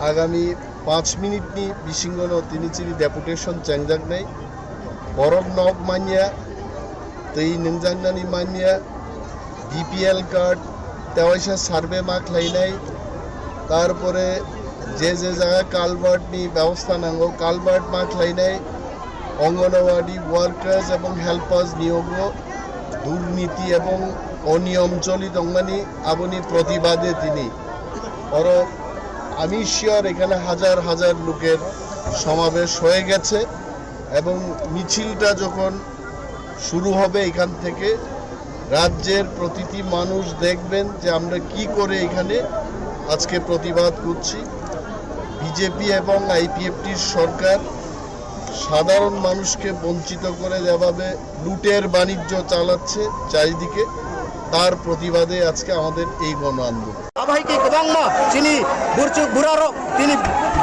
आगामी 5 मिनिटनि बिसिंगनो तिनिचिरि डेपुटेशन चेंजागनाय बरफ नग मानिया तै नोंजांनानि मानिया बीपीएल कार्ड तेवाइसा सार्वे मा खालायनाय तारपरे जे जायगा कालभार्टनि व्यवस्था नांगौ कालभार्ट मा खालायनाय अंगनवाड़ी वर्कार्स एवं हेल्पार्स नियोग दुर्नीति एवं अनियम चलित अंगानी आबनी प्रतिबादे तिनि और आमी शियोर एखाने हाजार हाजार लोकेर समावेश हये गेछे एवं मिছিলটা যখন शुरू होबे एखान थेके राज्येर प्रतिटी मानुष देखबेन जे आमरा कि करे एखाने आजके प्रतिबाद करछि बीजेपी एवं आईपीएफटी सरकार साधारण मानुषके वंचित करे जेभाबे लुटेर बाणिज्य चालाচ্ছে चारिदिके तार प्रतिबादे आजके आमादेर एई गण आंदोलन आबाहिके गोबांमा चिनि बुरचुक बुरारो तिनि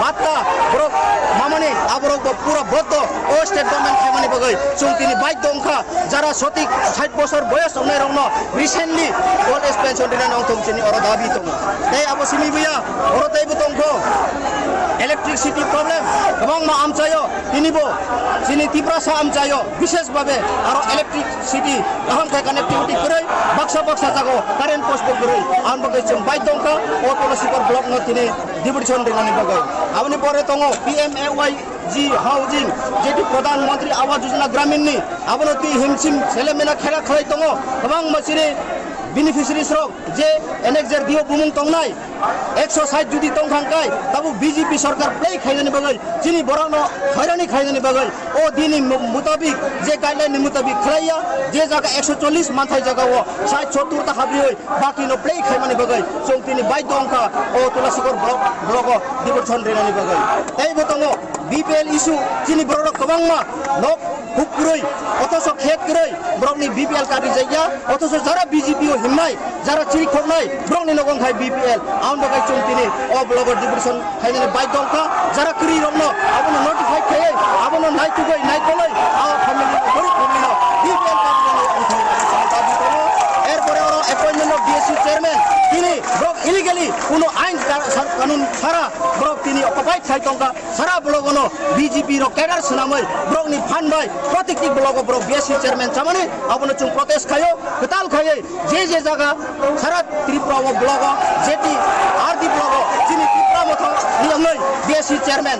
बात्ता बरक मामनि आबरक पुरा बद्ध ओ स्टेट गभर्नमेंट खामानि बगै जों तिनि बाध्य अंखा जारा सटिक 60 बছর बयस हमनाय रंनो रिसेंटली ओल्ड एज पेंशन दिना नंथम चिनि अर दाबि दङ तै आबो सिनि बुया अर तैबो दंखो इलेक्ट्रिसिटी प्रॉब्लेम गोबांमा आमचायो तिनिबो चिनि त्रिपुरा आमचायो विशेष भाबे आरो इलेक्ट्रिसिटी अहम कनेक्टिविटी करै बक्सा बक्सा जागो कारेन्ट पोस्ट करै आन बगै जों बाध्य अंखा ओ पलिसिफोर ब्लक न तिनि डिपुटेशन दिनानि बगै आबनि परे दङ पीएमएवाईजी हाउसिंग जेटि प्रधानमंत्री आवास योजना ग्रामीण नि आबनो ति हिमसिम सेलेमेना खेला खै दङ गोबां मसिनि बेनिफिशियारिज रक जे एनेक्सर दियो बुमुं तंनाय 160 जुदि तंखांकाय तबु बीजेपी सरकार प्ले खायनानि बगै चिनि बरनो हैरानी खायनानि बगै ओ दिनि मुताबिक जे गाइडलाइन मुताबिक खलाया जे जगह 140 माथाय जगह वो 60-70 ता हाबि होय बाकी नो प्ले खायमानि बगै जों तिनि बाध्य अंखा ओ तुलसीपुर ब्लक डिपुटेशन रेनानि बगै तै बतंगो बीपीएल इशू चिनि बरक गोबांमा लक हुकुरै अथस खेत करै ब्रकनि बीपीएल कार्ड जायगा अथस जरा बीजेपी ओ हिमनाय जरा चिरि खरनाय ब्रकनि नगं खाय बीपीएल आउन बगै जों तिनि ओ ब्लक डिपुटेशन खायनानि बाध्य अंखा जरा क्रि रंनो आबनो नोटिफाइ खाय आबनो नाय तुगै नाय कोलै आ फैमिलि गरि फैमिलि बीपीएल कार्ड एरपरे और अपॉइंटमेंट ऑफ डीएससी चेयरमैन तिनी ब्लक इलीगली कोनो आइन कानून सारा ब्लक तिनी अकुपाइड थाइतंका सारा ब्लकनो बीजेपी रो कैडर सनामै ब्लकनि फान्ड बाय प्रत्येक ब्लक ब्लक डीएससी चेयरमैन सामाने आबनो जों प्रोटेस्ट खायो कताल खायो जे जागा सारा त्रिपुरा वो ब्लक जेटी आरडी ब्लक तिनी त्रिपुरा मथ नियमै DSC chairman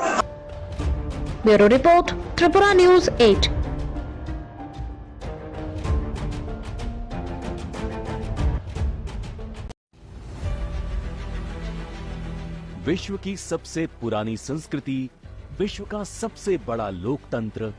bureau report Tripura news 8। विश्व की सबसे पुरानी संस्कृति, विश्व का सबसे बड़ा लोकतंत्र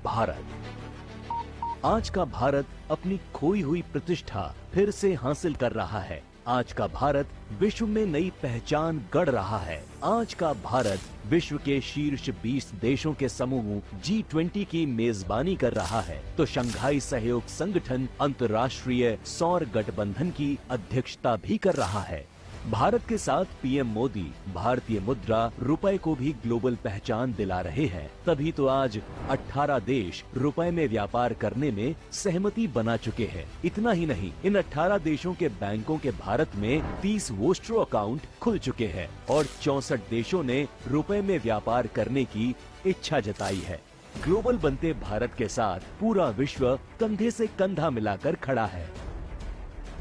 भारत। आज का भारत अपनी खोई हुई प्रतिष्ठा फिर से हासिल कर रहा है। आज का भारत विश्व में नई पहचान गढ़ रहा है। आज का भारत विश्व के शीर्ष 20 देशों के समूह G20 की मेजबानी कर रहा है तो शंघाई सहयोग संगठन अंतर्राष्ट्रीय सौर गठबंधन की अध्यक्षता भी कर रहा है। भारत के साथ पीएम मोदी भारतीय मुद्रा रुपए को भी ग्लोबल पहचान दिला रहे हैं। तभी तो आज 18 देश रुपए में व्यापार करने में सहमति बना चुके हैं। इतना ही नहीं, इन 18 देशों के बैंकों के भारत में 30 वोस्ट्रो अकाउंट खुल चुके हैं और 64 देशों ने रुपए में व्यापार करने की इच्छा जताई है। ग्लोबल बनते भारत के साथ पूरा विश्व कंधे से कंधा मिलाकर खड़ा है।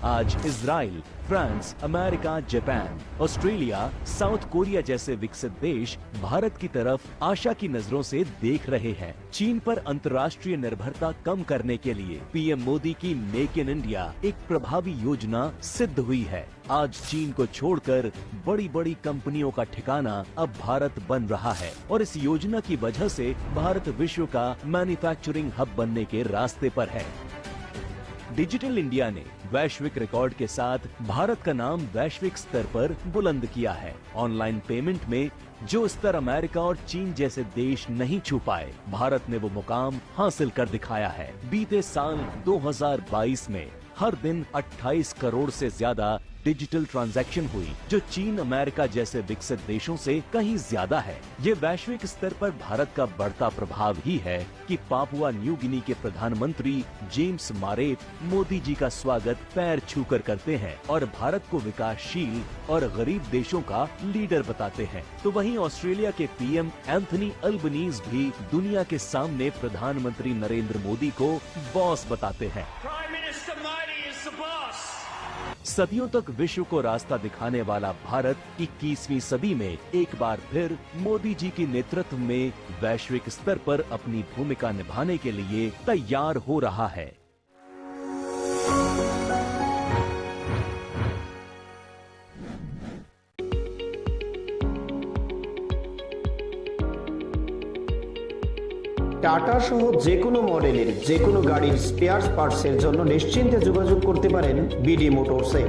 आज Israel, France, America, Japan, Australia, south Korea जैसे विकसित देश भारत की तरफ आशा की नजरों से देख रहे हैं। चीन पर अंतर्राष्ट्रीय निर्भरता कम करने के लिए पीएम मोदी की मेक इन इंडिया एक प्रभावी योजना सिद्ध हुई है। आज चीन को छोड़कर बड़ी बड़ी कंपनियों का ठिकाना अब भारत बन रहा है और इस योजना की वजह से भारत विश्व का मैन्युफैक्चरिंग हब बनने के रास्ते पर है। डिजिटल इंडिया ने वैश्विक रिकॉर्ड के साथ भारत का नाम वैश्विक स्तर पर बुलंद किया है। ऑनलाइन पेमेंट में जो स्तर अमेरिका और चीन जैसे देश नहीं छू पाए, भारत ने वो मुकाम हासिल कर दिखाया है। बीते साल 2022 में हर दिन 28 करोड़ से ज्यादा डिजिटल ट्रांजैक्शन हुई, जो चीन अमेरिका जैसे विकसित देशों से कहीं ज्यादा है। ये वैश्विक स्तर पर भारत का बढ़ता प्रभाव ही है कि पापुआ न्यू गिनी के प्रधानमंत्री जेम्स मारेप मोदी जी का स्वागत पैर छूकर करते हैं और भारत को विकासशील और गरीब देशों का लीडर बताते हैं। तो वहीं ऑस्ट्रेलिया के पीएम एंथनी अल्बनीज भी दुनिया के सामने प्रधानमंत्री नरेंद्र मोदी को बॉस बताते हैं। सदियों तक विश्व को रास्ता दिखाने वाला भारत 21वीं सदी में एक बार फिर मोदी जी के नेतृत्व में वैश्विक स्तर पर अपनी भूमिका निभाने के लिए तैयार हो रहा है। টাটা সহ যে কোনো মডেলের যে কোনো গাড়ির স্পেয়ার পার্টসের জন্য নিশ্চিন্তে যোগাযোগ করতে পারেন বিডি মোটরসে।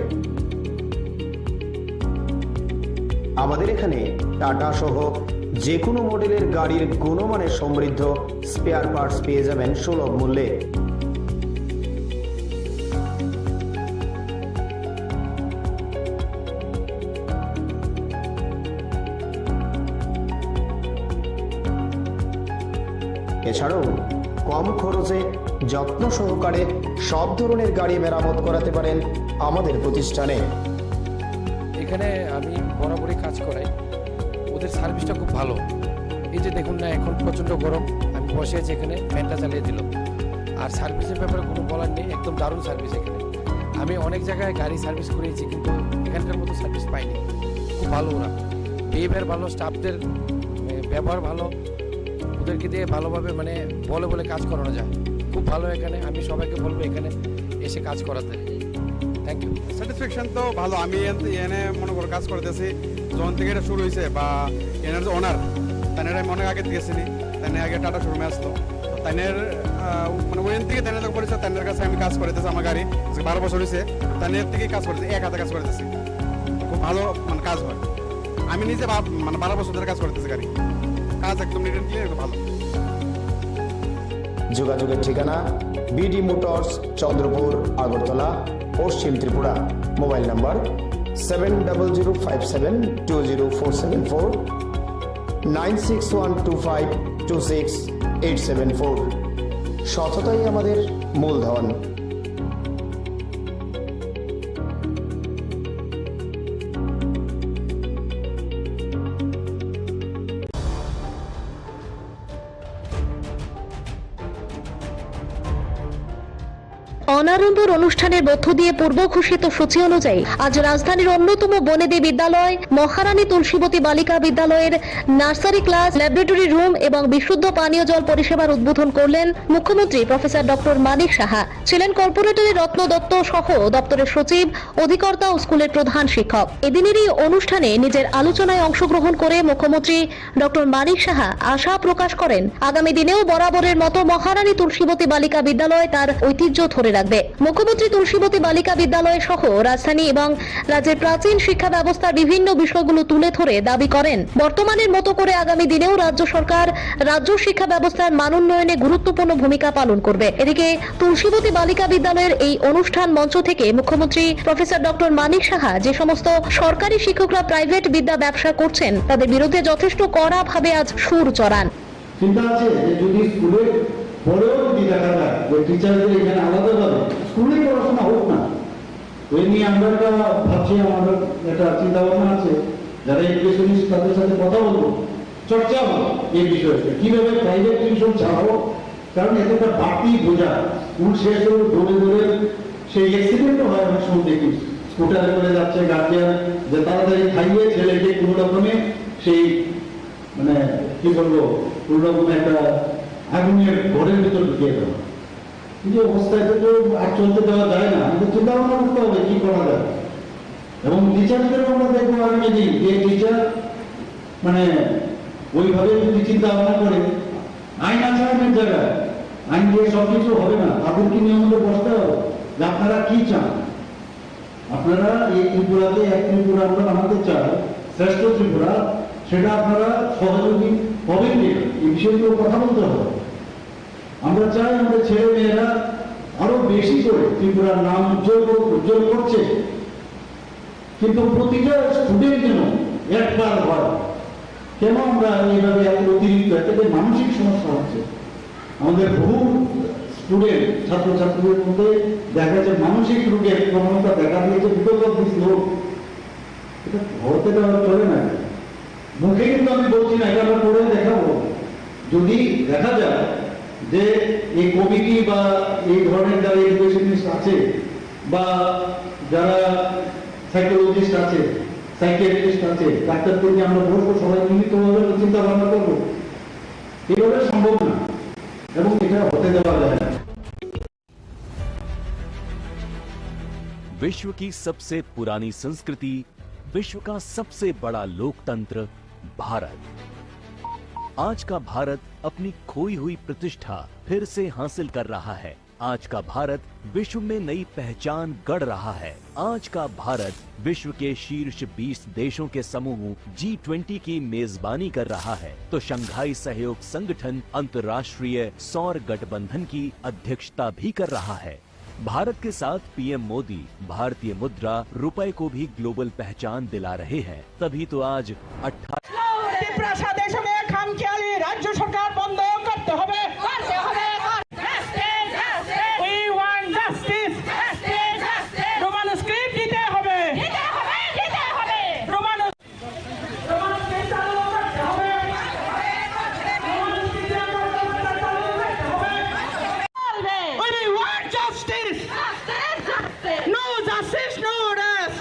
আমাদের এখানে টাটা সহ যে কোনো মডেলের গাড়ির গুণমানের সমৃদ্ধ স্পেয়ার পার্টস পেয়ে যাবেন সুলভ মূল্যে। এছাড়াও কম খরচে যত্ন সহকারে সব ধরনের গাড়ি মেরামত করাতে পারেন আমাদের প্রতিষ্ঠানে। এখানে আমি বরাবরই কাজ করাই, ওদের সার্ভিসটা খুব ভালো। এই যে দেখুন না, এখন প্রচণ্ড গরম, আমি বসে আছি এখানে, ফ্যানটা চালিয়ে দিল। আর সার্ভিসের ব্যাপারে কোনো বলার নেই, একদম দারুণ সার্ভিস এখানে। আমি অনেক জায়গায় গাড়ি সার্ভিস করিয়েছি, কিন্তু এখানকার মতো সার্ভিস পাইনি। খুব ভালো ওরা, বিহেভিয়ার ভালো, স্টাফদের ব্যবহার ভালো, ওদেরকে দিয়ে ভালোভাবে মানে বলে বলে কাজ করানো যায়। খুব ভালো এখানে, আমি সবাইকে বলবো এখানে এসে কাজ করাতে। Thank you. স্যাটিসফ্যাকশন তো ভালো। আমি এনে মনে করো কাজ করতেছি যখন থেকে এটা শুরু হয়েছে, বা এনার যে ওনার তাদের আমি অনেক আগে গেছিনি, তাদের আগে টাটা শোরুমে আসতো, তাদের মানে ওখান থেকে তাদের যখন পরিচয়, তাদের কাছে আমি কাজ করতেছি। আমার গাড়ি 12 বছর হয়েছে, তাদের থেকে কাজ করতেছি, এক হাতে কাজ করতেছি, খুব ভালো মানে কাজ হয়। আমি নিজে মানে 12 বছর ধরে কাজ করতেছি, গাড়ি কাজ একদম নিট এন্ড ক্লিয়ার, ভালো। যোগাযোগের ঠিকানা বিডি মোটরস, চন্দ্রপুর, আগরতলা, পশ্চিম ত্রিপুরা। Mobile number 7005720474, 9612526874। সততাই আমাদের মূলধন। অনারম্বর অনুষ্ঠানের মধ্য দিয়ে পূর্ব ঘোষিত সূচি অনুযায়ী আজ রাজধানীর অন্যতম বনেদি বিদ্যালয় মহারানী তুলসীবতী বালিকা বিদ্যালয়ের নার্সারি ক্লাস, ল্যাবরেটরি রুম এবং বিশুদ্ধ পানীয় জল পরিষেবার উদ্বোধন করলেন মুখ্যমন্ত্রী প্রফেসর ডক্টর মানিক সাহা। ছিলেন কর্পোরেটরের রত্ন দত্ত সহ দপ্তরের সচিব, অধিকর্তা ও স্কুলের প্রধান শিক্ষক। এদিনেরই অনুষ্ঠানে নিজের আলোচনায় অংশগ্রহণ করে মুখ্যমন্ত্রী ডক্টর মানিক সাহা আশা প্রকাশ করেন আগামী দিনেও বরাবরের মতো মহারানী তুলসীবতী বালিকা বিদ্যালয় তার ঐতিহ্য ধরে রাখবে। মুখ্যমন্ত্রী তুলসীবতী বালিকা বিদ্যালয় সহ রাজধানী এবং রাজ্যের প্রাচীন শিক্ষা ব্যবস্থার বিভিন্ন বিষয়গুলো তুলে ধরে দাবি করেন বর্তমানের মতো করে আগামী দিনেও রাজ্য সরকার রাজ্য শিক্ষা ব্যবস্থার মান উন্নয়নে গুরুত্বপূর্ণ ভূমিকা পালন করবে। এদিকে তুলসীবতী বালিকা বিদ্যালয়ের এই অনুষ্ঠান মঞ্চ থেকে মুখ্যমন্ত্রী প্রফেসর ডক্টর মানিক সাহা যে সমস্ত সরকারি শিক্ষকরা প্রাইভেট বিদ্যা ব্যবসা করছেন তাদের বিরুদ্ধে যথেষ্ট কড়া ভাবে আজ সুর চড়ান। চিন্তা আছে যে যদি স্কুলে পরেও যদি দেখা যায় যে টিচারদের এখানে আলাদাভাবে স্কুলে পড়াশোনা হোক না, ওই নিয়ে আমরা একটা ভাবছি, আমাদের একটা চিন্তা ভাবনা আছে, যারা এডুকেশনিস্ট তাদের সাথে কথা বলবো, চর্চা হবে এই বিষয়টা, কিভাবে প্রাইভেট টিউশন ছাড়াবো। কারণ এতে একটা বাড়তি বোঝা, স্কুল শেষ হলে দৌড়ে দৌড়ে সেই অ্যাক্সিডেন্টও হয় অনেক সময় দেখি, স্কুটারে করে যাচ্ছে গার্জিয়ান, যে তাড়াতাড়ি খাইয়ে ছেলেকে কোনো রকমে সেই মানে কি বলবো, কোনো রকম একটা আগুনের ঘরের ভিতর ঢুকিয়ে দেওয়া। কিন্তু অবস্থায় তো আর চলতে দেওয়া যায় না, আমাদের চিন্তা ভাবনা করতে হবে কি করা যায়। এবং টিচারদেরও আমরা দেখবো আগামী দিন যে টিচার মানে ওইভাবে যদি চিন্তা ভাবনা করে, আইন আছে আইনের জায়গায়, আইন দিয়ে সবকিছু হবে না, তাদেরকে নিয়ে আমাদের বসতে হবে যে আপনারা কি চান। আপনারা এই ত্রিপুরাতে এক ত্রিপুরা আমরা বানাতে চাই, শ্রেষ্ঠ ত্রিপুরা, সেটা আপনারা সহযোগী হবেন কিনা এই বিষয়গুলো কথা বলতে হবে। আমরা চাই আমাদের ছেলে মেয়েরা আরো বেশি করে ত্রিপুরার নাম উজ্জ্বল করছে, কিন্তু প্রতিটা স্টুডেন্ট যেন একবার হয়। কেন আমরা এইভাবে এত অতিরিক্ত এটাতে মানসিক সমস্যা হচ্ছে? আমাদের বহু স্টুডেন্ট ছাত্রছাত্রীদের মধ্যে দেখা যাচ্ছে মানসিক রোগের প্রবণতা দেখা দিয়েছে। বিকজ অফ দিস লোক, এটা হতে দেওয়া চলে না। মুখে কিন্তু আমি বলছি না, এটা আমরা করে দেখাবো। যদি দেখা যায় যে এই কমিটি বা এই ধরনের যারা এডুকেশনিস্ট আছে বা যারা সাইকোলজিস্ট আছে, সাইকিয়াট্রিস্ট আছে, ডাক্তারদেরকে আমরা বলবো, সবাই মিলিতভাবে চিন্তা ভাবনা করবো, এভাবে সম্ভব না এবং এটা হতে দেওয়া যায় না। विश्व की सबसे पुरानी संस्कृति, विश्व का सबसे बड़ा लोकतंत्र भारत। आज का भारत अपनी खोई हुई प्रतिष्ठा फिर से हासिल कर रहा है। आज का भारत विश्व में नई पहचान गढ़ रहा है। आज का भारत विश्व के शीर्ष 20 देशों के समूह G20 की मेजबानी कर रहा है, तो शंघाई सहयोग संगठन अंतर्राष्ट्रीय सौर गठबंधन की अध्यक्षता भी कर रहा है। भारत के साथ पीएम मोदी भारतीय मुद्रा रुपए को भी ग्लोबल पहचान दिला रहे हैं। तभी तो आज 18 ত্রিপুরা স্বাদের সঙ্গে খামখেয়ালি রাজ্য সরকার বন্ধ করতে হবে। We want justice. Roman script দিতে হবে। রোমান স্ক্রিপ্ট চালু করতে হবে। রোমান স্ক্রিপ্ট চালু করতে হবে। We want justice. No justice, no rest.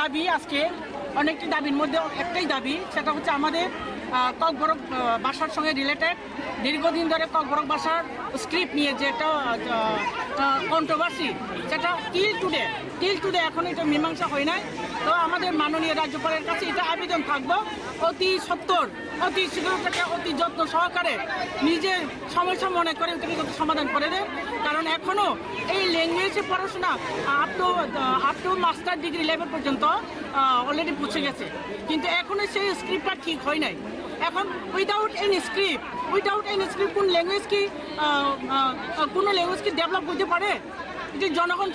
দাবি আজকে অনেকটি দাবির মধ্যে একটাই দাবি, সেটা হচ্ছে আমাদের ককবরক ভাষার সঙ্গে রিলেটেড। দীর্ঘদিন ধরে ককবরক ভাষার স্ক্রিপ্ট নিয়ে যে একটা কন্ট্রোভার্সি, সেটা টিল টুডে এখন এটা মীমাংসা হয় নাই। তো আমাদের মাননীয় রাজ্যপালের কাছে এটা আবেদন থাকবো, অতি সত্বর, অতি শীঘ্রতাকে অতি যত্ন সহকারে নিজের সমস্যা মনে করে এটা সমাধান করে দেন। কারণ এখনও এই ল্যাঙ্গুয়েজে পড়াশোনা up to master degree level পর্যন্ত অলরেডি পৌঁছে গেছে, কিন্তু এখনও সেই স্ক্রিপ্টটা ঠিক হয় নাই। এখন উইদাউট এনি স্ক্রিপ্ট কোন ল্যাঙ্গুয়েজ কি ডেভেলপ করতে পারে? যে জনগণ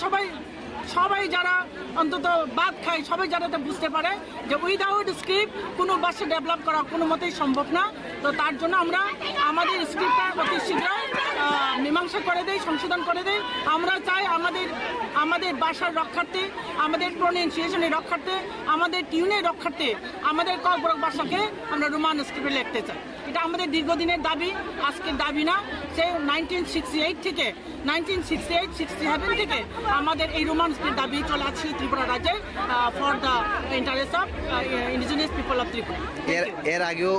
সবাই যারা অন্তত বাদ খায়, সবাই যারা বুঝতে পারে যে উইদাউট স্ক্রিপ্ট কোনো ভাষা ডেভেলপ করা কোনো মতেই সম্ভব না। তো তার জন্য আমরা আমাদের স্ক্রিপ্টটা অতি শীঘ্রই মীমাংসা করে দেই, সংশোধন করে দেই। আমরা চাই আমাদের ভাষার রক্ষার্থে, আমাদের প্রোনাউন্সিয়েশনের রক্ষার্থে, আমাদের টিউনের রক্ষার্থে আমাদের ককবরক ভাষাকে আমরা রোমান স্ক্রিপ্টে লিখতে চাই। এটা আমাদের দীর্ঘদিনের দাবি, আজকের দাবি না। সে 1967 থেকে আমাদের এই রোমান স্ক্রিপ্ট দাবি চলে আছে ত্রিপুরা রাজ্যে for the interest of indigenous people of Tripura. এর আগেও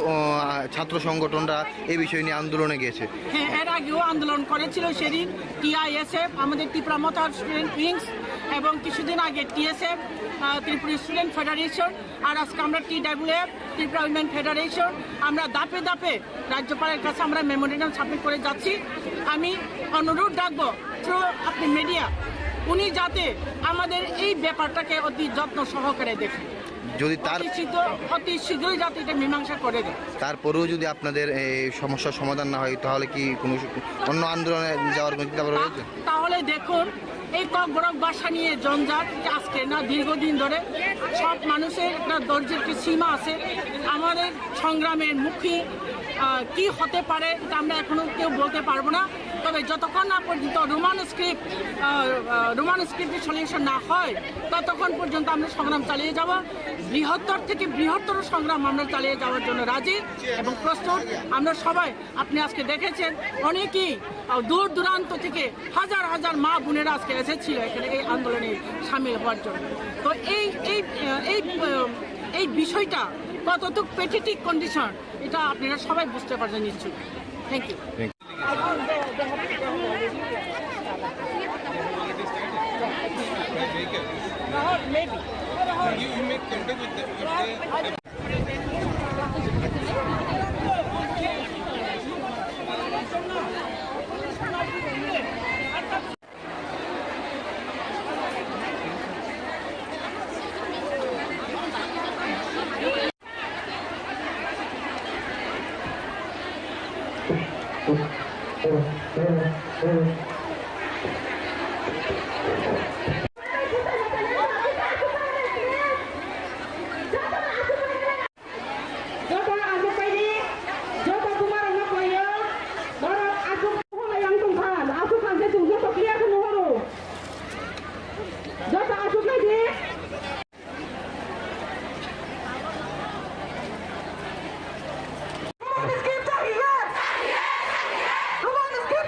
ছাত্র সংগঠনরা এই বিষয় নিয়ে আন্দোলনে গিয়েছে। হ্যাঁ, এর আগেও আন্দোলন করেছিল সেদিন TISF, আমাদের ত্রিপুরা মথার স্টুডেন্ট উইংস, এবং কিছুদিন আগে TSF, ত্রিপুরা স্টুডেন্ট ফেডারেশন, আর আজকে আমরা TWF, ত্রিপুরা উইমেন ফেডারেশন। আমরা ধাপে ধাপে রাজ্যপালের কাছে আমরা মেমোরেন্ডাম সাবমিট করে যাচ্ছি। আমি অনুরোধ রাখবো থ্রু আপনি মিডিয়া, উনি যাতে আমাদের এই ব্যাপারটাকে অতি যত্ন সহকারে দেখেন, যদি তার অতি শীঘ্রই যাতে এটা মীমাংসা করে দেয়। তারপরেও যদি আপনাদের এই সমস্যার সমাধান না হয়, তাহলে কি কোনো অন্য আন্দোলনে যাওয়ার চিন্তা রয়েছে? তাহলে দেখুন, এই ককবরক ভাষা নিয়ে জঞ্জাট আজকে না, দীর্ঘদিন ধরে সব মানুষের একটা ধৈর্যের একটি সীমা আছে। আমাদের সংগ্রামের মুখী কি হতে পারে এটা আমরা এখনো কেউ বলতে পারবো না। তবে যতক্ষণ না পর্যন্ত রোমান স্ক্রিপ্টের সলিউশন না হয়, ততক্ষণ পর্যন্ত আমরা সংগ্রাম চালিয়ে যাব। বৃহত্তর থেকে বৃহত্তর সংগ্রাম আমরা চালিয়ে যাওয়ার জন্য রাজি এবং প্রস্তুত। আমরা সবাই, আপনি আজকে দেখেছেন, অনেকেই দূর দূরান্ত থেকে হাজার হাজার মা বোনেরা আজকে এসেছিল এখানে এই আন্দোলনে সামিল হওয়ার জন্য। তো এই বিষয়টা কতটুকু পেথেটিক কন্ডিশন, এটা আপনারা সবাই বুঝতে পারছেন নিশ্চয়ই। Thank you. Maybe. You make contact with them. Come on, let's get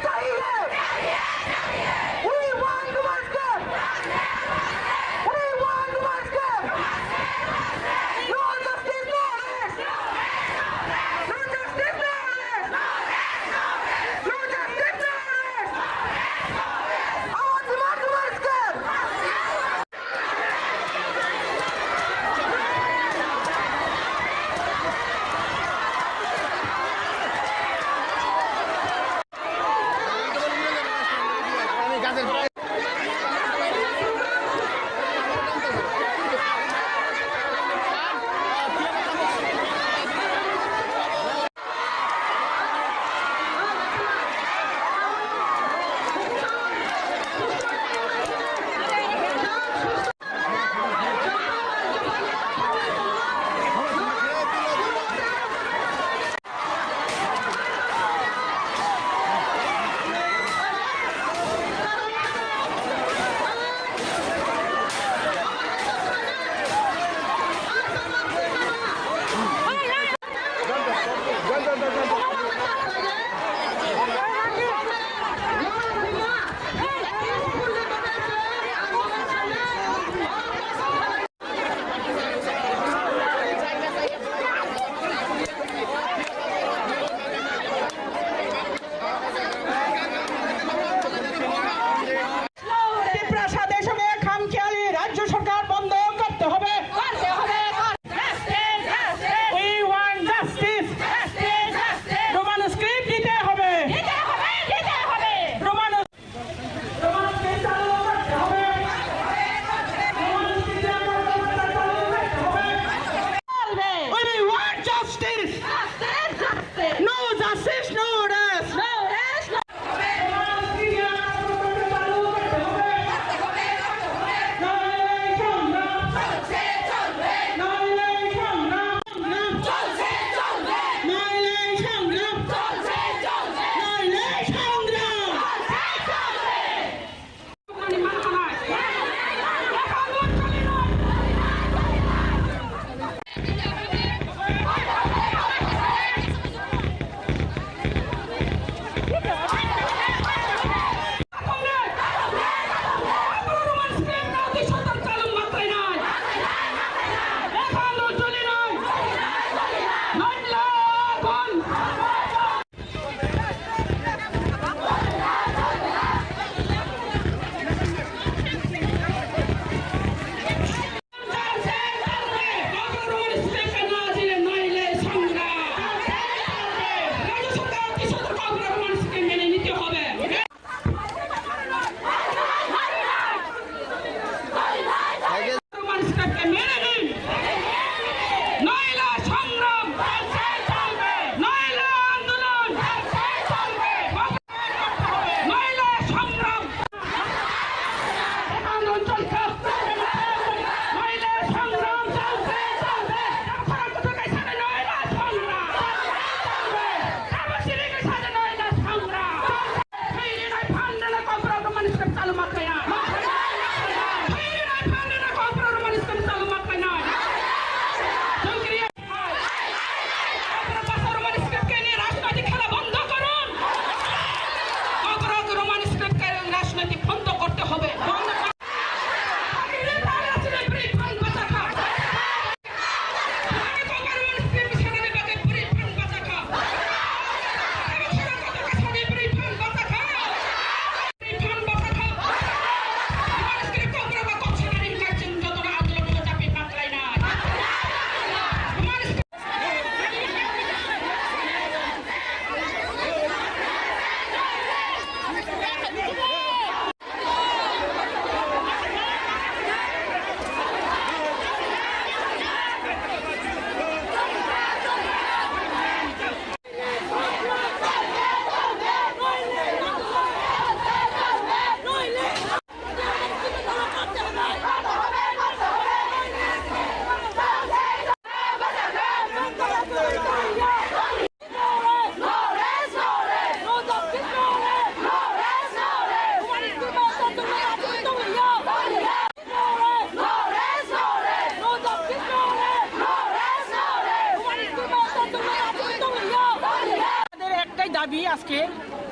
দাবি আজকে,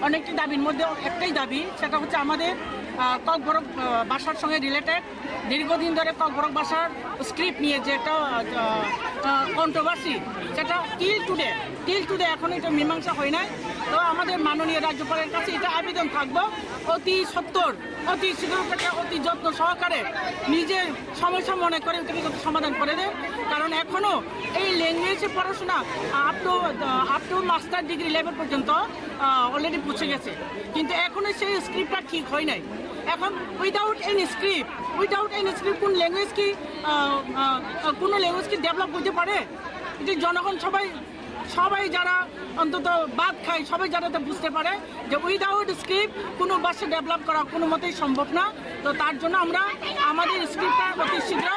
অনেকটি দাবির মধ্যে একটাই দাবি, সেটা হচ্ছে আমাদের ককবরক বাসার সঙ্গে রিলেটেড দীর্ঘদিন ধরে ককবরক বাসার স্ক্রিপ্ট নিয়ে যে একটা কন্ট্রোভার্সি, সেটা টিল টুডে এখন এটা মীমাংসা হয় নাই। তো আমাদের মাননীয় রাজ্যপালের কাছে এটা আবেদন থাকবো, অতি সত্বর, অতি শীঘ্র, অতি যত্ন সহকারে নিজের সমস্যা মনে করে এটাকে সমাধান করে দেন। কারণ এখনও এই ল্যাঙ্গুয়েজের পড়াশোনা up to master degree level পর্যন্ত অলরেডি পৌঁছে গেছে, কিন্তু এখনও সেই স্ক্রিপ্টটা ঠিক হয় নাই। এখন উইদাউট এনি স্ক্রিপ্ট কোন ল্যাঙ্গুয়েজ কি কোনো ল্যাঙ্গুয়েজ কি ডেভেলপ করতে পারে? এটি জনগণ সবাই যারা অন্তত বাদ খায়, সবাই যারা বুঝতে পারে যে উইদাউট স্ক্রিপ্ট কোনো ভাষা ডেভেলপ করা কোনো মতেই সম্ভব না। তো তার জন্য আমরা আমাদের স্ক্রিপ্টটা অতি শীঘ্র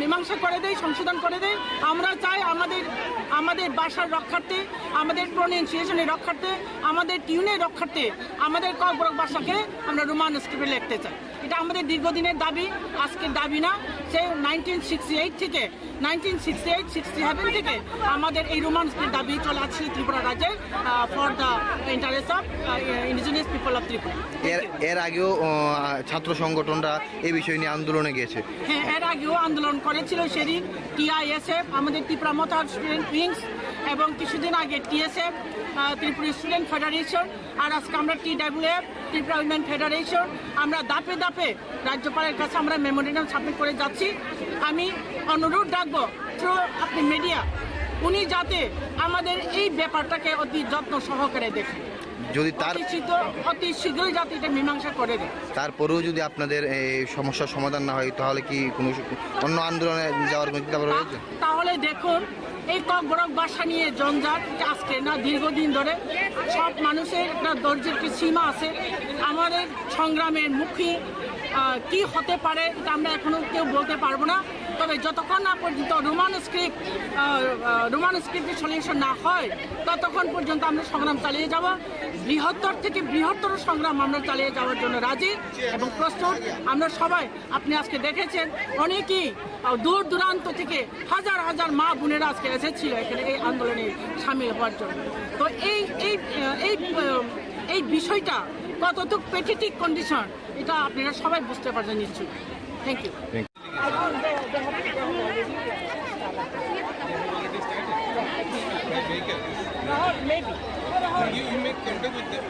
মীমাংসা করে দেই, সংশোধন করে দেই। আমরা চাই আমাদের ভাষার রক্ষার্থে, আমাদের প্রোনাউন্সিয়েশনের রক্ষার্থে, আমাদের টিউনের রক্ষার্থে আমাদের ককবরক ভাষাকে আমরা রোমান স্ক্রিপ্টে লিখতে চাই। এটা আমাদের দীর্ঘদিনের দাবি, আজকের দাবি না। সে 1967 থেকে আমাদের এই রোমান স্ক্রিপ্ট দাবি চলে আসছে ত্রিপুরা রাজ্যে for the interest of indigenous people of Tripura. এর আগেও ছাত্র সংগঠনরা এই বিষয় নিয়ে আন্দোলনে গিয়েছে। হ্যাঁ, এর আগেও আন্দোলন করেছিল সেদিন TISF, আমাদের ত্রিপুরা মথার স্টুডেন্ট উইংস, এবং কিছুদিন আগে TSF, ত্রিপুরা স্টুডেন্ট ফেডারেশন, আর আজকে আমরা TWF, ত্রিপুরা উইমেন ফেডারেশন। আমরা ধাপে ধাপে রাজ্যপালের কাছে আমরা মেমোরেন্ডাম সাবমিট করে যাচ্ছি। আমি অনুরোধ রাখবো থ্রু আপনি মিডিয়া, উনি যাতে আমাদের এই ব্যাপারটাকে অতি যত্ন সহকারে দেখেন, যদি তার অতি শীঘ্রই যাতে এটা মীমাংসা করে দেয়। তারপরেও যদি আপনাদের এই সমস্যার সমাধান না হয়, তাহলে কি কোনো অন্য আন্দোলনে যাওয়ার চিন্তা রয়েছে? তাহলে দেখুন, এই ককবরক ভাষা নিয়ে জঞ্জাট আজকে না, দীর্ঘদিন ধরে সব মানুষের একটা ধৈর্যের কি সীমা আছে। আমাদের সংগ্রামের মুখী কি হতে পারে এটা আমরা এখনো কেউ বলতে পারবো না। তবে যতক্ষণ না পর্যন্ত রোমান স্ক্রিপ্টের সলিউশন না হয়, ততক্ষণ পর্যন্ত আমরা সংগ্রাম চালিয়ে যাব। বৃহত্তর থেকে বৃহত্তর সংগ্রাম আমরা চালিয়ে যাওয়ার জন্য রাজি এবং প্রস্তুত। আমরা সবাই, আপনি আজকে দেখেছেন, অনেকেই দূর দূরান্ত থেকে হাজার হাজার মা বোনেরা আজকে এসেছিল এখানে এই আন্দোলনে সামিল হওয়ার জন্য। তো এই বিষয়টা কতটুকু পেথেটিক কন্ডিশন, এটা আপনারা সবাই বুঝতে পারছেন নিশ্চয়ই। Thank you. Maybe. You make contact with them.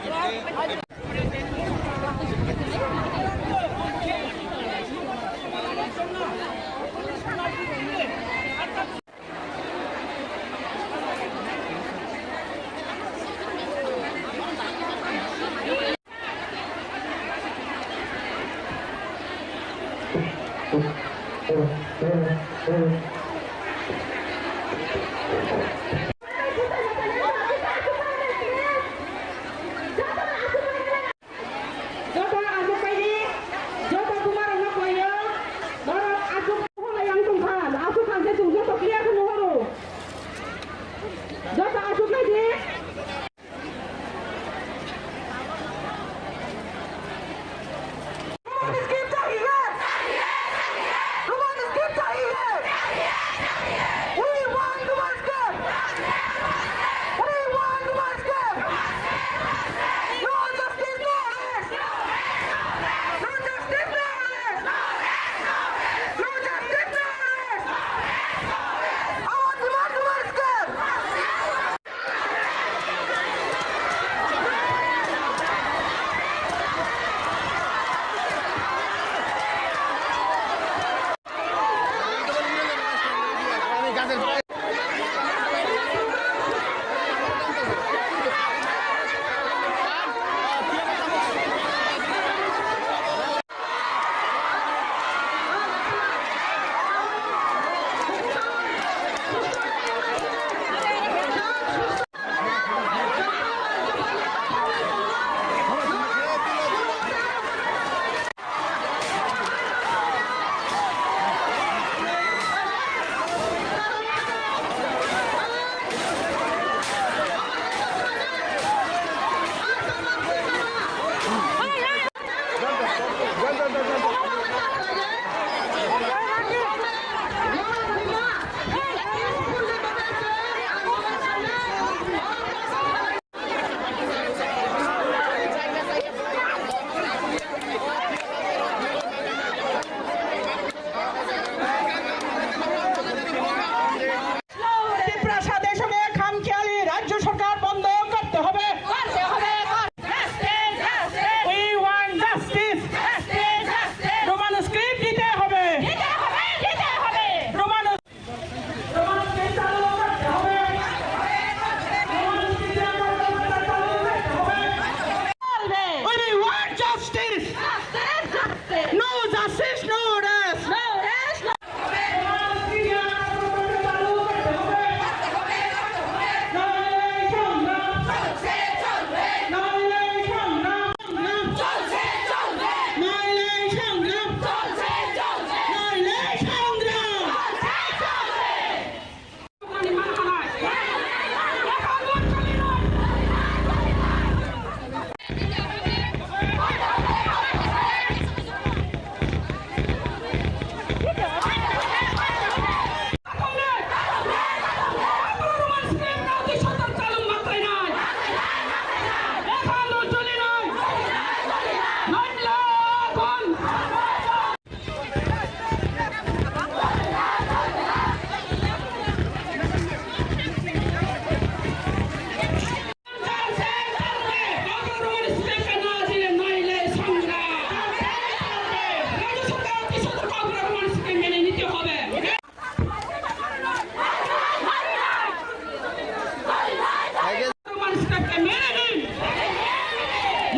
স্টেপকে মেনে দিন,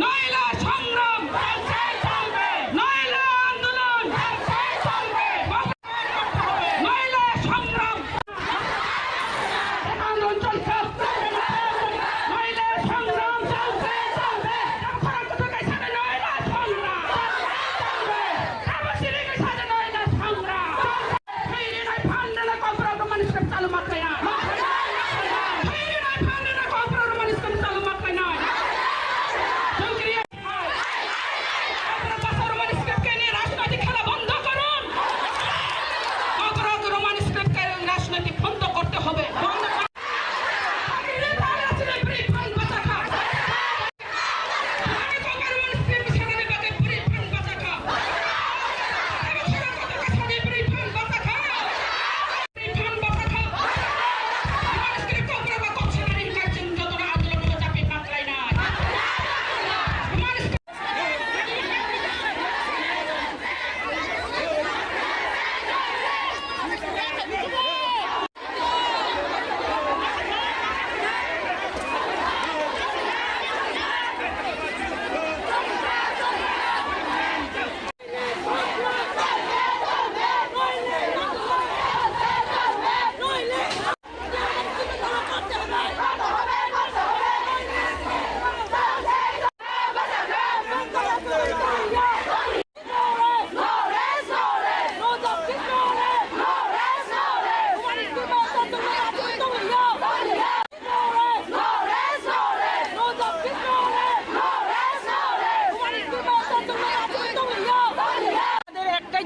নইলে সংগ্রাম, নইলে আন্দোলন, নইলে সংগ্রাম, আন্দোলন চলছে, নইলে সংগ্রাম চলছে, চালু মাত্রায়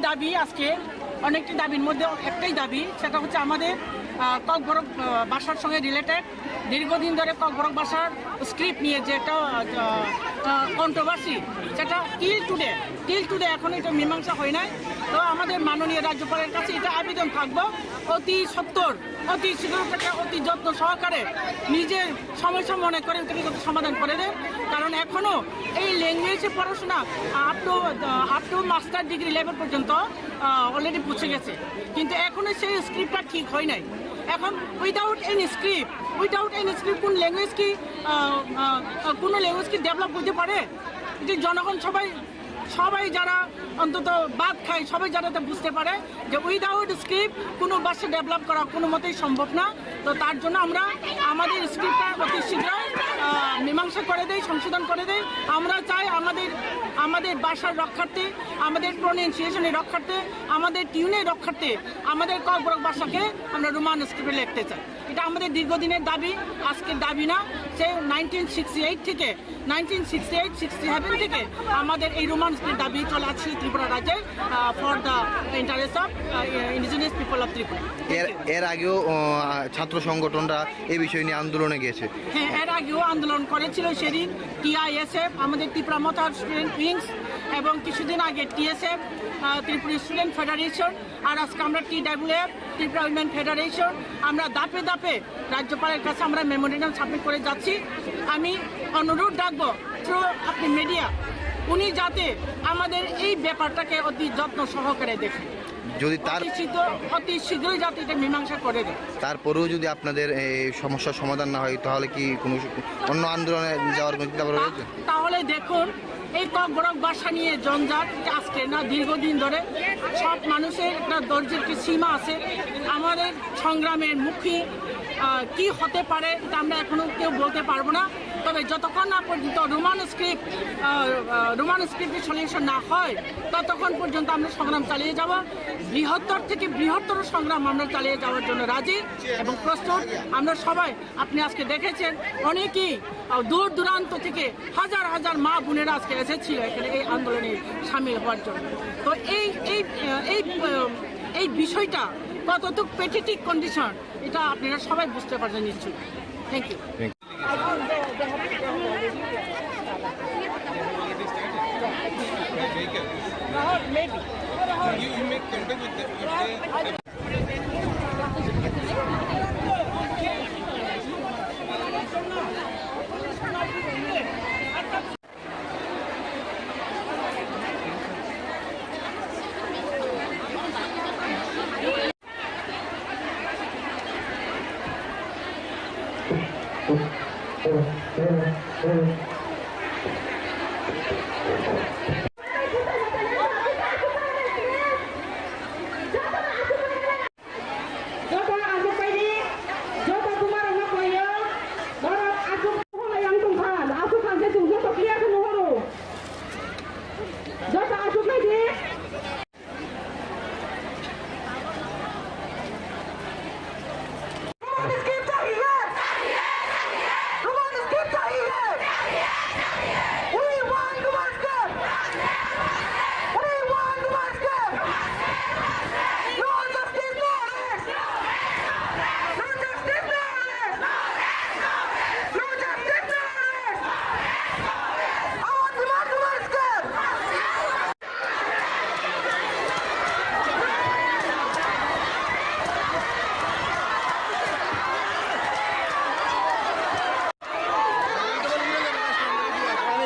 দাবি, আজকে অনেকটি দাবির মধ্যে একটাই দাবি, সেটা হচ্ছে আমাদের ককবরক ভাষার সঙ্গে রিলেটেড দীর্ঘদিন ধরে ককবরক ভাষার স্ক্রিপ্ট নিয়ে যে একটা কন্ট্রোভার্সি, সেটা টিল টুডে এখন এটা মীমাংসা হয় নাই। তো আমাদের মাননীয় রাজ্যপালের কাছে এটা আবেদন থাকবো, অতি সত্বর, অতি শীঘ্র থেকে অতি যত্ন সহকারে নিজের সমস্যা মনে করে সমাধান করে দেন। কারণ এখনও এই ল্যাঙ্গুয়েজে পড়াশোনা up to master degree level পর্যন্ত অলরেডি পৌঁছে গেছে, কিন্তু এখনও সেই স্ক্রিপ্টটা ঠিক হয় নাই। এখন উইদাউট এনি স্ক্রিপ্ট কোন ল্যাঙ্গুয়েজ কি কোনো ল্যাঙ্গুয়েজ কি ডেভেলপ করতে পারে? যে জনগণ সবাই যারা অন্তত বাদ খায়, সবাই যারা বুঝতে পারে যে উইদাউট স্ক্রিপ্ট কোনো ভাষা ডেভেলপ করা কোনো মতেই সম্ভব না। তো তার জন্য আমরা আমাদের স্ক্রিপ্টটা অতি শীঘ্রই মীমাংসা করে দেই, সংশোধন করে দেই। আমরা চাই আমাদের ভাষার রক্ষার্থে, আমাদের প্রোনাউন্সিয়েশনের রক্ষার্থে, আমাদের টিউনের রক্ষার্থে আমাদের ককবরক ভাষাকে আমরা রোমান স্ক্রিপ্টে লিখতে চাই। এটা আমাদের দীর্ঘদিনের দাবি, আজকের দাবি না। সে 1967 থেকে আমাদের এই রোমান স্ক্রিপ্ট দাবি চলে আসছে ত্রিপুরা রাজ্যে for the interest of indigenous people of Tripura. এর আগেও ছাত্র সংগঠনরা এই বিষয় নিয়ে আন্দোলনে গিয়েছে। হ্যাঁ, এর আগেও আন্দোলন করেছিল সেদিন TISF, আমাদের ত্রিপুরা মথার স্টুডেন্ট উইংস, এবং কিছুদিন আগে TSF, ত্রিপুরা স্টুডেন্ট ফেডারেশন, আর আজকে আমরা TWF, ত্রিপুরা উইমেন ফেডারেশন। আমরা ধাপে ধাপে রাজ্যপালের কাছে আমরা মেমোরেন্ডাম সাবমিট করে যাচ্ছি। আমি অনুরোধ রাখবো থ্রু আপনি মিডিয়া, উনি যাতে আমাদের এই ব্যাপারটাকে অতি যত্ন সহকারে দেখেন, যদি তার অতি শীঘ্রই যাতে এটা মীমাংসা করে দেয়। তারপরেও যদি আপনাদের এই সমস্যার সমাধান না হয়, তাহলে কি কোনো অন্য আন্দোলনে যাওয়ার চিন্তা রয়েছে? তাহলে দেখুন, এই ককবরক ভাষা নিয়ে জঞ্জাট আজকে না, দীর্ঘদিন ধরে সব মানুষের একটা ধৈর্যের একটি সীমা আছে। আমাদের সংগ্রামের মুখী কি হতে পারে এটা আমরা এখনো কেউ বলতে পারবো না। তবে যতক্ষণ না পর্যন্ত রোমান স্ক্রিপ্টের সলিউশন না হয়, ততক্ষণ পর্যন্ত আমরা সংগ্রাম চালিয়ে যাব। বৃহত্তর থেকে বৃহত্তর সংগ্রাম আমরা চালিয়ে যাওয়ার জন্য রাজি এবং প্রস্তুত। আমরা সবাই, আপনি আজকে দেখেছেন, অনেকেই দূর দূরান্ত থেকে হাজার হাজার মা বোনেরা আজকে এসেছিল এখানে এই আন্দোলনে সামিল হওয়ার জন্য। তো এই বিষয়টা কতটুকু পেথেটিক কন্ডিশন, এটা আপনারা সবাই বুঝতে পারবেন নিশ্চয়ই। Thank you. Maybe. You make contact with them.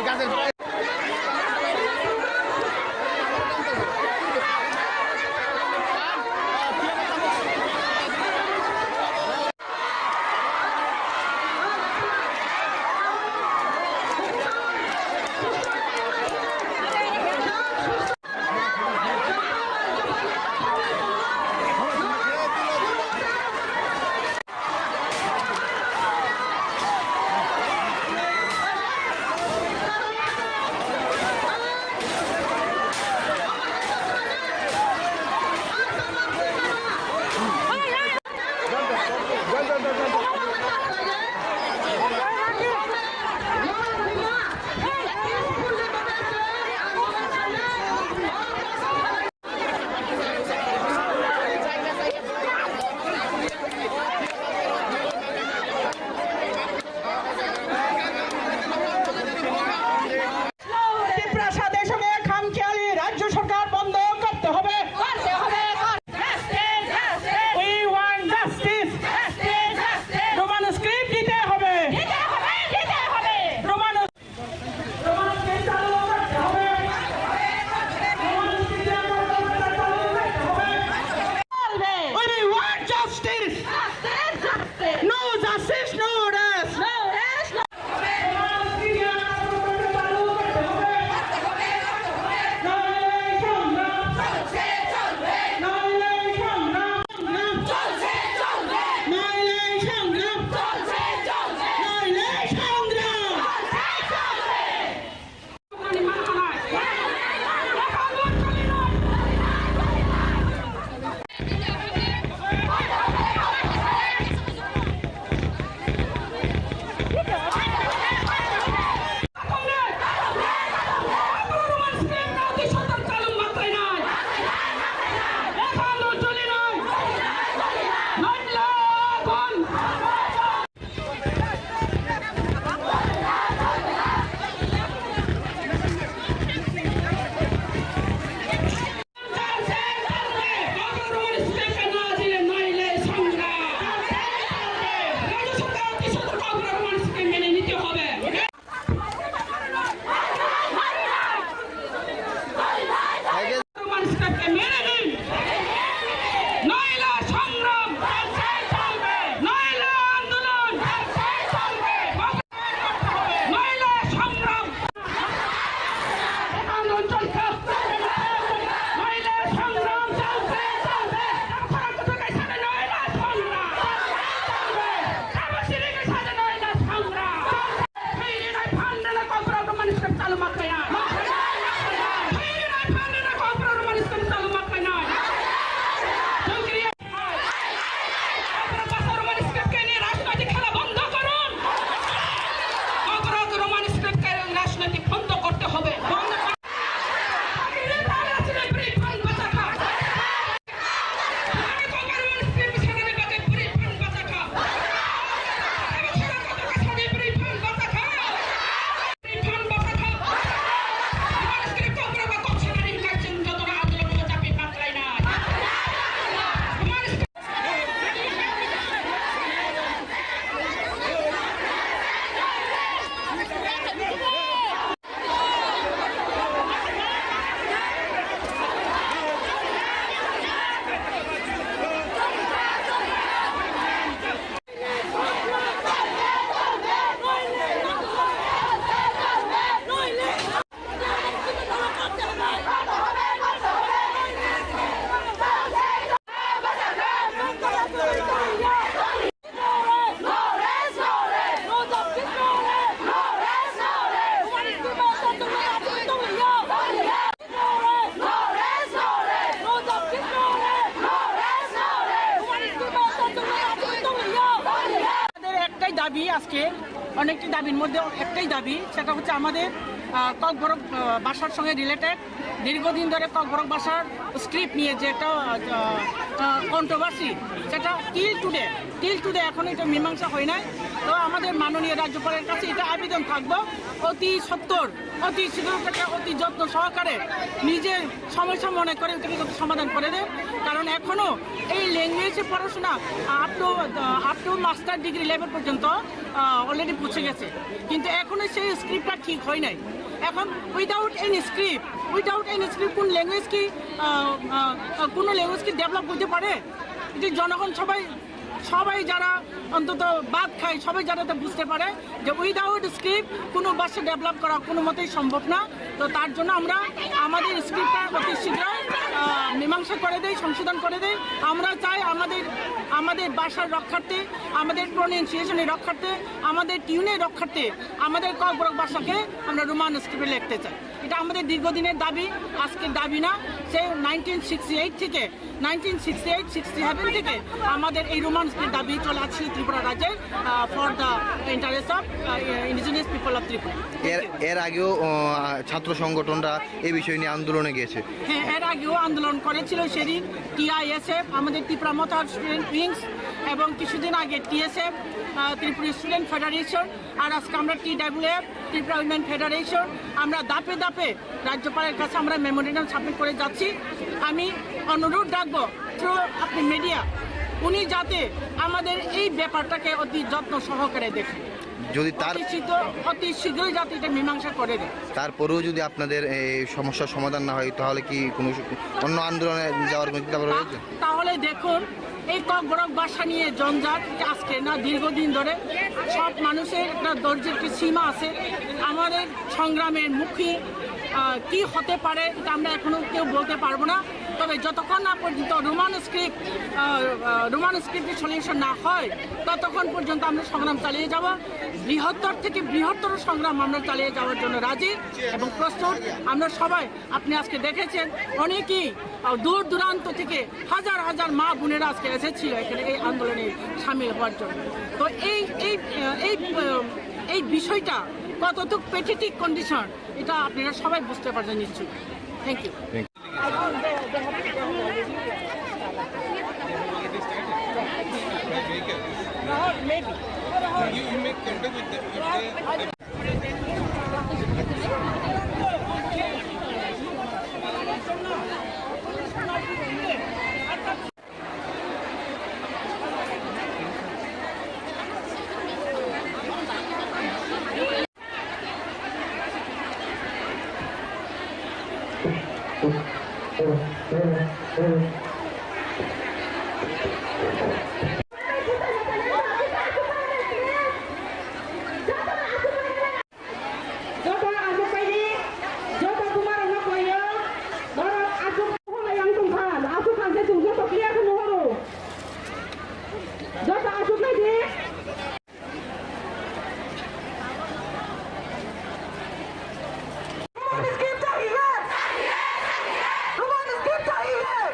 গাছে আজকে অনেকটি দাবির মধ্যে একটাই দাবি, সেটা হচ্ছে আমাদের ককবরক বাসার সঙ্গে রিলেটেড দীর্ঘদিন ধরে ককবরক বাসার স্ক্রিপ্ট নিয়ে যে একটা কন্ট্রোভার্সি, সেটা টিল টুডে এখন এটা মীমাংসা হয় নাই। তো আমাদের মাননীয় রাজ্যপালের কাছে এটা আবেদন থাকবো, অতি সত্বর, অতি শীঘ্র, অতি যত্ন সহকারে নিজের সমস্যা মনে করে এটাকে সমাধান করে দেন। কারণ এখনও এই ল্যাঙ্গুয়েজে পড়াশোনা up to master degree level পর্যন্ত অলরেডি পৌঁছে গেছে, কিন্তু এখনও সেই স্ক্রিপ্টটা ঠিক হয় নাই। এখন উইদাউট এনি স্ক্রিপ্ট কোন ল্যাঙ্গুয়েজ কি কোনো ল্যাঙ্গুয়েজ কি ডেভেলপ করতে পারে? এটি জনগণ সবাই যারা অন্তত বাদ খায়, সবাই যারা বুঝতে পারে যে উইদাউট স্ক্রিপ্ট কোনো ভাষা ডেভেলপ করা কোনো মতেই সম্ভব না। তো তার জন্য আমরা আমাদের স্ক্রিপ্টটা অতি শীঘ্রই মীমাংসা করে দেই, সংশোধন করে দেই। আমরা চাই আমাদের ভাষার রক্ষার্থে, আমাদের প্রোনাউন্সিয়েশনের রক্ষার্থে, আমাদের টিউনের রক্ষার্থে আমাদের ককবরক ভাষাকে আমরা রোমান স্ক্রিপ্টে লিখতে চাই। এটা আমাদের দীর্ঘদিনের দাবি, আজকের দাবি না। সে 1967 থেকে আমাদের এই রোমান স্ক্রিপ্ট দাবি চলে আসছে ত্রিপুরা রাজ্যে for the interest of indigenous people of Tripura. এর আগেও ছাত্র সংগঠনরা এই বিষয় নিয়ে আন্দোলনে গিয়েছে। হ্যাঁ, এর আগেও আন্দোলন করেছিল সেদিন TISF, আমাদের ত্রিপুরা মথার স্টুডেন্ট উইংস, এবং কিছুদিন আগে TSF, ত্রিপুরা স্টুডেন্ট ফেডারেশন, আর আজকে আমরা TWF, ত্রিপুরা উইমেন ফেডারেশন। আমরা ধাপে ধাপে রাজ্যপালের কাছে আমরা মেমোরেন্ডাম সাবমিট করে যাচ্ছি। আমি অনুরোধ রাখবো থ্রু আপনি মিডিয়া, উনি যাতে আমাদের এই ব্যাপারটাকে অতি যত্ন সহকারে দেখেন, যদি অতি শীঘ্রই যাতে এটা মীমাংসা করে দেয়। তারপরেও যদি আপনাদের এই সমস্যার সমাধান না হয়, তাহলে কি কোনো অন্য আন্দোলনে যাওয়ার চিন্তা রয়েছে? তাহলে দেখুন, এই ককবরক ভাষা নিয়ে জঞ্জাট আজকে না, দীর্ঘদিন ধরে সব মানুষের একটা ধৈর্যের একটি সীমা আছে। আমাদের সংগ্রামের মুখী কি হতে পারে এটা আমরা এখনো কেউ বলতে পারবো না। তবে যতক্ষণ না পর্যন্ত রোমান স্ক্রিপ্টের সলিউশন না হয়, ততক্ষণ পর্যন্ত আমরা সংগ্রাম চালিয়ে যাব। বৃহত্তর থেকে বৃহত্তর সংগ্রাম আমরা চালিয়ে যাওয়ার জন্য রাজি এবং প্রস্তুত। আমরা সবাই, আপনি আজকে দেখেছেন, অনেকেই দূর দূরান্ত থেকে হাজার হাজার মা বোনেরা আজকে এসেছিল এখানে এই আন্দোলনে সামিল হওয়ার জন্য। তো এই বিষয়টা কতটুকু পেথেটিক কন্ডিশন, এটা আপনারা সবাই বুঝতে পারছেন নিশ্চয়ই। Thank you. Maybe. You make contact with them. Skip to here!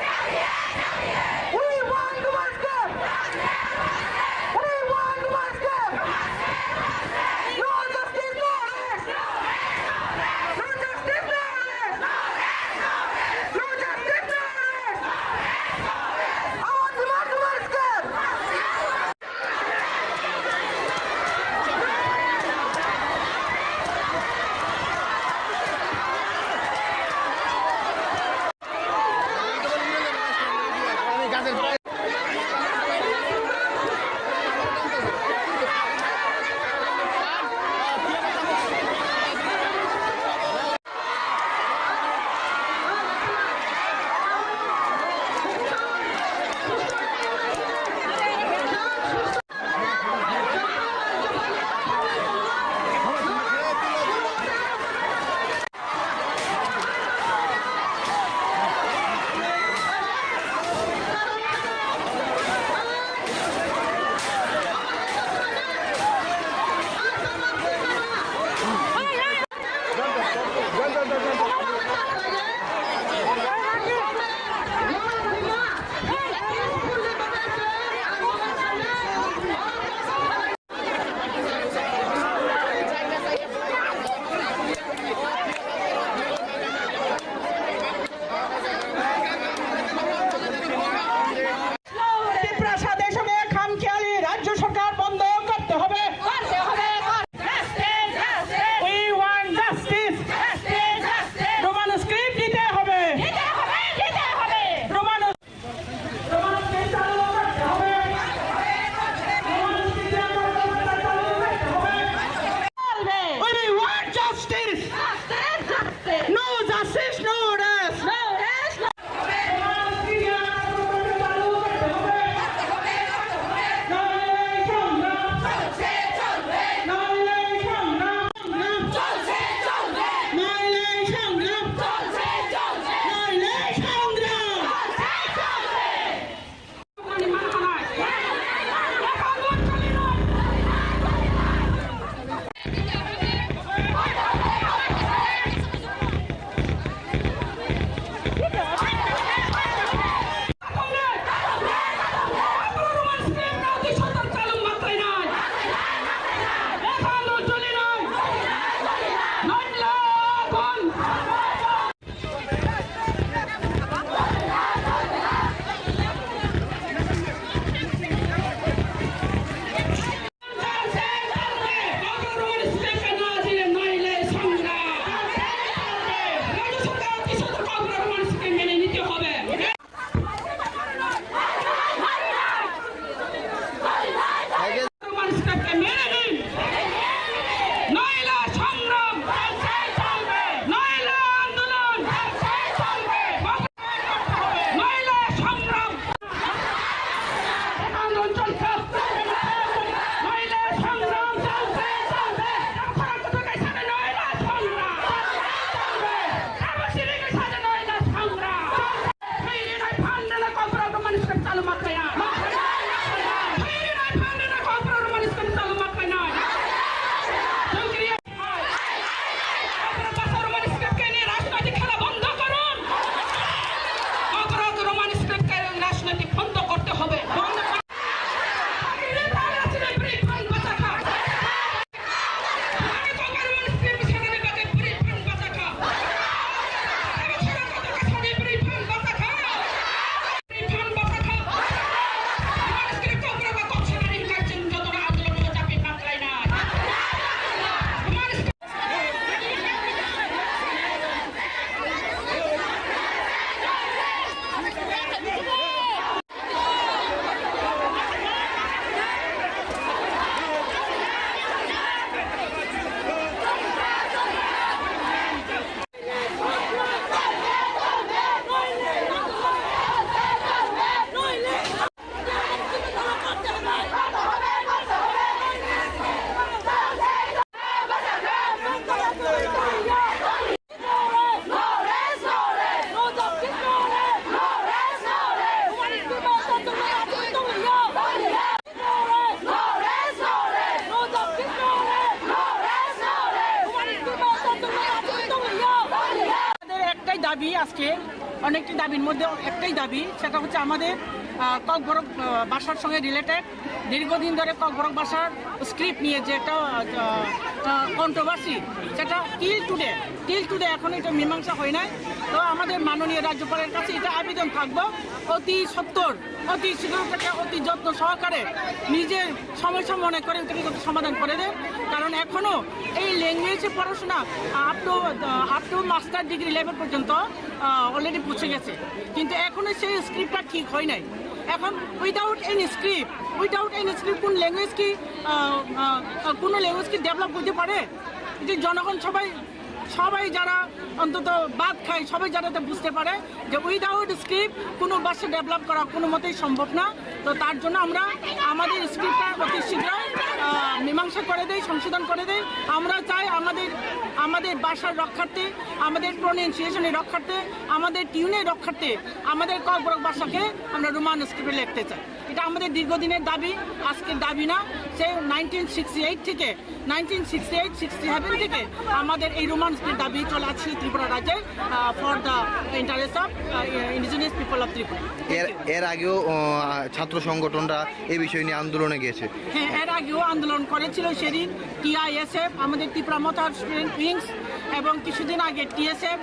justice. No justice, no rest. দাবি আজকে অনেকটি দাবির মধ্যে একটাই দাবি, সেটা হচ্ছে আমাদের ককবরক ভাষার সঙ্গে রিলেটেড দীর্ঘদিন ধরে ককবরক ভাষার স্ক্রিপ্ট নিয়ে যে একটা কন্ট্রোভার্সি, সেটা টিল টুডে এখন এটা মীমাংসা হয় নাই। তো আমাদের মাননীয় রাজ্যপালের কাছে এটা আবেদন থাকবো, অতি সত্বর, অতি শীঘ্র থেকে অতি যত্ন সহকারে নিজের সমস্যা মনে করে এটাকে সমাধান করে দেন। কারণ এখনও এই ল্যাঙ্গুয়েজে পড়াশোনা up to master degree level পর্যন্ত অলরেডি পৌঁছে গেছে, কিন্তু এখনও সেই স্ক্রিপ্টটা ঠিক হয় নাই। এখন উইদাউট এনি স্ক্রিপ্ট কোন ল্যাঙ্গুয়েজ কি কোনো ল্যাঙ্গুয়েজ কি ডেভেলপ করতে পারে? যে জনগণ সবাই যারা অন্তত বাদ খায়, সবাই যারা বুঝতে পারে যে উইদাউট স্ক্রিপ্ট কোনো ভাষা ডেভেলপ করা কোনো মতেই সম্ভব না। তো তার জন্য আমরা আমাদের স্ক্রিপ্টটা অতি শীঘ্র মীমাংসা করে দেই, সংশোধন করে দেই। আমরা চাই আমাদের ভাষার রক্ষার্থে, আমাদের প্রোনাউন্সিয়েশনের রক্ষার্থে, আমাদের টিউনের রক্ষার্থে আমাদের ককবরক ভাষাকে আমরা রোমান স্ক্রিপ্টে লিখতে চাই। এটা আমাদের দীর্ঘদিনের দাবি, আজকের দাবি না। সে 1967 থেকে আমাদের এই রোমান স্ক্রিপ্ট দাবি চলে আসছে ত্রিপুরা রাজ্যে for the interest of indigenous people of Tripura. এর আগেও ছাত্র সংগঠনরা এই বিষয় নিয়ে আন্দোলনে গিয়েছে। হ্যাঁ, এর আগেও আন্দোলন করেছিল সেদিন TISF, আমাদের ত্রিপুরা মথার স্টুডেন্ট উইংস, এবং কিছুদিন আগে TSF,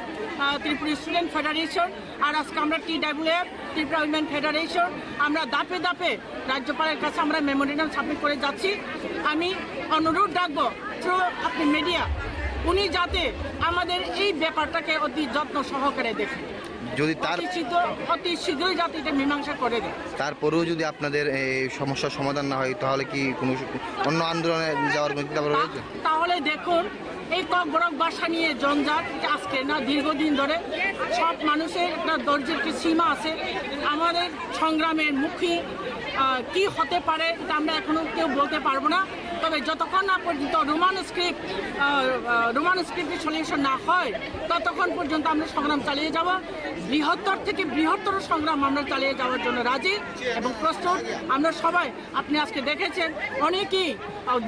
ত্রিপুরা স্টুডেন্ট ফেডারেশন, আর আজকে আমরা TWF, ত্রিপুরা উইমেন ফেডারেশন। আমরা ধাপে ধাপে রাজ্যপালের কাছে আমরা মেমোরেন্ডাম সাবমিট করে যাচ্ছি। আমি অনুরোধ রাখবো থ্রু আপনি মিডিয়া, উনি যাতে আমাদের এই ব্যাপারটাকে অতি যত্ন সহকারে দেখেন, যদি তার অতি শীঘ্রই যাতে এটা মীমাংসা করে দেয়। তারপরেও যদি আপনাদের এই সমস্যার সমাধান না হয়, তাহলে কি কোনো অন্য আন্দোলনে যাওয়ার চিন্তা রয়েছে? তাহলে দেখুন, এই বড় বাসা নিয়ে জঞ্জাট আজকে না, দীর্ঘদিন ধরে সব মানুষের একটা ধৈর্যের একটি সীমা আছে। আমাদের সংগ্রামের মুখী কি হতে পারে এটা আমরা এখনো কেউ বলতে পারবো না। তবে যতক্ষণ না পর্যন্ত রোমান স্ক্রিপ্টের সলিউশন না হয় ততক্ষণ পর্যন্ত আমরা সংগ্রাম চালিয়ে যাব। বৃহত্তর থেকে বৃহত্তর সংগ্রাম আমরা চালিয়ে যাওয়ার জন্য রাজি এবং প্রস্তুত। আমরা সবাই, আপনি আজকে দেখেছেন অনেকেই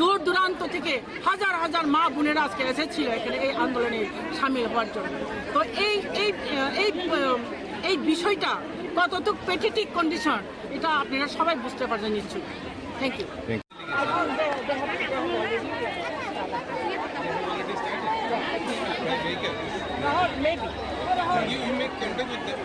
দূর দূরান্ত থেকে হাজার হাজার মা বোনেরা আজকে এসেছিল এখানে এই আন্দোলনে সামিল হওয়ার জন্য। তো এই বিষয়টা কতটুকু পেথেটিক কন্ডিশন এটা আপনারা সবাই বুঝতে পারছেন নিশ্চয়ই। Thank you. Maybe. You make contact with them.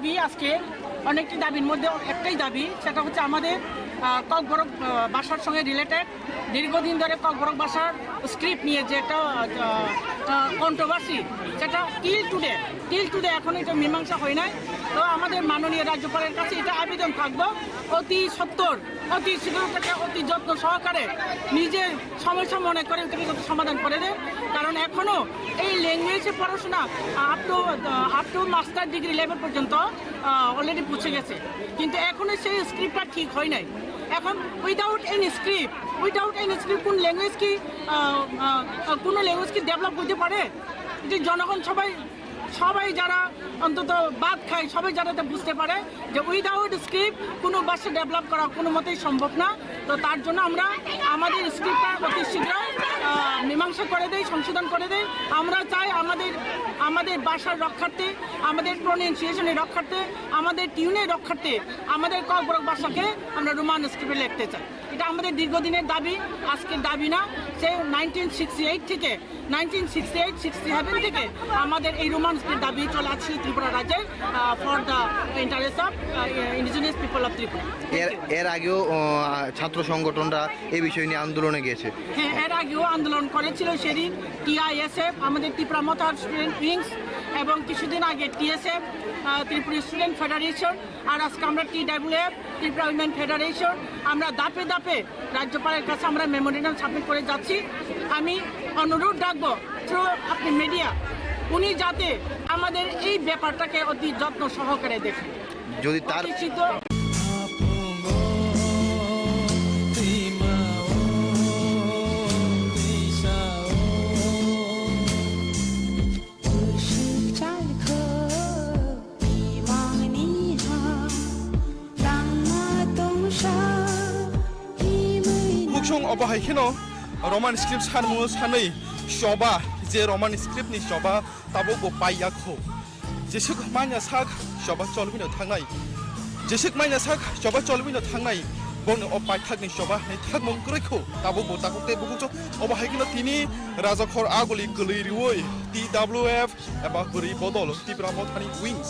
দাবি আজকে অনেকটি দাবির মধ্যে একটাই দাবি, সেটা হচ্ছে আমাদের ককবরক বাসার সঙ্গে রিলেটেড দীর্ঘদিন ধরে ককবরক বাসার স্ক্রিপ্ট নিয়ে যে একটা কন্ট্রোভার্সি, সেটা টিল টুডে এখন এটা মীমাংসা হয় নাই। তো আমাদের মাননীয় রাজ্যপালের কাছে এটা আবেদন থাকবো, অতি সত্বর, অতি শীঘ্রতাকে অতি যত্ন সহকারে নিজের সমস্যা মনে করে এটাকে যাতে সমাধান করে দেয়। কারণ এখনও এই ল্যাঙ্গুয়েজের পড়াশোনা up to master degree level পর্যন্ত অলরেডি পৌঁছে গেছে, কিন্তু এখনও সেই স্ক্রিপ্টটা ঠিক হয় নাই। এখন উইদাউট এনি স্ক্রিপ্ট কোন ল্যাঙ্গুয়েজ কি কোনো ল্যাঙ্গুয়েজ কি ডেভেলপ করতে পারে? যে জনগণ সবাই যারা অন্তত বাদ খায়, সবাই যারা বুঝতে পারে যে উইদাউট স্ক্রিপ্ট কোনো ভাষা ডেভেলপ করা কোনো মতেই সম্ভব না। তো তার জন্য আমরা আমাদের স্ক্রিপ্টটা অতি শীঘ্রই মীমাংসা করে দেই, সংশোধন করে দেই। আমরা চাই আমাদের ভাষার রক্ষার্থে, আমাদের প্রনাউন্সিয়েশনের রক্ষার্থে, আমাদের টিউনের রক্ষার্থে আমাদের ককবরক ভাষাকে আমরা রোমান স্ক্রিপ্টে লিখতে চাই। এটা আমাদের দীর্ঘদিনের দাবি, আজকের দাবি না। সে 1968-67 থেকে আমাদের এই রোমান স্ক্রিপ্ট দাবি চলে আসছে ত্রিপুরা রাজ্যে for the interest of indigenous people of Tripura. এর আগেও ছাত্র সংগঠনরা এই বিষয় নিয়ে আন্দোলনে গেছে। হ্যাঁ, এর আগেও আন্দোলন করেছিল সেদিন TISF, আমাদের ত্রিপুরা মতার স্টুডেন্ট উইংস, এবং কিছুদিন আগে TSF, ত্রিপুরা স্টুডেন্ট ফেডারেশন, আর আজকে আমরা TWF, ত্রিপুরা উইমেন ফেডারেশন। আমরা ধাপে ধাপে রাজ্যপালের কাছে আমরা মেমোরেন্ডাম সাবমিট করে যাচ্ছি। আমি অনুরোধ রাখবো থ্রু আপনি মিডিয়া, উনি যাতে আমাদের এই ব্যাপারটাকে অতি যত্ন সহকারে দেখেন। যদি তার অবহাইখেন রমান স্ক্রিপ্ট সানমু সাनै সবা যে রমান স্ক্রিপ্ট नि সবা তাবো গো পাইয়াखौ जेसेक माइना साक सबा चलबिनो थांनाय जेसेक माइना साक सबा चलबिनो थांनाय बन अपाय थागनि सबा नै थाग मंग्रैखौ ताबो गो ताकते बुगुचो अबहाइखिनो तिनि राजाखर आगलि गलैरिवै TWF एबा गरि बदल त्रिपुरा मथानि उइंस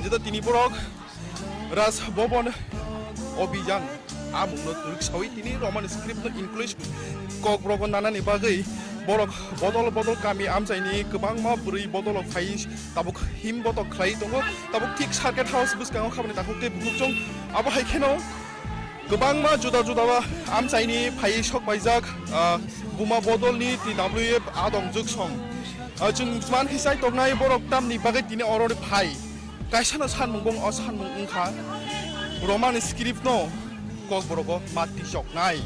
जेदा तिनि बरक राज भवन अभियान आमुनो तुरकसावै तिनि रमान स्क्रिप्ट इंग्लिश ककब्रग नानानि बागै बरक बदल गामि आमजायनि गोबां माबोरै बदल फाइस ताबुक हिम बदल खाय दङ ताबुक थिक सार्केट हाउस बुसगाङाव खामानि ताखौते बुगुजों आबहाइखेनो गोबां मा जुदा आमजायनि फाइस हक बायजाक बुमा बदलनि TWF आदं जुगसं जों मान हिसाय तगनाय बरक तामनि बागै तिनि अररि फाइ गायसाना सानमुंगं अ सानमुं उंखा रमान स्क्रिप्ट न ककब्रग माति जगनाय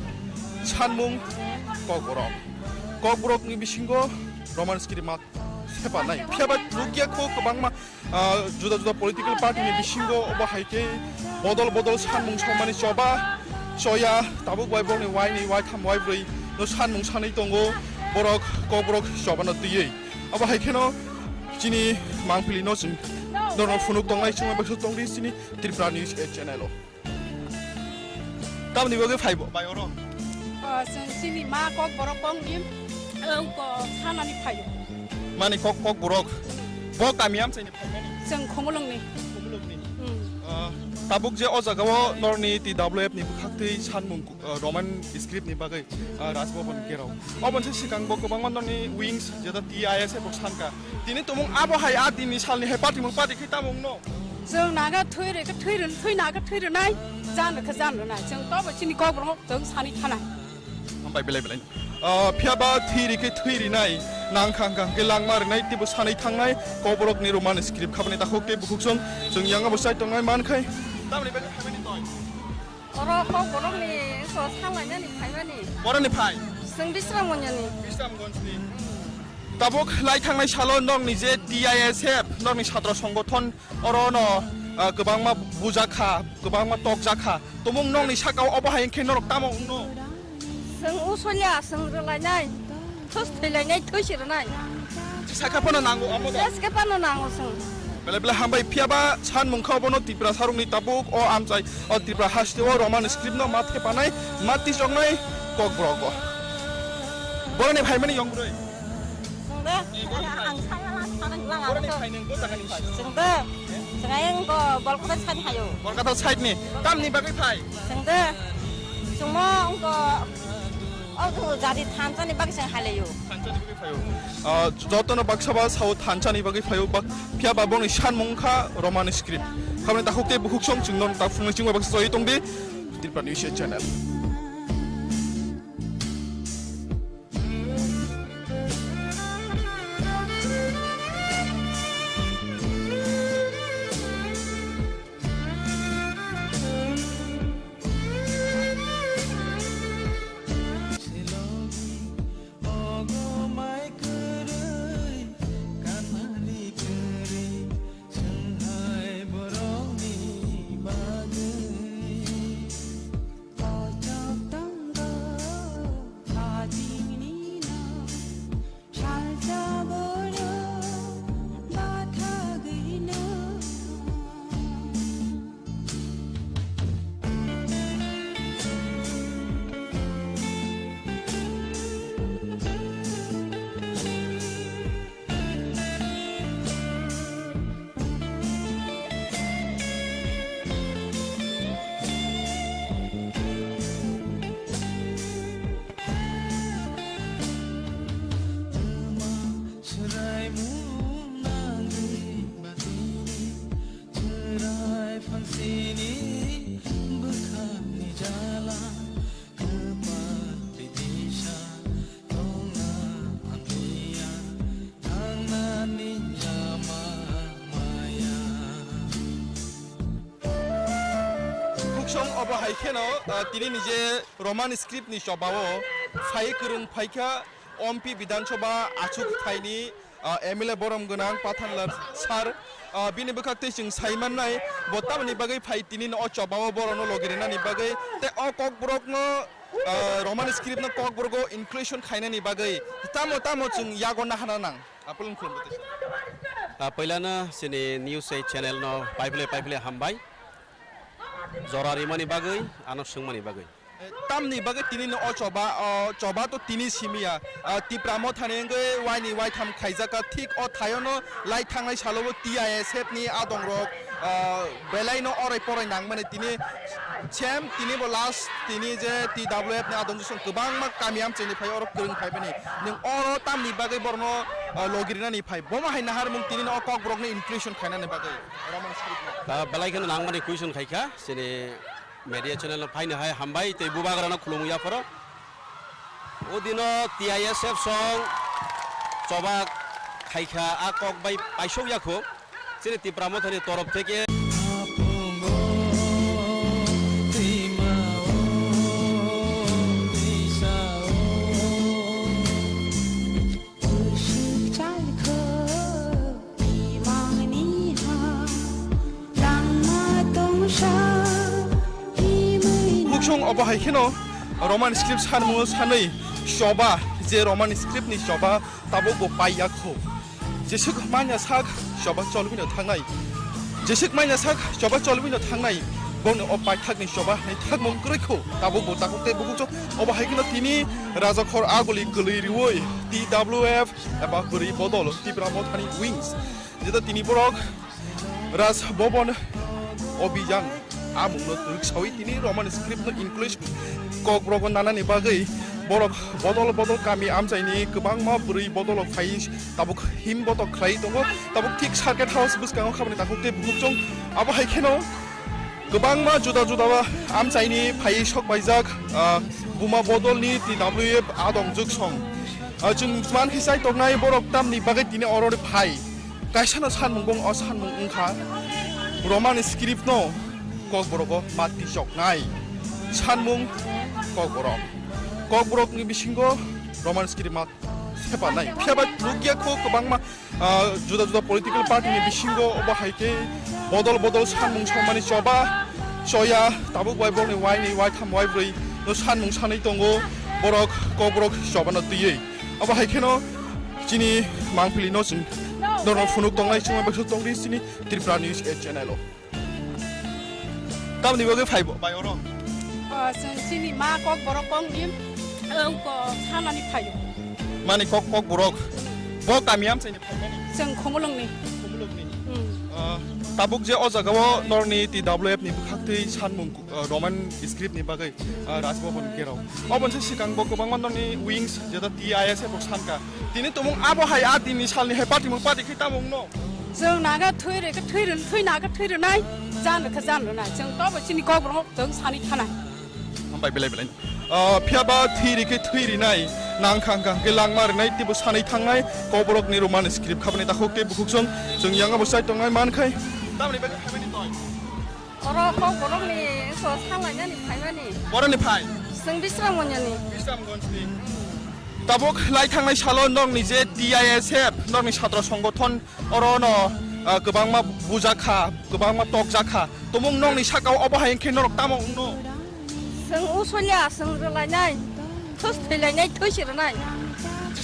सानमुं ककब्रगनि बिसिंगो रमान स्क्रिप्ट मा सेपानाय फेबा रुगियाखौ गोबां मा जुदा पलिटिकल पार्टीनि बिसिंगो अबहायके बदल सानमुं समानि सबा सया ताबुक वाइबरनि वाइनि वाइ थाम वाइ ब्रै न सानमुं सानै दङ बरक ककब्रग सबानो दैयै अबहायखेनो जिनि मांफिलि न जों दरन फुनुक दंनाय समाय बसो दंदि जिनि त्रिपुरा निउज चेनेल तामनि बगे फाइबो बायरो जों जिनि मा ककब्रग बंनि को सानानि फायो माने ककब्रग ब गामियाम जायनि फायनानि जों खमलंनि ताबुक जे अजागाव नरनि TWF नि बुखाक्तै सानमुं रमान स्क्रिप्ट नि बागै राजभवन गेराव अबनसे सिगां गोबां माननि उइंस जेदा TISF सानका दिनै तमुं आबहाय आ दिनै सालनि हे पार्टीमुं पार्टी खैतामुं न जों नागा थैनागा थैरनाय जानोनाय जों तबो सिनि ककब्रग जों सानै थानाय ओमफ्राय बेलाय फियाबा थैरिखै थैरिनाय नांखांखांखै लांमारिनाय तिबो सानै थांनाय ककब्रगनि रमान स्क्रिप्ट खाबानि दाखौते बुखुकजों जों यांगाबो साइ दंनाय मानखाय तामनि बागै फायबानि दय अर ककब्रगनि सो सालायनानि फायबानि बरनि फाय जों बिश्रामगन्जनि ताबुक लाइ थांनाय साल नंनि जे TISF नंनि छात्र संगठन अरन गोबां मा बुजाखा गोबां मा तकजाखा तमुं नंनि साकाव अबहायखे नरक तामौ न जों उसलिया जों रोलायनाय थैलायनाय थैसिरनाय साखाफोनो नांगौ अमो साखाफोनो नांगौ जों बेले हामबाय फियाबा सानमुंखौ बनो त्रिपुरा सारुंनि ताबुक अ आमजाय अ त्रिपुरा हास्टेव रमान स्क्रिप्ट न माथे पानाय माति जंनाय ककब्रग बरनि फायमानि यंग्रै जोंबो आं सायाला थानाय लाङा बरनि फायनोंबो जागानि फाय जोंबो Sekarang ko Kolkata side hayo. Kolkata side ni. Tam ni bagai phai. Sengde semua ko aku jadi tansa ni bagai seng halayo. Tansa ni bagai phayo. Jotono baksaba sau tansa ni bagai phayo bak phia babong ni shan mongkha Roman script. Khamne takokte bukhsong chungnon ta phung chingwa bak soi tongbi Tripura News channel. Oba haikeno tini nije Roman script ni shobao phai kurung phaika ompi Bidhan Sabha achuk thaini MLA borom gonang pathanlar sar bini bukakte sing saiman nai botam ni bagai phai tini no chobao borono logirina ni bagai te o kok brok no Roman script no kok brogo inclusion khaina ni bagai tamo chung yagona hananang apulun khulmate पहिलाना सिने news channel no पाइपले hambai Zorari mani bagai, anak seng mani bagai. Tam ni bagai tini no coba to tini simia. Tripura mo thane ngai wai ni wai tham khaijaka thik o thayono lai thangai salobo TISF ni adong rok belai no orai porai nang mane tini chem tini bo last tini je TWF ni adong sung kubang mak kamiam cheni phai orok kurung phai bani ning oro tam ni bagai borno logirina ni phai boma hai nahar mung tini no kok brok ni inclusion khaina ni bagai Roman script belai kan nang mani question khaika sini media channel phai na hai hambai te bubagra na khulung ya paro odino TISF song coba khaika a kok bai paisho ya kho sini Tripura mo thani torof theke Oba haikeno Roman script sanmu sanai shoba je Roman script ni shoba tabo go paiya kho jesuk manya sak shoba cholbino thangnai jesuk manya sak shoba cholbino thangnai bong o pai thak ni shoba nei thak mong kroi kho tabo go takokte buku oba haikeno tini rajakhor agoli gului riwoi TWF eba guri bodol Tripura mo thani wings jeta tini borok ras bobon obijan amung no turk sawi tini Roman script no inclusion kok brogon nana ni bagai borok bodol kami amjaini kubang ma buri bodol khai tabuk him botol khai tongo tabuk tik circuit house buskang khabani takukte bukjong abo haikeno kubang ma juda ba amjaini phai sok baijak buma bodol ni TWF adong juk song jung man hisai tongnai borok tam ni bagai tini orore phai kaisana san mungbong o san mung ungkha Roman script no kok borogo mati sok nai sanmung kok borok ni bisingo Roman script mat sepa nai phiaba lugia ko kubang ma juda political party ni bisingo oba haike bodol sanmung somani soba soya tabuk wai bor ni wai tham wai broi no sanmung sanai tongo borok kok borok soba no tiye oba haike no chini mangpili no sing dono funuk tongnai chuma bakso tongri sini Tripura News channel tam ni bagai phai bai oro sini ma kok borok kong nim ko sana ni phayo mani kok borok bo kamiam sai ni phai seng khomolong ni tabuk je o jagao norni TWF ni bukhaktei sanmung roman script ni bagai rajbobon gerau obon se sikang bo gobang norni wings jeta TISF bok sanka tini tomung abo hai a tini salni he party mung party khitamung no जों नागा थैनागा थैरनाय जानोखा जानोनाय जों गावबायदिनि गावब्रं जों सानै थानाय हामबाय बेलाय फियाबा थैरिखे थैरिनाय नांखांखां गेलांमारनाय तिबो सानै थांनाय गबरकनि Raman script खाबने दाखौ के बुखुकसं जों यांगा बसाय तंनाय मानखाय दामनि बागै फायमानि तय अरो गबरकनि सो सालायनानै फायमानि बरनि फाय जों बिस्रामगन्जनि ताबुक लाइ थांनाय सालो नंनि जे TISF नंनि छात्र संगठन अरनो गोबांमा बुजाखा गोबांमा तकजाखा तमुं नंनि साकाव अबहाय खेनरक तामं नो जों उसलिया जों रलायनाय थस थैलायनाय थैसिरनाय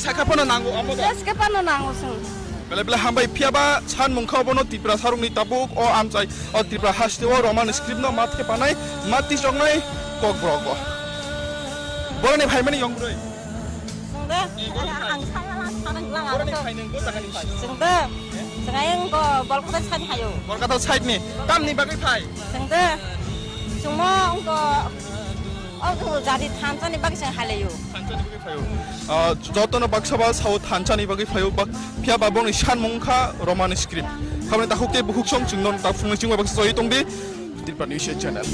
साखाफोनो नांगौ आमोगा साखाफोनो नांगौ जों बेले हामबाय फियाबा सान मुंखौ बनो त्रिपुरा सारुंनि ताबुक अ आमचाय अ त्रिपुरा हास्टेव रमान स्क्रिप्ट न माथे पानाय माति जंनाय कक ब्रग बरनि फायमानि यंब्रै जोंदो आं सानांग जोंदो जोंहायंगो बलकटा साइड हायो बलकटा साइडनि तामनि बागै फाय जोंदो जोंमो अंगो अगो जादि थानसानि बागै जों हालायो थानसानि बागै फायो जतन बाक्साबा साउ थानसानि बागै फायो फिया बाबंनि सानमुंखा रमान स्क्रिप्ट खाबने दाखुके बुहुकसं जोंन दा फुंनि सिंवा बाक्सा जयै दंदि त्रिपुरा निउस चेनेल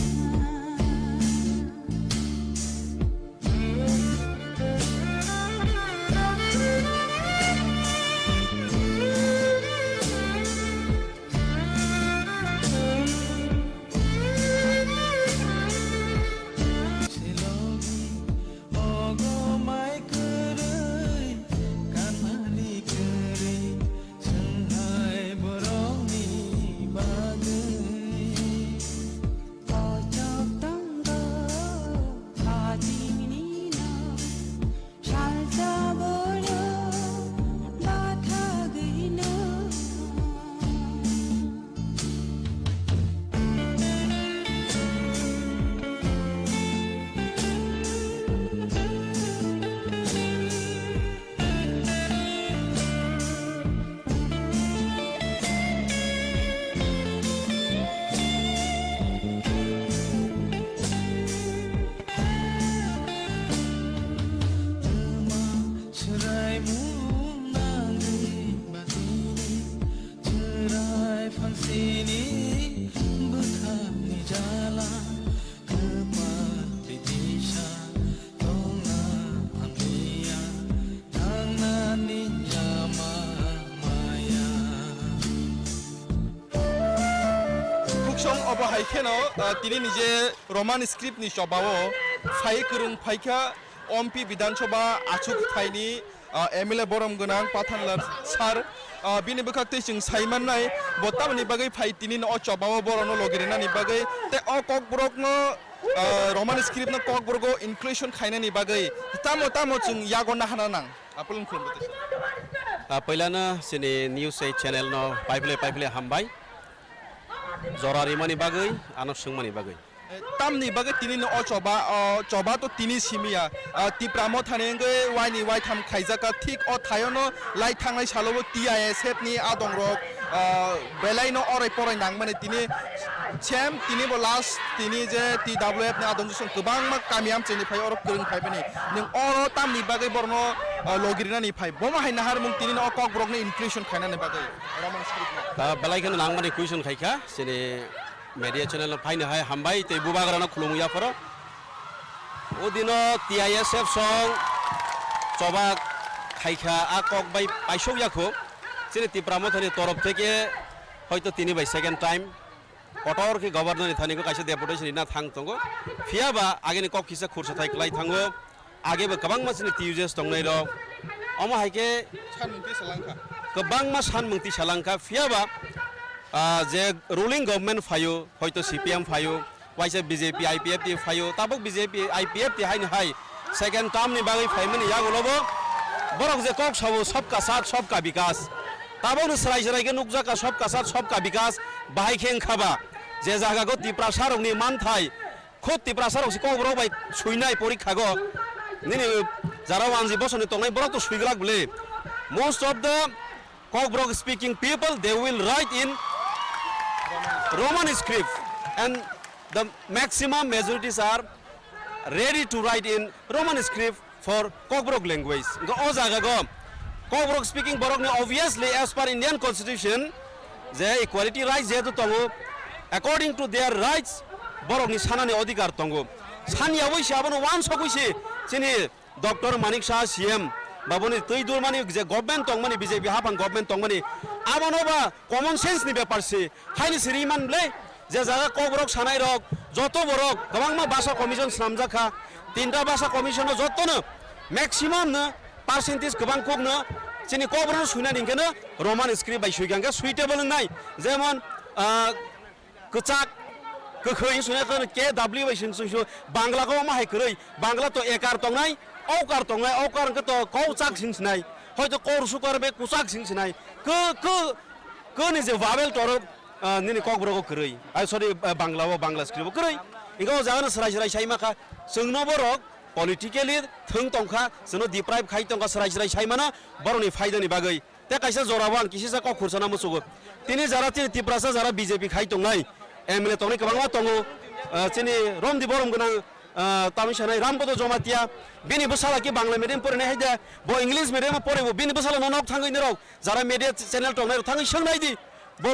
अबहाय खेनो तिनि निजे रोमान स्क्रिप्ट नि शबावो फाइ करं फाइखा ओमपी विधानसभा आचुक फाइनि एमएलए बरम गोनां पाथानलार सार बिनि बखाक्ते जों साइमाननाय बतामनि बागै फाइ तिनि न चबावो बरनो लगिरिनानि बागै ते अ ककब्रकनो रोमान स्क्रिप्ट न ककब्रगो इनक्लुजन खाइनानि बागै तामो जों यागना हानानां आपुलुं खुलुमबोते पहिलानो सिनि निउस चेनेल न पाइपले हामबाय जरारिमानि बागै आनो सोंमानि बागै तामनि बागै तिनि न चबा तो तिनि सिमिया तिप्रामो थानेंगे वाइनि वाइ थाम खाइजाका ठीक अ थायनो लाइ थांनाय सालबो TISF नि आदं रक बेलाइनो अराय पराय नांमाने तिनि सेम तिनि बो लास्ट तिनि जे TWF नि आदं जों गोबां मा कामियाम चेनि फाय अर गोरों फायबेनि नों अर तामनि बागै बरनो लगिरिनानि फाय बमा हायना हार मुं तिनि न कक ब्रकनि इनक्लुजन खायनानि बागै रोमान स्क्रिप्ट बेलाइखनो नांमानि कुइसन खाइखा जेने media channel फाइनो हाय हामबाय ते बुबाग्राना खुलुमुया फरो ओ दिनो TISF सं चबा खाइखा आ कक बाय पाइसौ याखो जेने तिप्रामथनि तरफ থেকে হয়তো তিনি বাই সেকেন্ড টাইম কটর কি গভর্নর থানিको কাইसे डेपुटेशन ना थांग तंगो फियाबा आगेनि कक किसा खुरसा थाइक्लाय थांगो आगेबो गोबां मासनि टिउजेस दंनाय र अमा हायके सानमुंति सलांखा गोबां मा सानमुंति सलांखा फियाबा जे रुलिंग गवर्नमेंट फायो हयतो CPM फायो वाइसे BJP IPF टी फायो ताबक BJP IPF टी हाइन हाय सेकेंड टर्म नि बागै फाइमनि यागलबो बरक जे कक सबो सबका साथ सबका विकास ताबनो सराय के नुकजा का सबका साथ सबका विकास बाहाय खें खाबा जे जागागो तिप्रासारनि मानथाय खुद तिप्रासारनि कब्र बाय सुइनाय परीक्षागो निनि जाराव आंजि बसनि तंनाय बरक तो सुइग्राक बले most of the Cockbrook speaking people they will write in Roman script, and the maximum majorities are ready to write in Roman script for Kobrok language. Go ozaga go. Kobrok speaking borok ne obviously as per Indian constitution, the equality rights jeto tongo. According to their rights, borok ni sana ne odikar tongo. San yawoi si abano wan sokoi si sini Dr. Manik Shah CM. Baboni tui dur mani je government tong mani BJP hapang government tong mani abano ba common sense ni bepar si haini siriman ble je jaga Kobrok sanai rok joto borok gabang ma basa commission snamjaka tinta basa commission no joto no maximum no percentage gabang kok no sini Kobrok suina ningkene Roman script bai suiganga suitable nai jemon kecak kekhoi suina kan KW bai sin suisu Bangla ko ma hai kroi Bangla to ekar tong nai aukar tong nai aukar ke to kau chak sin sinai hoito kor sukar be kusak sin sinai ke ni je vowel tor nini Kobrok ko kroi ai sorry Bangla o Bangla script ko kroi ingo jagan serai serai sai maka sungno borok politically thung tongkha sono deprive khai tongka serai serai sai mana boroni faida ni bagai te kaisa jorawan kisisa ko khursana musugo tini jara tini Tripura jara BJP khai tongnai MLA tongnai kabangma tongo chini romdi borom gunang tami sanai rambodo jomatia bini busala ki Bangla medium porne haida bo English medium pore bo bini busala nonok thangai nirok jara media channel tongnai thangai sangnai di bo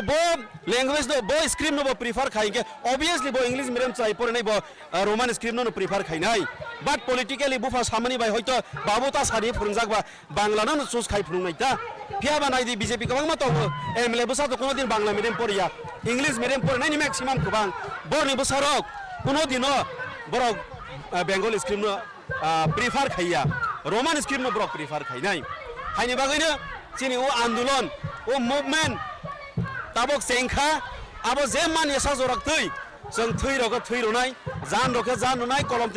language no bo script no bo prefer khainge obviously bo English medium chai porne bo Roman script no prefer khainai but politically bufa samani bai hoito babuta sari phurungjak ba Bangla no choose khai phurungnai ta phia banai di BJP kabang ma tongo MLA busa to kono din Bangla medium poria English medium porne ni maximum kubang borni busarok kono dino borok Bengal script no prefer khaiya Roman script no borok prefer khainai haini bagaina chini o andolon o movement tabok sengkha abo jeman yasa jorak tui jeng thui roga thui ronai jan roke jan ronai kolom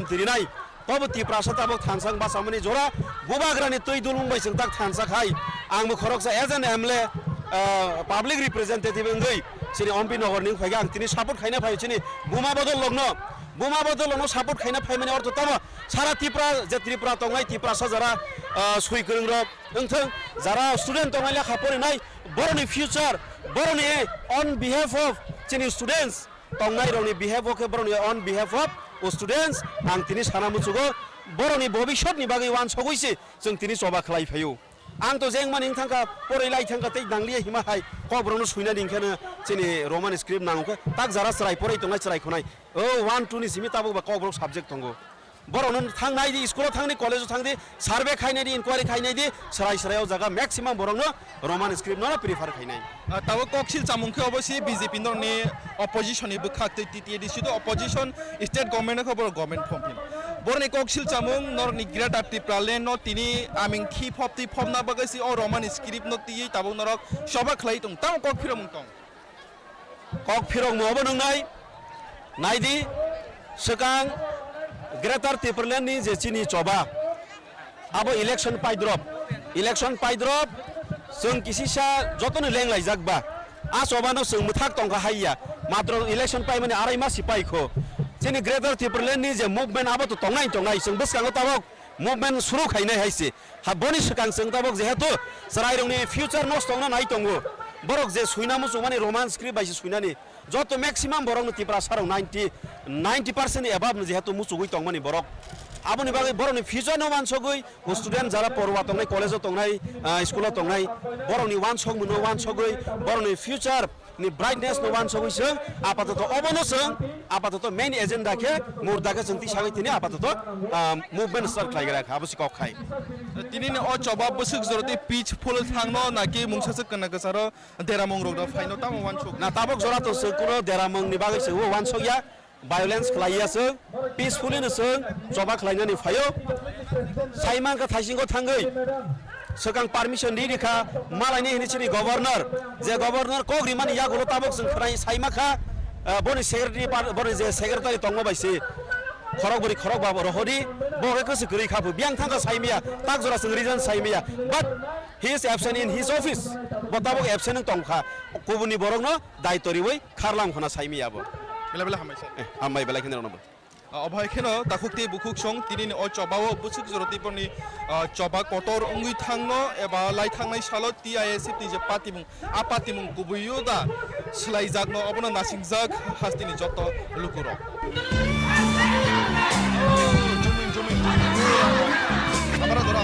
tiri nai tobo Tripura tabok thansang basamani jora bubagrani tui dulung bai jeng tak thansa khai angmo khoroksa as an MLA public representative ngoi sini ompi nogor ning phaiga ang tini support khaina phai chini buma bodol logno support khaina phai mane orto tamo sara Tripura tongai Tripura jara sui krung rok engtheng jara student tongai lekha pori nai boroni future boroni on behalf of chini students tongai roni behalf of boroni on behalf of students ang tini sana muchugo boroni bobishot ni bagai wan sogoise jeng tini soba khlai phayo ang to jeng maning thangka pori lai thangka tei dangli hima hai Kobrok no suina dingkhana chini Roman script nangka tak jara srai pori tongai srai khonai o 1 2 ni simi tabu ba Kobrok subject tongo boronu thangnai di school thangni college thangdi survey khainai di inquiry khainai di srai srai jaga maximum borongno Roman script no prefer khainai tabo koksil chamungkhe obossi BJP ni opposition ni bukhak TTDC to opposition state government ko bor government phomphim borni koksil chamung nor ni greater Tripura land no tini aming khi phopti phomna bagasi o Roman script no ti tabo norok soba khlai tung tam kok phirong tong kok phirong mo bo nai naidi sekang greater Tripura land ni je chini choba abo election pai drop sung kisisa jotoni lenglai jakba a choba no sung muthak tongka haiya matro election pai mane arai ma sipai kho chini greater Tripura land ni je movement abo to tongai sung buskango tabok movement suru khainai haise ha boni sekang sung tabok jehetu sarai rongni future no stongna nai tongo borok je suina musu mane Roman script bai suinani joto maximum borok no Tripura sarong 90% above no jehetu musu gui tongmani borok aboni bagai boroni future no wan sogui student jara porwa tongnai college tongnai school tongnai boroni wan sog muno wan sogui boroni future ni brightness no wan sogui seng apato obono seng apato main agenda ke murda ke jengti sagai tini apato movement start khlaigra khabasi kok khai tini ne o choba busuk joroti peaceful thangno naki mungsasuk kana kasaro deramong rogda faino tam wan sog na tabok jora to sekuro deramong ni bagai sego wan sogya violence khlaiya seng peacefully no seng choba khlainani phayo saimang ka thaisingko thangai sekang permission di dikha malai ni chini governor je governor ko grimani ya golo tabok seng khrai saima kha boni secretary boni je secretary tongmo baise khorok babo rohodi boge ko sikri khabu biang thangka saimia tak jora seng reason saimia but he is absent in his office botabok absent tongkha kubuni borokno daitori oi kharlam khona saimia bo bela hamai bela kene rono অবহাইখেনো তাকুকতে বুকুক সং তিনি অ চবাও বুসুক জরতিপনি চবা কটর অঙ্গুই থাংনো এবা লাই থাংনাই সালো TISF ni je patimung apatimung kubuyo da slai jakno obona nasing jak hastini joto lukuro জমিন আমরা ধরো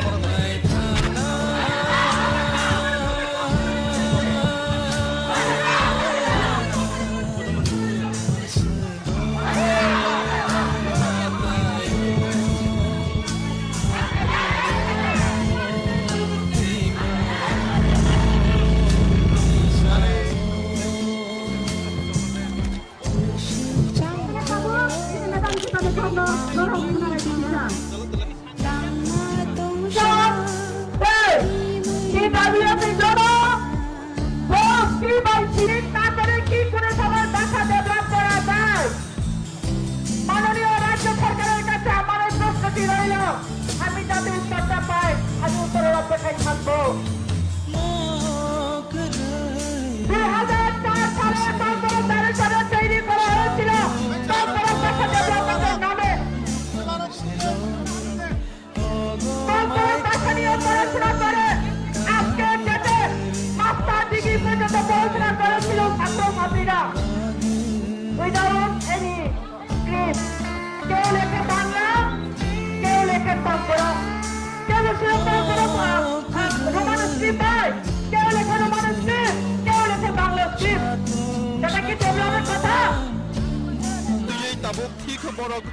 মাননীয় রাজ্য সরকারের কাছে আমার এই প্রশ্নটি রইল আমি যাতে উত্তরটা পাই আমি উত্তরের অপেক্ষায় থাকবো 2004 সালে সালে তৈরি করা হয়েছিল নামে পড়াশোনা করে আজকে যেতে মাস্টার ডিগ্রি পর্যন্ত পড়াশোনা করেছিল ছাত্রছাত্রীরা উইদাউট এনি স্ক্রিপ্ট কেউ লেখে বাংলা কেউ লেখে বাংলা কেউ লেখে রোমান স্ক্রিপ্ট হয় কেউ লেখে রোমান স্ক্রিপ্ট কেউ লেখে বাংলা স্ক্রিপ্ট এটা কি ডেভেলপের কথা tabuk thik borok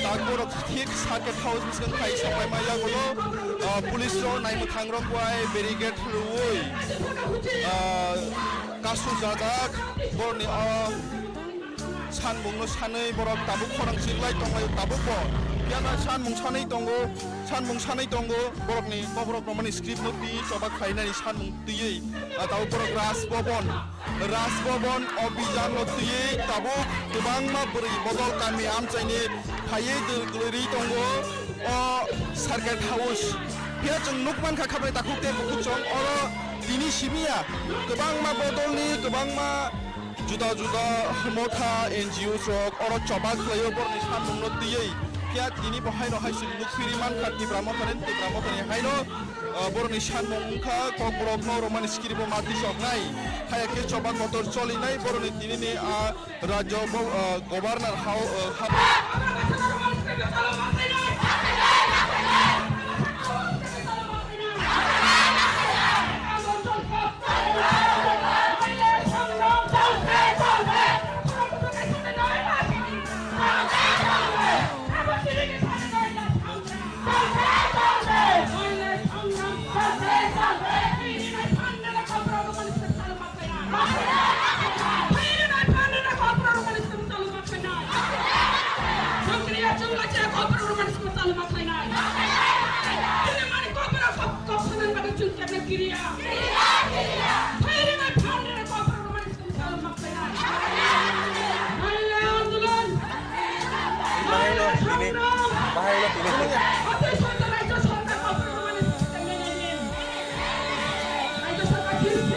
tak borok thik circuit house miskan khai sapai maya golo police ro nai muthang ro kwai barricade ruoi kasu jajak borni sanbung no sanai borok tabuk khorang singlai tongai tabuk bo yana sanbung sanai tongo borok ni borok no mani script no pi choba khainani sanbung tiyei tabuk borok ras bobon অভিযান লতিয়ে তাবো গোবাংমা বরি বদল কামি আমচাইনি ফাইয়ে দলগলরি দंगो অ circuit house ফিয়া जों नुकमान खाखाबे ताकुते बुकुचং অ দিনি সিমিয়া গোবাংমা বদলনি গোবাংমা जुदा जुदा मथा NGO जक अर चबा खलायो बरनि सानमुं लतियै फिया दिनि बहायनो हाइसिन नुकफिरि मानखा तिब्रामथानि हायनो बरनि सानमुंखा ककब्रकनो रमान स्क्रिबो माति सकनाय हायाके चबा कतर चलिनाय बरनि दिनि राज्य गभर्नर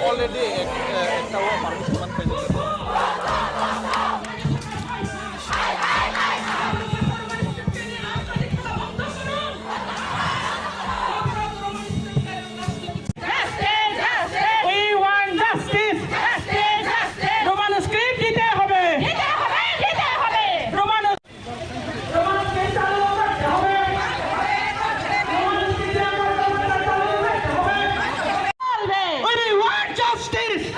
already একটা মানুষ সমান পেয়ে Justice!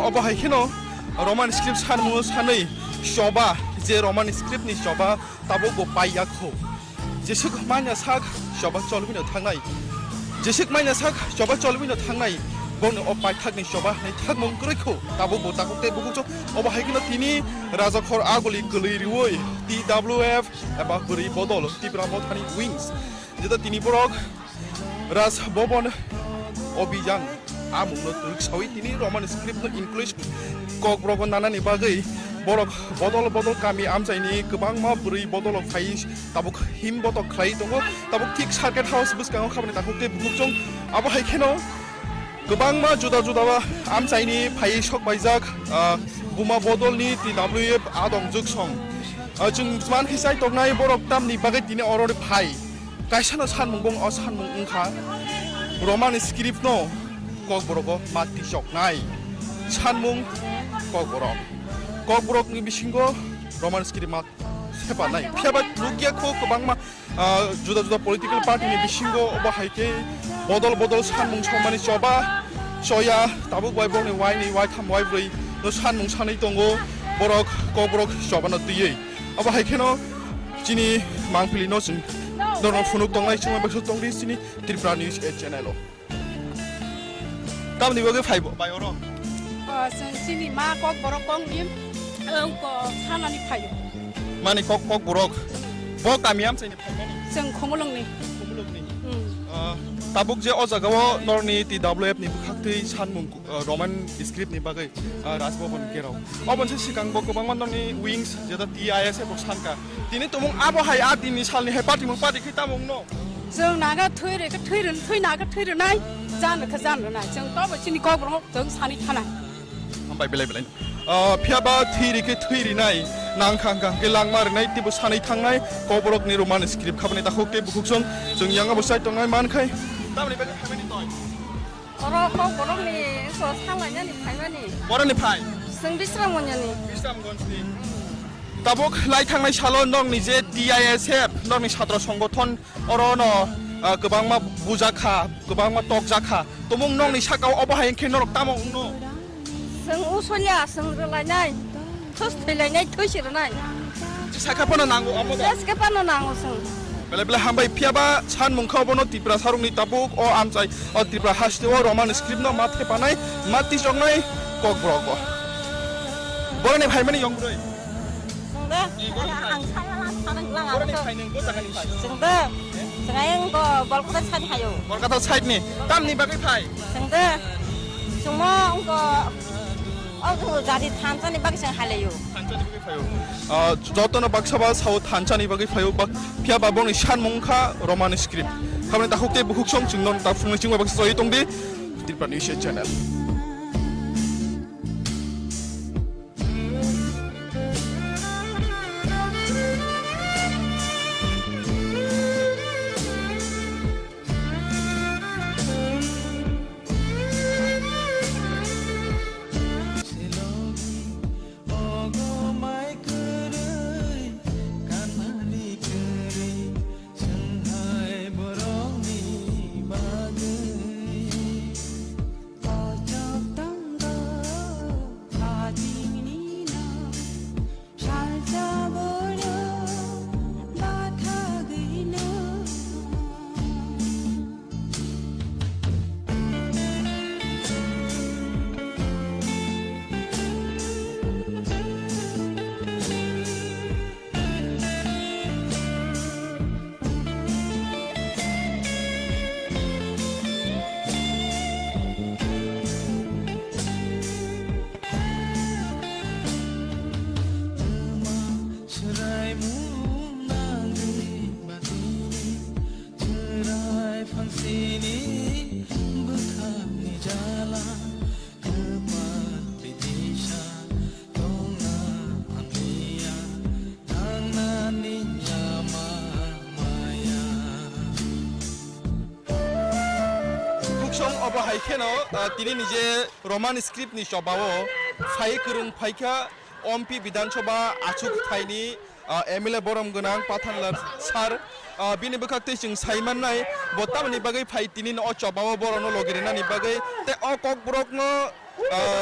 अबहायखिनो रमान स्क्रिप्ट सानमु सानै शबा जे रमान स्क्रिप्ट नि शबा ताबो गो पाइयाखौ जेसुक मान्या साग शबा चलबिनो थांनाय जेसुक मान्या साग शबा चलबिनो थांनाय बन अपाय थागनि शबा नै थाग मंग्रैखौ ताबो गो ताकते बुगुचो अबहायखिनो तिनि राजाखर आगलि गलैरिवै TWF एबा गरि बदल त्रिपुरा मथानि विंस जेता तिनि बरक राज भवन अभियान आमुनो तुरसावि तिनि रमान स्क्रिप्ट इंग्लिश ककब्रग नानानि बागै बरक बदल बदल गामि आमजायनि गोबां मा बुरै बदल फाइ ताबुक हिम बतक खाइ दङ ताबुक थिक सार्किट हाउस बुसकाङाव खामानि ताकुते बुगजों आबहायखेनो गोबां मा जुदा जुदा आमजायनि फाइ सक बायजाक बुमा बदलनि TWF आदम जुगसं जों मान हिसाय तगनाय बरक तामनि बागै तिनि अररे फाइ कायसानो सानमुंगं अ सानमुं उंखा रमान स्क्रिप्ट नो ककब्रग माति सकनाय सानमुं ककब्रग नि बिसिंगो रमान स्क्रिप्ट मा सेपानाय फेबा लुगियाखौ गोबां मा जुदा जुदा पलिटिकल पार्टी नि बिसिंगो अबहायके बदल बदल सानमुं समानि चबा चया ताबु बायबनि वाइनि वाइ थाम वाइ ब्रै नो सानमुं सानै दंगो बरक ककब्रग चबानो तुयै अबहायकेनो जिनि मांफिलि नो जों दरन फुनुक दंनाय समाय बसो दंदि सिनि त्रिपुरा न्यूज चैनल तामनि बगे फाइबो बायरो जों सिनि मा कक बरक कंनि अंको सानानि फायो माने कक बरक ब गामियाम साइनि फाइमानि जों खमलंनि ताबुक जे अजागाव नरनि TWF नि बुखाक्तै सानमुं रमान स्क्रिप्ट नि बागै राजभवन गेराव अबनसे सिगां गोबां माननि विंस जेदा TISF सानका दिनै तमुं आबहाय आ दिनै सालनि हे पार्टी मुं पार्टी खैतामुं न जों नागा थैनागा थैरनाय जानोखौ जानोनाय जों तबो सिनि ककब्रग जों सानै थानाय हामबाय बेलाय फियाबा थैरिके थैरिनाय नांखांखांके लांमारनाय तिबो सानै थांनाय ककब्रगनि रमान स्क्रिप्ट खाबने दाखौके बुखुकजों जों यांगा बसाय तंनाय मानखाय तामनि बागै फाइमानि तय अर ककब्रगनि सो सालायनानि फाइमानि बरनि फाइ जों बिस्रामगन्जनि ताबुक लाइ थांनाय साल नंनि जे TISF नंनि छात्र संगठन अरन गोबां मा बुजाखा गोबां मा तकजाखा तमुं नंनि साकाव अबहायके नरक तामं न जों उसलिया जों रलायनाय थैलायनाय थैसिरनाय साखाफोनो नांगौ अबो साखाफोनो नांगौ जों बेले हामबाय फियाबा सानमुंखौ बनो त्रिपुरा सारुंनि ताबुक अ आमचाय अ त्रिपुरा हास्ते अ रमान स्क्रिप्ट न माथे पानाय माति जंनाय ककब्रग बरनि फाइमानि यंग्रै जोंदे आं सायाला थानों लाङा बरनि फाइनोंबो जागानि फाइ जोंदे जोंआयंगो बलकता साइड हायो बलकता साइडनि तामनि बागै फाइ जोंदे जोंमो अंगो अजो जादि थानसानि बागै जों हालायो थानसानि बागै फायो जतन बाक्साबा साउ थानसानि बागै फायो फियाबा बनि सानमुंखा रमान स्क्रिप्ट खामने दाखौके बुखुकसं जोंन दा फुंनि जिंवा बाक्सा जयै दंदि त्रिपुरा न्यूज चैनल अबहायखेनो तिनि निजे रमान स्क्रिप्ट नि शबाओ फाइ करं फाइखा ओमपी विधानसभा आचुक थाइनि एमएलए बरम गोनां पाथानलार सार बिनि बखाक्ते जों साइमाननाय बतामनि बागै फाइ तिनि न चबाओ बरनो लगिरिनानि बागै ते अ ककब्रगनो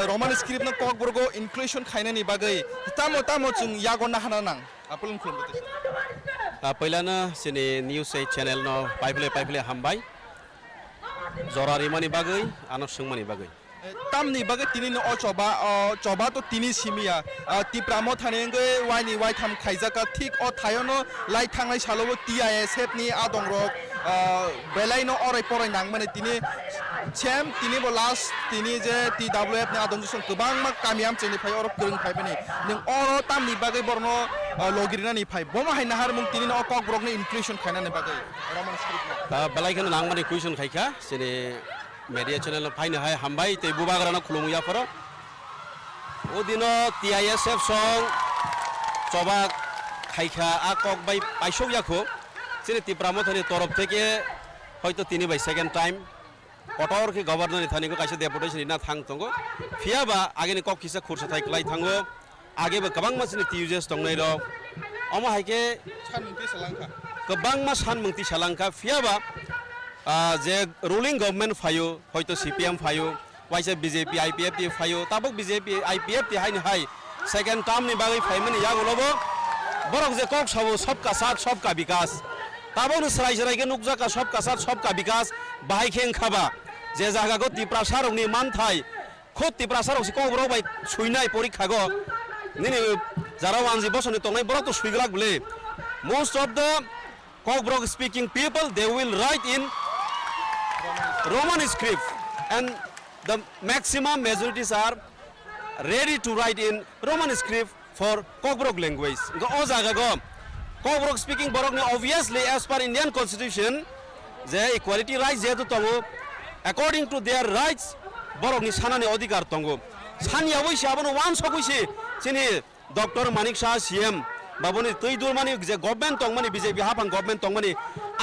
roman script na kok borgo inclusion khainani bagai tamo chung yagon na hana nang apulun khulumte पहिलानो जोंनि निउस चेनेल न पाइपले हामबाय जरारिमानि बागै आनो सोंमानि बागै tamni bagai tini no choba to tini simia tipramo thanenge waini wai tham khaijaka thik o thayono lai thangnai salobo TISF ni adongrok belai no orai porai nangmane tini chem tini bo last tini je TWF ni adonjison kubang ma kamiam cheni phai oro kurung phai bani ning oro tamni bagai borno logirina ni phai boma hai nahar mung tini no kok brok ni inclusion khaina ni bagai roman script ta belai kan nangmani question khaika sini media channel फाइनो हाय हामबाय तै बुबाग्राना खुलुमुया furrow ओदिनो TISF सं चबा खाइखा आकक bye पाइसोयाखो जेने तिप्रामथनि तरफ থেকে হয়তো তিনি বাই সেকেন্ড টাইম কটর কি গভর্নর থানিको কাইसे डेपुटेशन ना थांग तंगो फियाबा आगेनि कक किसा खुरसा थाइ क्लाइ थांगो आगेबो गोबां मानसिनि टिउजेस दंनाय र अमा हायके सानमुंति सलांखा गोबां मा सानमुंति सलांखा फियाबा जे रुलिंग गवर्नमेंट फायो हयतो CPM फायो वाइसे BJP IPF टी फायो ताबक BJP IPF टी हाय हाय सेकेंड टर्म नि बागै फायमनि यागलबो बरक जे कक सबो सबका साथ सबका विकास ताबोनो सराय सराय के नुकजा का सबका साथ सबका विकास बाहाय खें खाबा जे जागागो तिप्रा सारकनि मानथाय खुद तिप्रा सारक से कब्रो बाय सुइनाय परीक्षा गो निनि जारा वानजि बसनि तंनाय बरक तो सुइग्राक बले most of the Kokbrok speaking people they will write in Roman script and the maximum majorities are ready to write in Roman script for Kokbrok language. Go ozaga go Kokbrok speaking borok ne obviously as per Indian constitution the equality rights je to tongo according to their rights borok ni sanani adhikar tongo sani aboisi abono wan sokoisi chini Dr. Manik Shah CM baboni tui dur mani je government tong mani BJP hapang government tong mani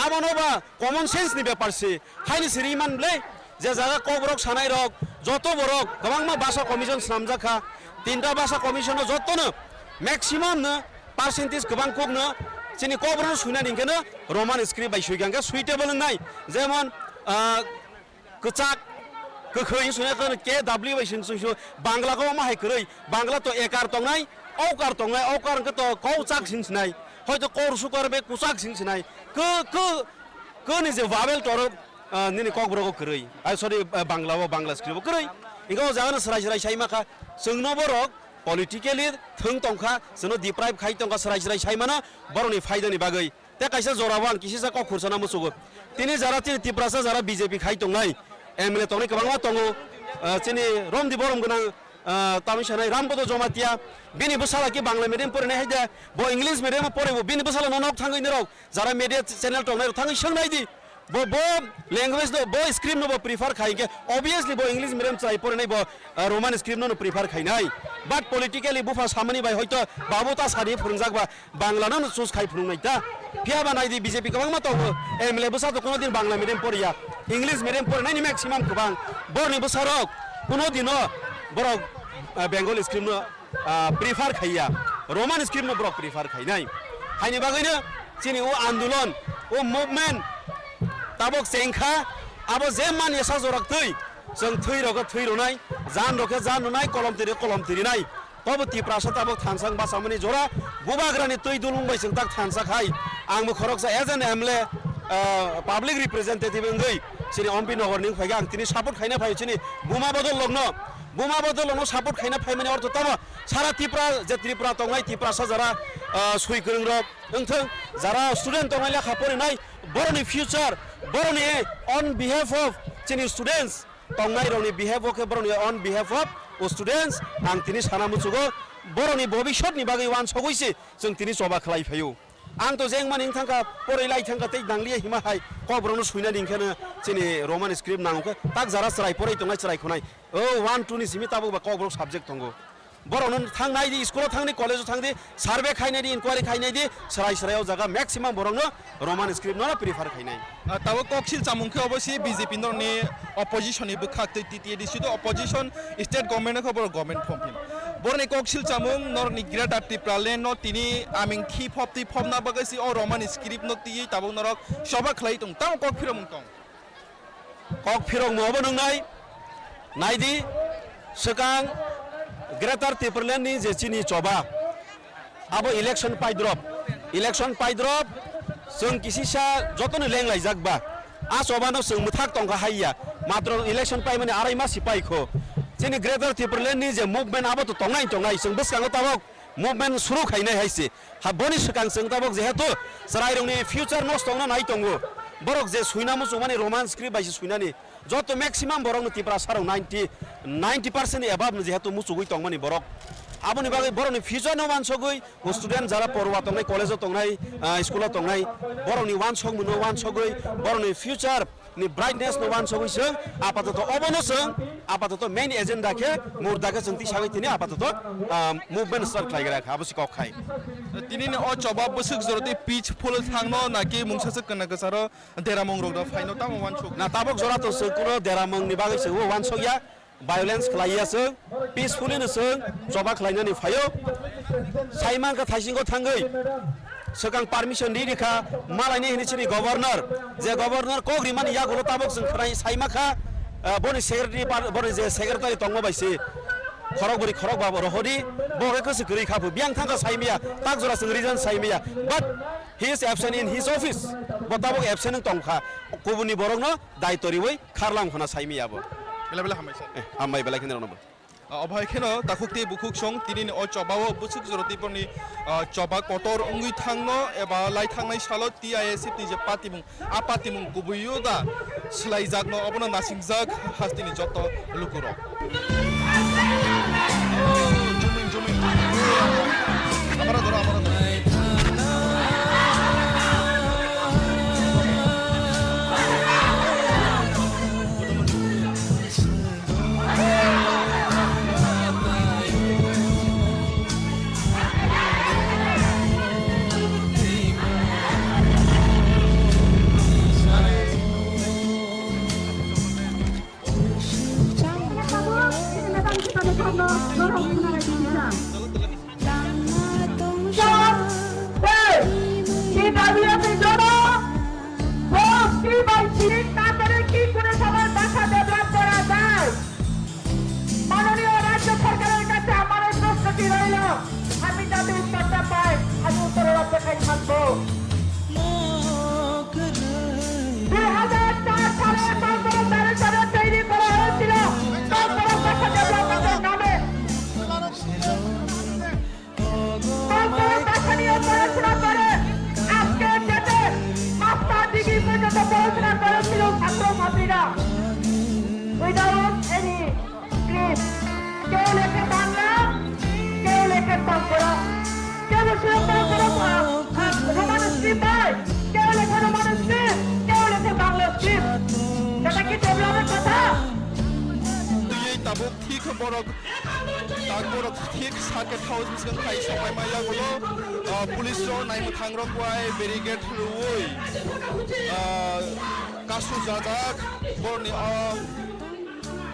abonoba common sense ni ব্যাপার সে হাইনি শ্রীমান ble যে জায়গা কবরক সানাই rock যত বরক গবাংমা ভাষা commission সামজাখা তিনটা ভাষা commission যতনো maximum না percentage গবাং cock না চিনি কবরন সুইনা নিকেন রোমান স্ক্রিপ্ট বাই সুইগাঙ্গা সুইটেবল নাই যেমন Cossack কখই সুইনা K W by সুইসু বাংলাকো মাহাই কरै Bangla তো একার তংনাই औकार तंगनाय औकार तो कौचाक सिंसनाय हयतो कोरसु करबे कुचाक सिंसनाय क नि जे वाबेल तर निनि ककब्रको करै आ सरी बांग्ला स्क्रिप्ट करै इगो जागन सराय सराय साइमाखा जोंनो बरक पलिटिकली थों तंखा जोंनो डिप्राइभ खाइ तंखा सराय सराय साइमाना बरनि फायदानि बागै ते काइसा जराबान किसिसा क खुरसाना मुसुगो तिनि जारा तिनि तिप्रासा जारा BJP खाइ तंनाय एमएलए तंनि गोबांमा तंगो चिनि रमदि बरम गोनां तामिसानाय रामपद जमातिया बिनि बसाला कि बांग्ला मीडियम पढ़ने हाइदा बो इंग्लिश मीडियम पढ़ेबो बिनि बसाला ननक थांगै नरक जारा मीडिया चैनल तंनाय थांगै सोंनाय दि बो लैंग्वेज नो बो स्क्रिप्ट नो बो प्रिफर खाइके ऑब्वियसली बो इंग्लिश मीडियम चाइ पढ़ने बो रोमान स्क्रिप्ट नो प्रिफर खाइनाय बाट पॉलिटिकली बुफा सामनि बाय हयतो बाबुता सारि फोरोंजागबा बांग्ला नो चुज खाइ फोरोंनायता फिया बानाय दि BJP गोबां मा तंगो एमएलए बसा तो कोनो दिन बांग्ला मीडियम पढ़िया इंग्लिश मीडियम पढ़नायनि मैक्सिमाम गोबां बरनि बसारक कोनो दिनो बरक बेंगल स्क्रिप्ट नो प्रिफार खाइया रोमान स्क्रिप्ट नो ब्रक प्रिफार खाइनाय हाइनि बागैनो चिनि ओ आन्दोलन ओ मुभमेन्ट ताबक सेंखा आबो जे मान एसा जरक थै जों थै रग थै रनाय जान रखे जान रनाय कलम तिरिनाय तब तिप्रासा ताबक थानसां बासामनि जरा बुबाग्रानि तै दुलुंबाय जों ताक थानसा खाय आंबो खरकसा as an MLA public representative इंगै चिनि एमपि नगरनि फायगा आं तिनि सापर्ट खाइना फाय चिनि बुमा बदल लगनो बुमा बदल नो सापर्ट खाइना फायमाने अर्थ तब सारा त्रिपुरा तंगाय तिप्रासा जरा सुइ गोरों रक ओंथों जरा स्टुडेन्ट तंगाय लेखा फरायनाय बरनि फ्यूचर बरनि ऑन बिहाफ ऑफ चिनि स्टुडेन्ट्स तंगाय रनि बिहाफ ओके बरनि ऑन बिहाफ ऑफ ओ स्टुडेन्ट्स आं तिनि साना मुचुगो बरनि भबिष्यतनि बागै वान सगैसे जों तिनि सभा खालाय फायो आं तो जें मानिं थांका फरायलाय थांका तै दांलिया हिमाहाय कब्रनो सुइना दिंखानो चिनि रोमान स्क्रिप्ट नांगो ताक जरा सराय फराय तंनाय सराय खनाय ओ 1 2 नि सिमि ताबो बा कब्र सब्जेक्ट दंगो बरनो थांनाय दि स्कुलाव थांनि कलेजाव थांदि सार्वे खायनाय दि इनक्वायरि खायनाय दि सराय सरायाव जागा मैक्सिमाम बरनो रोमान स्क्रिप्ट न प्रिफार खायनाय ताबो ककसिल चामुंखे अबसि BJP नरनि अपोजिशननि बखाक्तै TTADC तो अपोजिशन स्टेट गवर्नमेंट खबर गवर्नमेंट फर्म बरनि ककसिल चामुं नरनि ग्रेड टिप्रालेन न तिनि आमिं खि फपति फमना बगैसि अ रोमान स्क्रिप्ट न ति ताबो नरक सबा खलाय दं ताव कक फिरम तंग कक फिरम मबो नंनाय नायदि sekang Greater Tripura ni je chini coba abo election paidrop जों किसिसा जतन लेंलाय जागबा आ सबानो जों मुथाक तंगा हाइया मात्र इलेक्शन पाइ माने आराइ मासि पाइखो जोंनि ग्रेटर त्रिपुरा नि जे मुभमेन्ट आबो तो तंगाय जों बेसांग ताबक मुभमेन्ट सुरु खाइनाय हाइसे हाबनि सिगां जों ताबक जेहेतु सराइरंनि फिउचार नस्ट तंना नाय तंगो बरक जे सुइनामु जमानि रोमान्स स्क्रिप्ट बाइसि सुइनानि जत मैक्सिमाम बरक त्रिपुरा साराव 90% एबाब जेहेतु मुसुगुइ तंगमानि बरक आबोनि बागै बर'नि फिउचार नो वानसगै स्टुडेन्ट जारा परवा तंनाय कलेजाव तंनाय स्कुलाव तंनाय बर'नि वानसग मोनो वानसगै बर'नि फिउचार नि ब्राइटनेस नो वानसगै जों आपातत अबनो जों आपातत मेन एजेन्डा के मुरदाके जों तिसागै तिनि आपातत मुभमेन्ट स्टार्ट खालायग्रा आबोसि कखाय तिनिनि अ जवाब बसुक जरति पिचफुल थांनो नाकि मुंसासो कना गसारो देरामंग रोगदा फाइनो ताम वानसग ना ताबक जरात सकुरो देरामंगनि बागै सो वानसगया violence khलाइयासो peacefully नसो जबा खलायनानै फायो साइमान का थाइसिंगो थांगै सगां परमिशन दी दिखा मालायनि हिनिसिनि गवर्नर जे गवर्नर कोग्रिमान यागुलो ताबक जों खराय साइमाखा बनि सेक्रेटारि बनि जे सेक्रेटारि तंगो बायसि खरगबरि खरग बाबो रहरि बगे कसि गरि खाबु बियां थांगा साइमिया ताक जरा जों रिजन साइमिया but he is absent in his office बताबक absent तंखा गुबुननि बरंनो दायतरिवै खारलाम खना साइमियाबो बेला हामबायसा हामबाय बेला खिनि रनबो अभाय खेनो ताखुक्ति बुखुक सं तिनिनि अ चबाव बुसुक जरतिपनि चबा कटर उंगि थांनो एबा लाई थांनाय सालो टीआईएसएफ नि जे पातिमुं आ पातिमुं गुबुयो दा स्लाइ जागनो अबनो नासिं जाग हास्तिनि जत लुकुरो जुमिन हमरा दरा মাননীয় রাজ্য সরকারের কাছে আমার প্রশ্নটি রইল আমি যাতে উত্তরটা পাই আমি উত্তরের অপেক্ষায় থাকবো 2004 সালে কর্পোরেট সালে তৈরি করা হয়েছিল কর্পোরেট ভাষা ডেভেলপমেন্টের নামে কর্পোরেট ভাষা নিয়ে পড়াশোনা করে আজকে ডেটে মাস্টার ডিগ্রি পর্যন্ত পড়াশোনা করেছিল ছাত্রছাত্রীরা উইদাউট এনি স্ক্রিপ্ট কেউ লেখে বাংলা কেউ লেখে বাংলা কেউ রোমান স্ক্রিপ্ট হয় কেউ লেখে রোমান স্ক্রিপ্ট কেউ লেখে বাংলা স্ক্রিপ্ট এটা কি ডেভেলপের কথা ताबुक ठीक बरक ताक बरक ठीक साके थाउजेंड सिगं खाइ सबाय माया गलो पुलिस रो नाइमु थांग्रक वाय बेरिगेट रुवै कासु जाजाक बरनि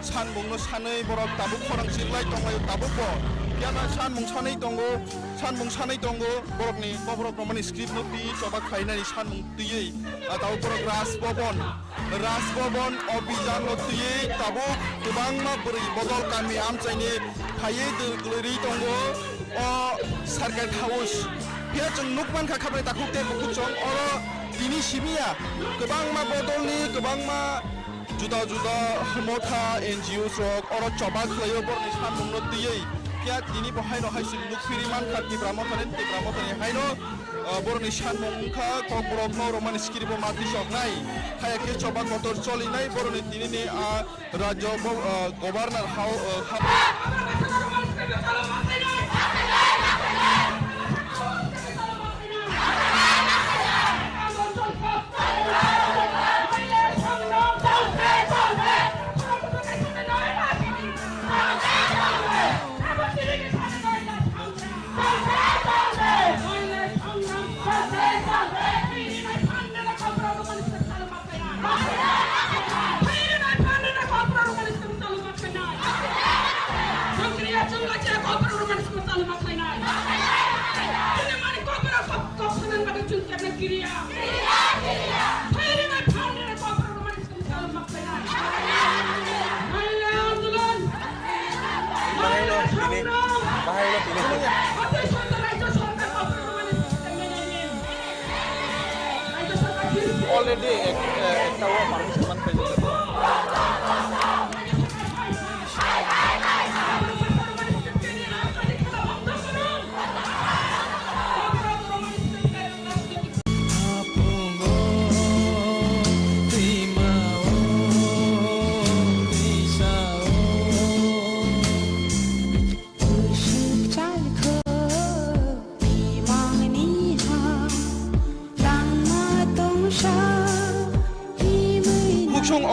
सानमुंनो सानै बरक ताबुक खरां सिंलाय तंगाय ताबुक याना सानमुं सानै दंगो बरकनि बरक रमानि स्क्रिप्ट नो पि चबा खाइनानि सानमुं तुयै ताबुक बरक राजभवन अभियान नो तुयै ताबुक गोबांमा बोरै बदल गामि आमचाइनि फायै गोलैरि दंगो अ सरकार हाउस बिया जों नुकमान खाखाबनाय ताखुकते बुकुचं अर दिनि सिमिया गोबांमा बदलनि गोबांमा जुदा जुदा मथा एनजिओ रक अर चबा खलायो बरनि सानमुं नो तुयै क्या दिनी बहायनो हाइसिन नुकफिरिमान खाति ब्राह्मथानि हायनो बरनि सानमुंखा कब्रबनो रोमान स्क्रिप्ट माति सकनाय हायाके चबा कटर चलिनाय बरनि दिनिनि राज्य गवर्नर অলরেডি একটাও মানুষ সমান পেয়ে যাবে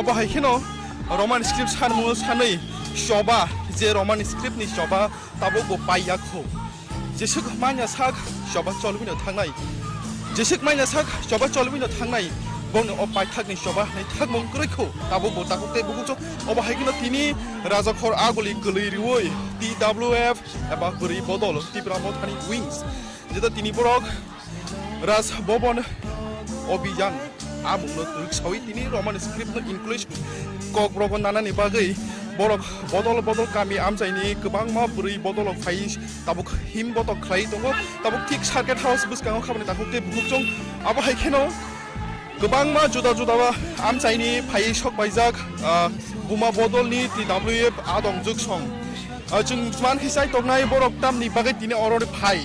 अबहायखिनो रमान स्क्रिप्ट सानमु सानै शबा जे रमान स्क्रिप्ट नि शबा ताबो गो पाइयाखौ जेसुक मान्या साग शबा चलबिनो थांनाय जेसुक मान्या साग शबा चलबिनो थांनाय बंनो अपाय थागनि शबा नै थाग मंग्रैखौ ताबो बोताखौते बुगुचो अबहायखिनो तिनि राजाखर आगुलि गलैरिवै TWF एबा बोरै बदल त्रिपुरा मथानि विंस जेता तिनि बरक राज भवन अभियान आमुनो तुलसावि तिनि रमान स्क्रिप्ट इंक्लुज ककब्रग नानानि बागै बरक बदल बदल गामि आमजायनि गोबां मा बुरै बदल फाइ ताबुक हिम बतक ख्लाइ दङ ताबुक थिक सार्किट हाउस बुसकाङाव खामानि ताखुते बुकजों आबहायखेनो गोबां मा जुदा जुदा आमजायनि फाइ सक बायजाक बुमा बदलनि TWF आदं जुगसं जों मान हिसाय तगनाय बरक तामनि बागै तिनि अरनि फाइ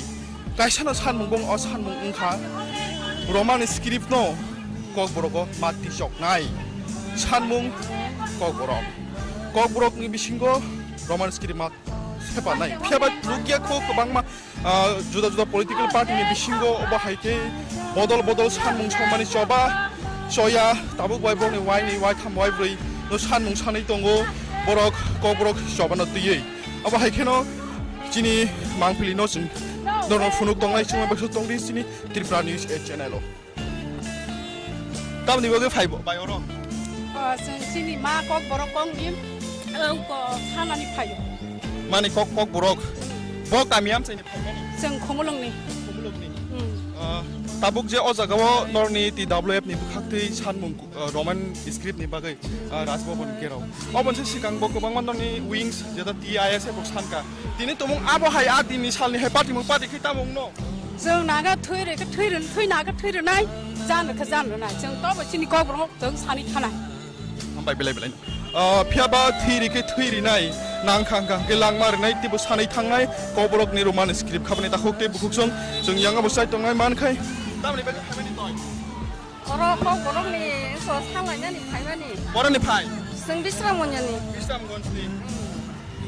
कायसानो सानमुंगं अ सानमुं उंखा रमान स्क्रिप्ट नो ककबरक माति सकनाय सानमुं ककबरक नि बिसिंगो रमान स्क्रिप्ट मा सेपानाय फियाबा लुकियाखौ गोबां मा जुदा जुदा पलिटिकल पार्टी नि बिसिंगो अबहायके बदल बदल सानमुं समानि चबा चया ताबु वाइब्रनि वाइ थाम वाइ ब्रै नो सानमुं सानै दंगो बरक ककबरक चबानो तुयै अबहायकेनो जिनि मांफिलि नो जों दरन फुनुक दंनाय समाय बक्स दंदि जिनि त्रिपुरा न्यूज चैनल तामनि बगे फाइबो बायरो जों जिनि मा कक बरक कंनि को खानानि फायो माने कक बरक बक गामियाम चाइनि फायनाय जों खमलंनि ताबुक जे अजागाव नरनि TWF नि बुखाक्तै सानमुं रमान स्क्रिप्ट नि बागै राजभवन गेराव अबनसे सिगां गोबां माननि विंस जेता TISF सानका दिनै तमुं आबहाय आदिनि सालनि हे पार्टी खै तामुं न जों नागा थैनागा थैरनाय जानोनाय जों तब चिनि ककब्रग जों सानै थानाय हामबाय बिलाय फियाबा थैरिके थैरिनाय नांखांखां गेलां मारनाय तिबो सानै थांनाय ककब्रग नि रमान स्क्रिप्ट खाबने ताखौते बुखुकजों जों यांगा बसाय तंनाय मानखाय तामनि बागै खामानि तय अरो ककब्रग नि सो सालायनानि फायबानि बरनि फाय जों बिश्रामगन्जनि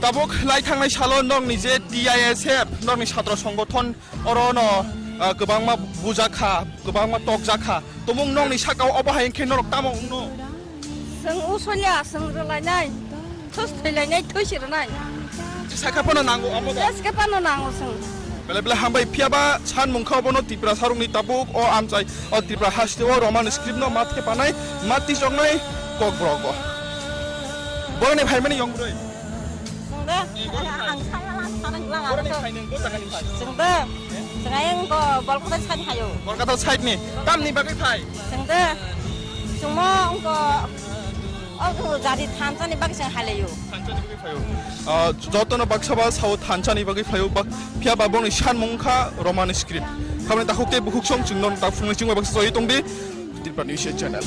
ताबुक लाइ थांनाय साल नंनि जे TISF नंनि छात्र संगठन अरन गोबां मा बुजाखा गोबां मा तकजाखा तमुं नंनि साकाव अबहायखे नरक तामं न जों उसलिया जों रलायनाय थैलायनाय थैसिरनाय साकाफोनो नांगौ अमो साकाफोनो नांगौ जों बेले हामबाय फियाबा सानमुंखाव बनो त्रिपुरा सारुंनि ताबुक अ आमचाय अ त्रिपुरा हास्टेव रमान स्क्रिप्ट न माथे पानाय माति जंनाय ककब्रग बरनि फायमानि यंब्रै बरकाता साइडनि तामनि बागै फाय जतन बाक्साबा साउ थानसानि बागै फायो फियाबा बंनि सानमुंखा रमान स्क्रिप्ट खामने ताखौते बुखुकसं जोंन ता फुंनि चिंवा बाक्सा जयै दंदि त्रिपुरा न्यूज चैनल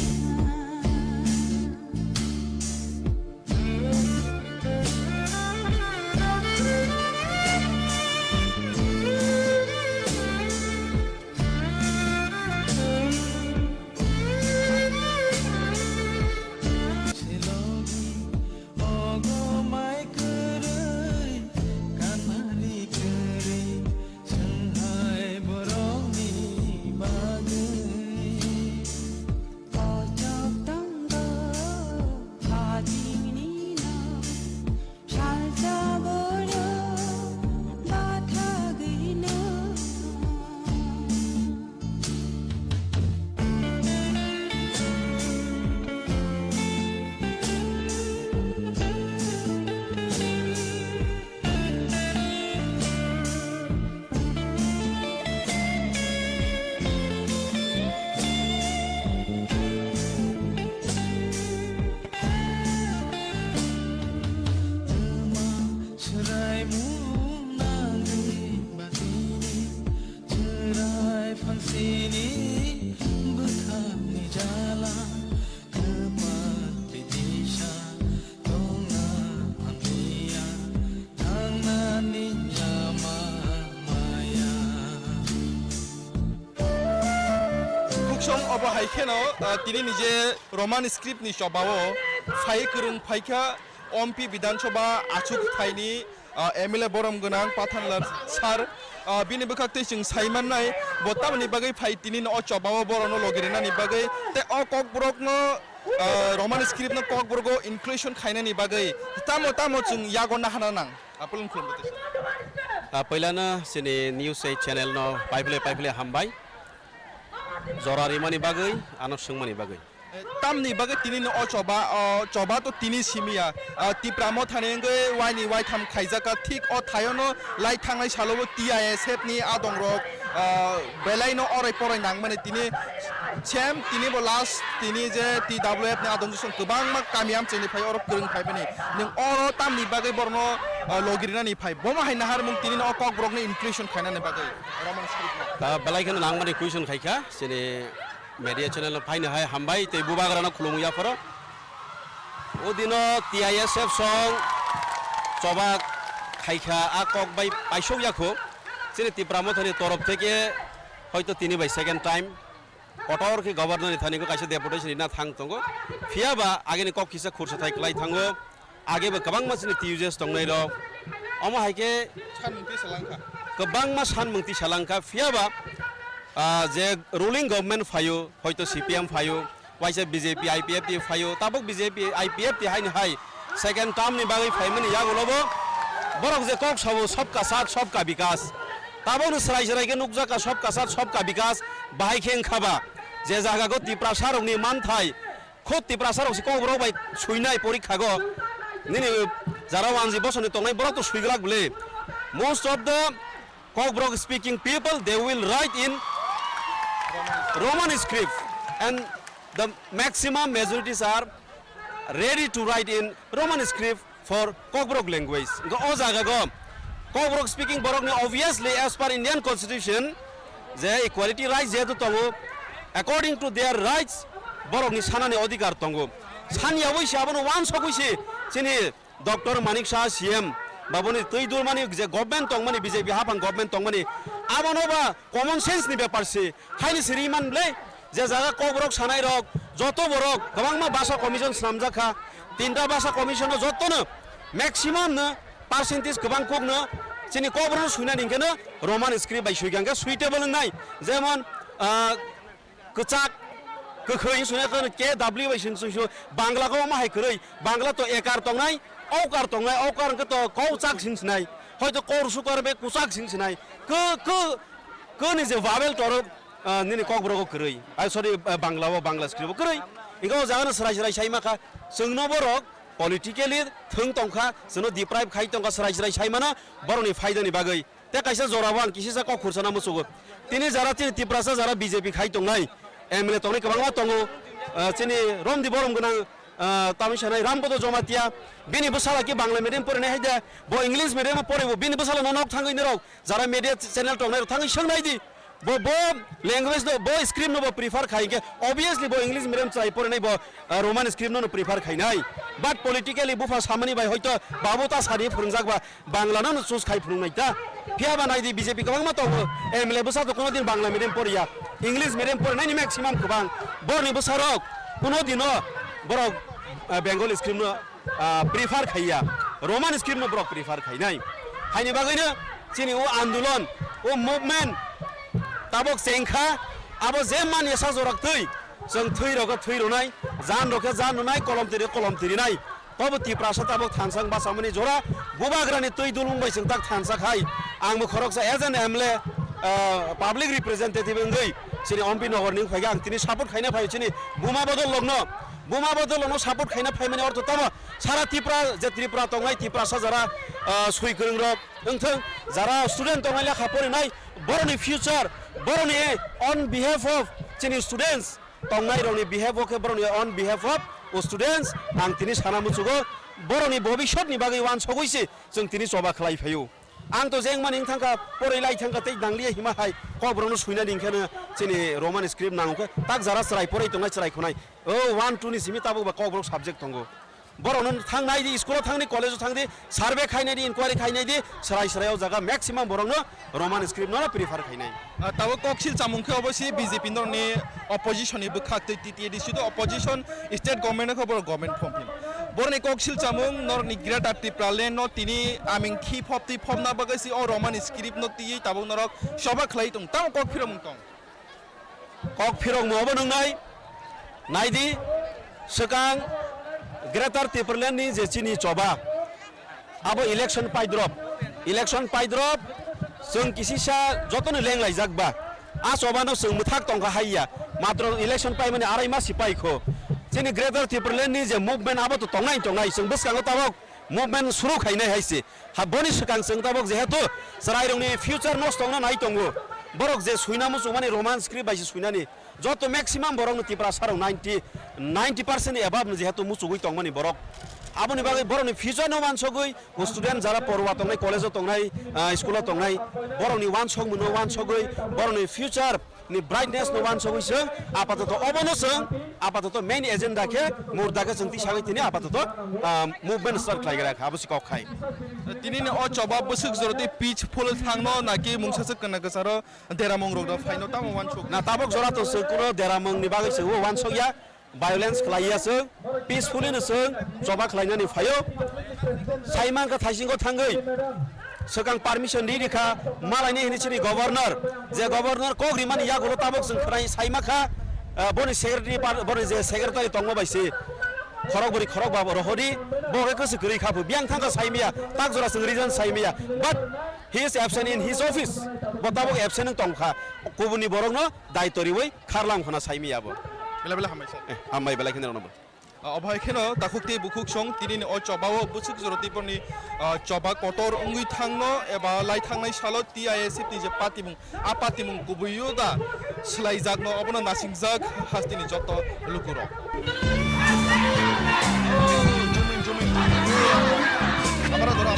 सं अबहायखेनो तिनि निजे रोमान स्क्रिप्ट नि सबाओ फाइ करं फाइखा ओमपी विधानसभा आचुक थाइनि एमएलए बरम गोनां पाथानलार सार बिनि बखाक्ते जों साइमाननाय बतामनि बागै फाइ तिनि न चबाओ बरनो लगिरिनानि बागै ते अ ककब्रकनो रोमान स्क्रिप्ट न ककब्रगो इनक्लुजन खाइनानि बागै तामो तामो जों यागना हानानां आपुलुं खुलुमते पहिलानो जोंनि निउस चेनेल न पाइपले हामबाय जरारिमानि बागै आनो सोंमानि बागै तामनि बागै तिनि न चबा तो तिनि सिमिया तिप्रामो थानेंगै वाइनि वाइ थाम खाइजाका थिक अ थायनो लाइ थांनाय सालोबो टीआईएसएफ नि आदंरक बेलाइनो अराय पराय नांमाने तिनि सेम तिनि बो लास्ट तिनि जे टीडब्ल्यूएफ नि आदंजों गोबां मा कामियाम चेनि फाय अर गोरों फायबनि नों अर तामनि बागै बरनो लगिरिनानि फाय बमा हायना हार मुं तिनि न कक ब्रकनि इनक्लुजन खायनानि बागै रोमान स्क्रिप्ट दा बेलाइखौनो नांमानि कुइसन खायखा जेने media channel फाइनो हाय हामबाय ते बुबाग्राना खुलुमुया फरो ओ दिनो टीआईएसएफ सं चबा खाइखा आ कक बाय पाइसौ याखो जेने तिप्रामथनि तरफ থেকে হয়তো তিনি বাই সেকেন্ড টাইম কটর কি গভর্নর থানিको কাইसे डेपुटेशन ना थांग तंगो फियाबा आगेनि कक किसा खुरसा थाइ क्लाइ थांगो आगेबो गोबां मानसिनि टिउजेस दंनाय र अमा हायके सानमुंति सलांखा गोबां मा सानमुंति सलांखा फियाबा जे रुलिंग गवर्नमेंट फायो हयतो सीपीएम फायो वाइसे बीजेपी आईपीएफ टी फायो ताबक बीजेपी आईपीएफ टी हाइन हाय सेकेंड टर्म नि बागै फायमनि यागोलबो बरक जे कक सबो सबका साथ सबका विकास ताबोनो सराय सराय के नुकजा का सबका साथ सबका विकास बाहाय खें खाबा जे जागागो तिप्रासारनि मानथाय खुद तिप्रासारक से कब्र बाय सुइनाय परीक्षागो निनि जारा वानजि बसनि तंनाय बरक तो सुइग्राक बले most of the Kokborok speaking people they will write in Roman script and the maximum majorities are ready to write in Roman script for Kokbrok language. Go ozaga go Kokbrok speaking borok ne obviously as per Indian constitution the equality rights jeto tongo according to their rights borok ni sanani adhikar tongo sani aboise abono wan sokoise chini Dr. Manik Shah CM baboni teidur mani je government tong mani BJP hapang government tong mani abonoba common sense ni beparse haini siriman ble je jaga Kokbrok sanai rok joto borok gobangma basa commission samjaka tinta basa commission joto no maximum na percentage gobang kok no chini Kokbrok suina ningkeno Roman script bai suiganga suitable nai jemon kechak gokhoi suina ko KW bai suisu bangla ko ma hai kroi bangla to ekar tongnai औकार तंगनाय औकार तो कौचाक सिंसनाय हयतो कोरसु करबे कुचाक सिंसनाय को निजे vowel तोर निनि ककब्रगो करई आइ सरि Bangla script करई इगो जागन सराय सराय साइमाखा जोंनो बरक पलिटिकली थों तंखा जोंनो डिप्राइभ खाइ तंखा सराय सराय साइमाना बरनि फायदानि बागै ते काइसा जरावान किसिसा क खुरसाना मुसुगो तिनि जारा तिनि तिप्रासा जारा बीजेपी खाइ तंनाय एमएलए तंनाय गोबांमा तंगो तिनि रमदि बरम गोनां तामिसानाय रामपद जमातिया बिनि बसाला कि बांग्ला मीडियम पढ़ने है दे बो इंग्लिश मीडियम पढ़ेबो बिनि बसाला ननक थांगै नरक जारा मीडिया चैनल तंनाय थांगै सोंनाय दि बो लैंग्वेज नो बो स्क्रिप्ट नो बो प्रिफर खाइके ऑब्वियसली बो इंग्लिश मीडियम चाइ पढ़ने बो रोमान स्क्रिप्ट नो प्रिफर खाइनाय बाट पॉलिटिकली बुफा सामनि बाय हयतो बाबुता सारि फोरोंजागबा बांग्ला नो चुज खाइ फोरोंनायता फिया बानाय दि बीजेपी गोबां मा तंगो एमएलए बसा तो कोनो दिन बांग्ला मीडियम पढ़िया इंग्लिश मीडियम पढ़नायनि मैक्सिमाम गोबां बरनि बसारक कोनो दिनो बरक बेंगल स्क्रिप्ट नो प्रिफर खाइया रोमान स्क्रिप्ट नो ब्रक प्रिफर खाइनाय हाइनि बागैनो चिनि ओ आन्दोलन ओ मुभमेन्ट ताबक सेंखा आबो जे मान एसा जरक थै जों थै रग थै रनाय जान रखे जान रनाय कलम तिरिनाय तब तिप्रासा ताबक थानसां बासामनि जरा बुबाग्रानि तै दुलुंबाय जों ताक थानसा खाय आंबो खरकसा as an MLA public representative इंगै चिनि एमपि नगरनि फायगा आं तिनि सापर्ट खाइना फाय चिनि बुमा बदल लगनो बुमा बदल सापर्ट खाइना फायमाने अर्थ तब सारा त्रिपुरा तंगाय तिप्रासा जारा सुइ गोरों रक ओंथों जारा स्टुडेन्ट तंगाय लेखा फरायनाय बरनि फ्यूचर बरनि ऑन बिहाफ ऑफ चिनि स्टुडेन्ट्स तंगाय रनि बिहाफ ओके बरनि ऑन बिहाफ ऑफ स्टुडेन्ट्स आं तिनि साना मुचुगो बरनि भबिष्यतनि बागै वान सगैसे जों तिनि सभा खालाय फायो आं तो जें मानिं थांखा फरायलाय थांखा तै दांलिया हिमाहाय कब्रनो सुइना दिंखानो चिनि रोमान स्क्रिप्ट नांगो ताक जारा सराय फराय तंगाय सराय खनाय ओ 1 2 नि सिमि ताबो बा कब्र सब्जेक्ट तंगो बर'नो थांनाय दि स्कुलाव थांनि कलेजाव थांदि सार्भे खायनाय दि इनक्वायरि खायनाय दि सराय सरायाव जागा मैक्सिमाम बर'नो रमान स्क्रिप्ट न प्रिफार खायनाय ताबो कक्सिल चामुंखौ अबश्य बीजेपी नरनि अपोजिशननि बखाक्ति टीटीडी सिदो अपोजिशन स्टेट गवर्नमेंट खबर गवर्नमेंट फॉर्म बरनि कक्सिल चामुं नरनि ग्रेट त्रिपुरा लैंड न तिनी आमिं खी फपति फमना बगैसि अ रमान स्क्रिप्ट न ती ताबो नरक सबा खलाई तं तां कक फिरम तं कक फिरम मबो नंनाय नायदि सकां ग्रेटर त्रिपुरानि जे चिनि चबा अब इलेक्शन पाइद्रप जों किसिसा जतन लेंलाय जागबा आ चबानो जों मुथाक तंगा हाइया मात्र इलेक्शन पाइ माने आराइ मा सिपाइखो जोंनि ग्रेटर त्रिपुरानि जे मुभमेन्ट आबो तो तंनाय जों बसकांगो ताबक मुभमेन्ट सुरु खायनाय हाइसे हाबनि सकां जों ताबक जेहेतु सरायरंनि फ्यूचर नस्ट तंना नाय तंगो बरक जे सुइनामु जमानि रोमान स्क्रिप्ट बाइसि सुइनानि जत मैक्सिमाम बरक त्रिपुरा साराव 90% एबाब जेहेतु मुसुगुइ तंमानि बरक आबनि बागै बरनि फ्यूचर न वानसगुइ स्टुडेन्ट जारा परवा तंनाय कलेजाव तंनाय स्कुलाव तंनाय बरनि वानसग मुनो वानसगुइ बरनि फ्यूचर नि ब्राइटनेस न वानसगुइसो आपातत अबनसो आपातत मेन एजेंडा के मुर्दाके जोंति सागै तिनि आपातत मुभमेन्ट स्टार्ट खायग्रा आबसि कखाय तिनि न अ जवाब बसुक जरते पीसफुल थांनो नाकि मुंसासो कना गसारो देरामंग रोगदा फाइनो ताम वानसग ना ताबक जरात सकुरो देरामंगनि बागै सो वानसगया वायलेंस खलाइयासो पीसफुली नसो जबा खलाइनानि फायो साइमांका थाइसिंगो थांगै सकां परमिशन दी दिखा मालायनि हिनिसिनि गवर्नर जे गवर्नर कोग्रिमानि यागुलो ताबक जों खराय साइमाखा बनि सेक्रेटारि बनि जे सेक्रेटारि तंगो बायसि खरक बाबो रहरि बगे गोसो गरै खाबो बियां थांगा साइमिया ताक जरा जों रिजन साइमिया but he is absent in his office बताबक एब्सेंट तंखा गुबुननि बरंनो दायित्वरिवै खारलाम खना साइमियाबो बेला हामायसा हामाय बेला खिन रनबो अभाय खेन ताखुक्ति बुखुक सं तिनि अ चबाव बुसुक जरतिपनि चबा कटर उंगुइ थांनो एबा लाई थांनाय सालो टीआईएसएफ नि जे पातिमुं आ पातिमुं गुबुयो दा स्लाइ जागनो अबनो नासिं जाग हास्तिनि जत लुकुरो जुमिन हमरा दरा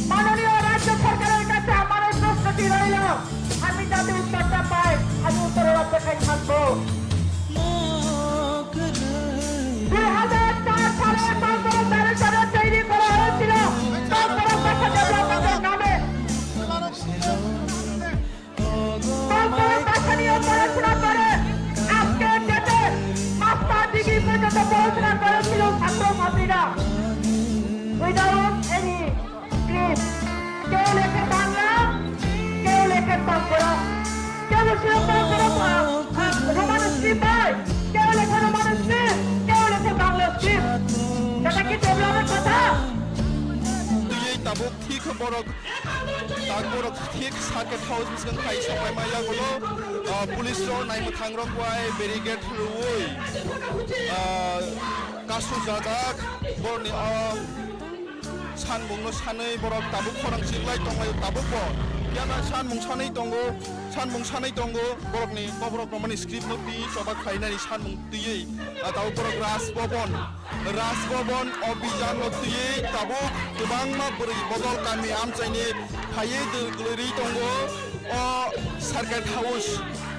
মাননীয় রাজ্য সরকারের কাছে আমার প্রশ্নটি রইল আমি যাতে উত্তরটা পাই আমি উত্তরের অপেক্ষায় থাকবো 2004 সালে 15 সালে তৈরি করা হয়েছিল তারপরে ভাষা ডেভেলপমেন্টের নামে ভাষা নিয়ে পড়াশোনা করে আজকে ডেটে মাস্টার ডিগ্রি পর্যন্ত পড়াশোনা করেছিল ছাত্রছাত্রীরা উইদাউট এনি স্ক্রিপ্ট কেউ লেখে বাংলা কেউ লেখে বাংলা কেউ লেখে রোমান স্ক্রিপ্ট হয় কেউ লেখে রোমান স্ক্রিপ্ট কেউ লেখে বাংলা স্ক্রিপ্ট এটা কি ডেভেলপের কথা ताबुक ठीक बरक ताक बरक ठीक साके थाउज मिसन खाइ सबाय माया गलो पुलिस रो नाइम थांग्रक वाय बेरिगेट रुय कासु जाजाक बरनि सानमुंनो सानै बरक ताबुक खरां सिंलाय तंगाय ताबुक ब याना सानमुं सानै दंगो बरकनि बरक माने स्क्रिप्ट नो पि सबा खाइनानि सानमुं तियै ताबुक बरक राजभवन अभियान नो तियै ताबुक गोबां मा बोरै बदल गामि आमचाइनि फायै गोलै दंगो अ सरकार हाउस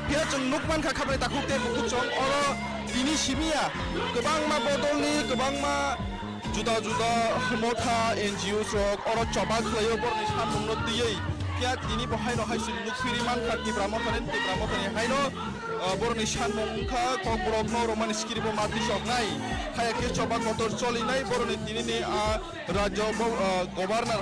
बिया जों नुकमान खाखाबाय ताखुते बुकुचं अर दिनि सिमिया गोबां मा बदलनि गोबां मा जुदा मथा एनजिओ रक अर चबा खलायो बरनि सानमुं नो तियै क्या दिनी बहायनो हाइसिन नुफिरि मानखा तिब्रामथानि हायनो बरनि सानमुंखा कब्रकनो रोमान स्क्रिप्ट मादि सकनाय खायाके चबा कटर चलिनाय बरनि दिनि राज्य गवर्नर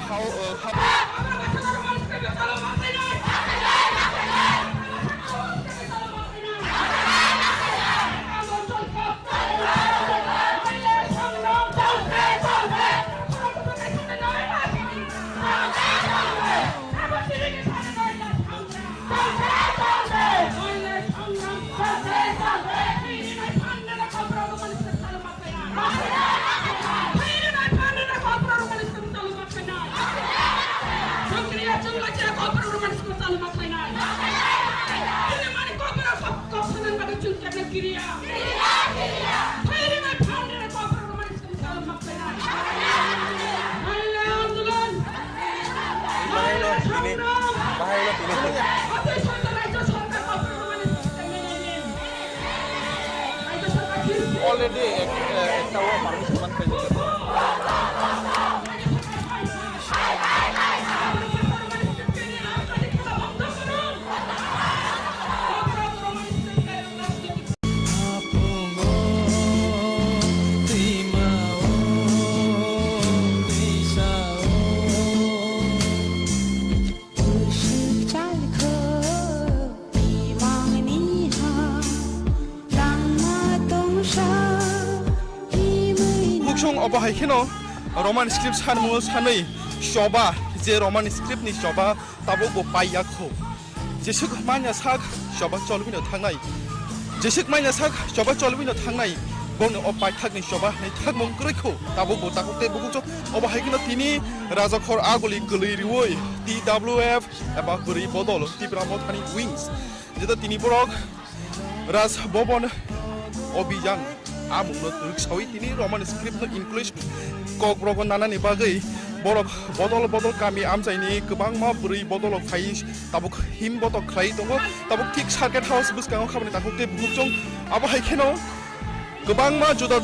अबहायखिनो रमान स्क्रिप्ट सानमु सानै शबा जे रमान स्क्रिप्ट नि शबा ताबो बो पाइयाखौ जेसुक मान्या साग शबा चलबिनो थांनाय जेसुक मान्या साग शबा चलबिनो थांनाय बनो अपाय थागनि शबा नै थाग मंग्रैखौ ताबो बो ताकते बुगुजो अबहायखिनो तिनि राजाखर आगुलि गलैरिवै TWF एबा गुरै बदल त्रिपुरा मथानि विंस जेदा तिनि बरक राज भवन अभियान आमुनो दुखसावै तिनि रमान स्क्रिप्ट इंग्लिश ककब्रग नानानि बागै बरक बदल गामि आमजायनि गोबां मा बुरै बदल फाय ताबुक हिम बदल ख्लाय दङ ताबुक थिक सार्किट हाउस बुसकाङाव खामानि ताकुते बुकजों आबहायखेनो गोबां मा जुदा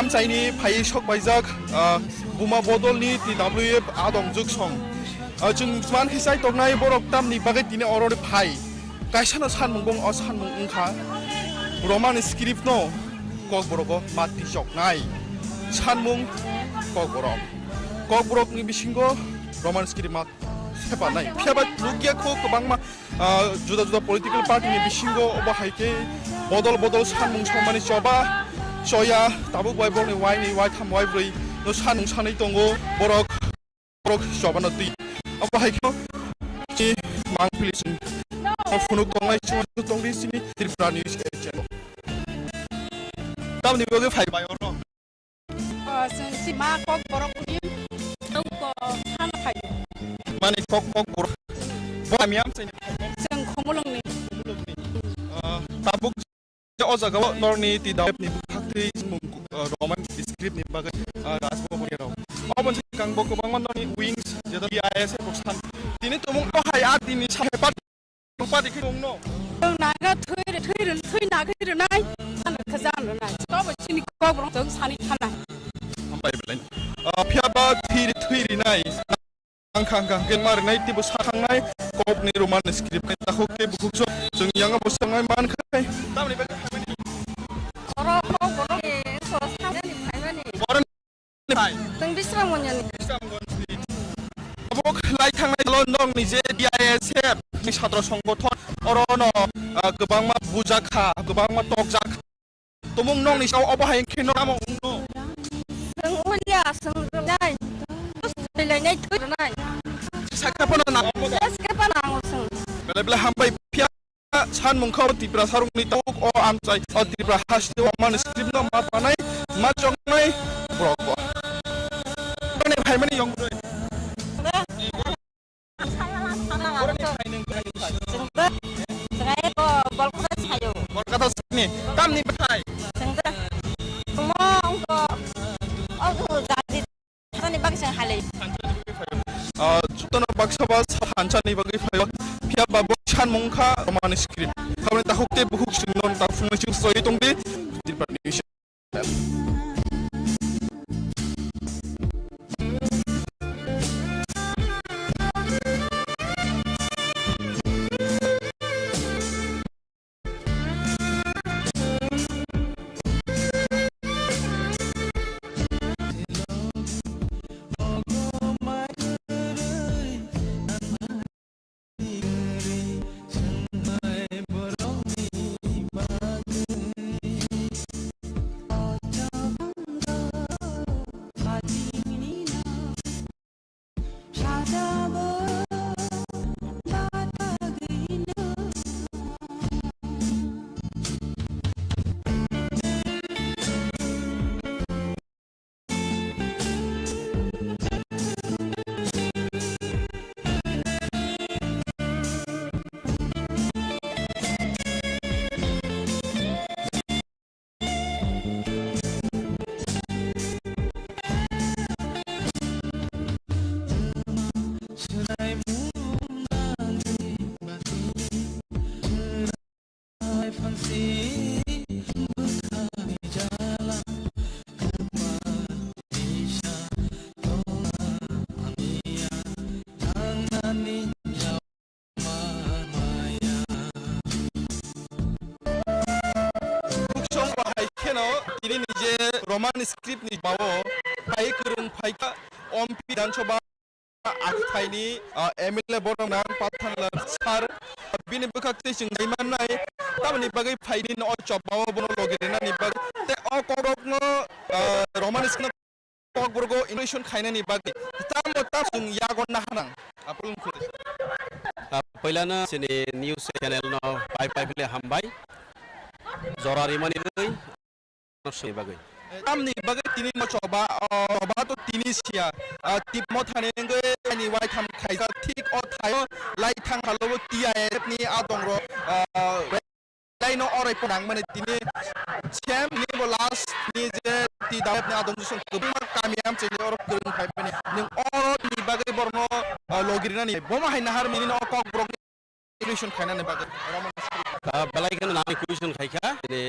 आमजायनि फाय सक बायजाक बुमा बदलनि TWF आदम जुगसं जों मान हिसाय तगनाय बरक तामनि बागै तिनि अररे फाय कायसानो सानमुंगं अ सानमुं उंखा रमान स्क्रिप्ट नो ककब्रग माति सकनाय सानमुं ककब्रग नि बिसिंगो रमान स्क्रिप्ट मा सेपानाय फियाबा लुगियाखौ गोबां मा जुदा पलिटिकल पार्टी नि बिसिंगो अबहायके बदल सानमुं समानि चबा चया ताबु बायबरनि वाइ थाम वाइ ब्रै नो सानमुं सानै दंगो बरक चबानो दै अबहायके जि मांफिलिसिन फुनुक दंनाय सुनु दंदिसिनि त्रिपुरा निउज चेनेल तामनि बगे फाइबाय अरो जों सिमा कक बरकनि औको सान फायो माने कक बर बामि आमसायनि जों खमलंनि ताबुक अजागाव नरनि TWF नि बुखाथै रमान स्क्रिप्ट नि बागै राजभवननि राव अबन गांबो गोबां माननि विंस जेदा ISF सान दिनै तमुं बाहाय आ दिनै साहेब पार्टी खिनो नागा थै नागिरनाय सानखौ जानो नाय तबो सिनि ककब्रग जों सानै थानाय हामबाय बेलाय फियाबा थैरिनाय आंखां मारनाय तिबो साखांनाय ककनि रमान स्क्रिप्ट नि ताखौ के बुखुजो जों यांगा बसंनाय मानखाय तामनि बागै खामानि अरो ककब्रगनि ससानि फायमानि बरनि फाय जों बिस्रामनियानि अबक लाइ थांनाय लन्दन नि जे DISF नि छात्र संगठन अरनो गोबां मा बुजाखा गोबां मा तकजाखा तमुं नंनि साव अबहाय खेनो नाम उनो जों उलिया सोंनाय थैलायनाय थैनाय साखाफोना नाम साखाफोना जों बेले हामबाय फिया सान मुंखौ त्रिपुरा सारुंनि तावक अ आमचाय अ त्रिपुरा हासि मान स्क्रिप्ट न मा बानाय मा जंनाय ब्रक बने भाइमानि young Kata sini, kami berhai. Jutaan baksa bas hancani bagi fayo. Pihak babok chan mungka roman script. Kami tahuk te buhuk sinon tak fungsi soi tongde di pernisha. ini nije roman script ni bawo pai kurung pai ka ompi dan coba aktai ni MLA borong nan pathan lar sar bini bekati sing daiman nai tamani bagai pai ni no coba bawo bono logere na ni bag te o korok no roman script kokborgo innovation khainani bagi tamo tasung yagon nahanang apulung khule पहिलानो जोंनि news channel पाइ पाइले हामबाय जरारि मानि बागै amni bagai tini mo coba to tini sia tip mo thane nge ani wai tham khaisa thik o thayo lai thang halo TIF ni adong ro lai no orai ponang mane tini chem ni bo last ni je ti dawet ni adong sung kubma kamiam chele or kurung khai pani ning or ni bagai borno logirina ni boma hai nahar mini no kok brok illusion khana ne bagai balai kan nami kuisun khaika ni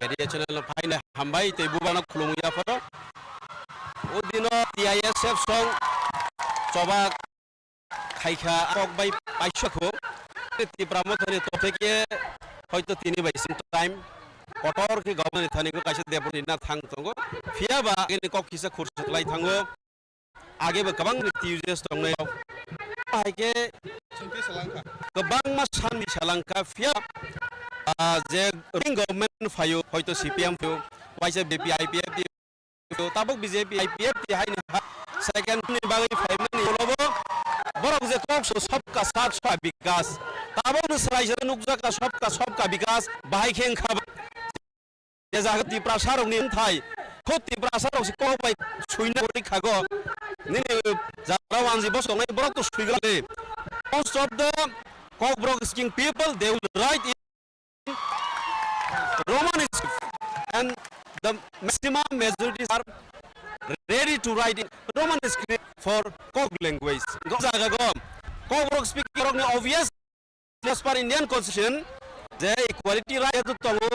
media channel faina hambai te bubana khulumuya photo odino TISF song coba khaika ok bai paishakho Tripura mothani topeke hoyto tini bai sim time kotor ke government thani ko kaise deputy na thang tongo fiaba ini kok kisa khursa lai thango age ba kabang uses tongnai haike chungpi salanka kabang ma sandi salanka fia je government fayo hoyto CPM fayo waise BPIPF tabuk BJP IPF ti haini second ni bagai five ni lobo borok je kok so sabka साथ का विकास tabuk nu sarai jere nukja ka sabka Vikas bahai kheng khab je jagat ti prasarong ni thai khot ti prasarong si ko bai suina bori khago ni jarawan ji bos ngai borok to suigale most of the Cockbrook speaking people they will write in Roman script and the maximum majorities are ready to write in Roman script for Cock language. Cockbrook speaking obvious as per Indian constitution the equality right to tongo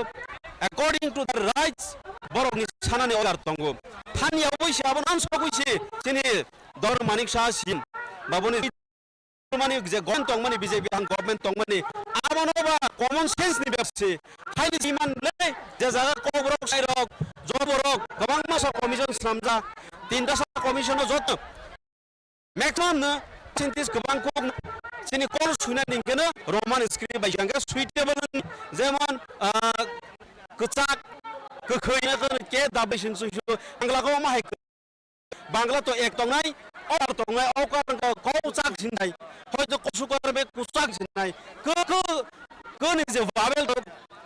according to the rights borok ni sanani order tongo thani aboisi abon am sogoisi sini dor manik shasin baboni mani je gon tong mani BJP ang government tong mani abonoba common sense ni bepsi haini siman le je jaga Cockbrook sairok joborok gabang masa commission samja tinta sa commission jot maximum na sintis gabang ko sini kol suna ningkena Roman script bai jangga suitable जेमन कचाक कखैना के दाबैसिन सुसु बांग्ला को माहाय बांग्ला तो एक तंगाय और तंगाय औका को चाक सिननाय हयतो कसु करबे कुचाक सिननाय को नि जे बाबेल तो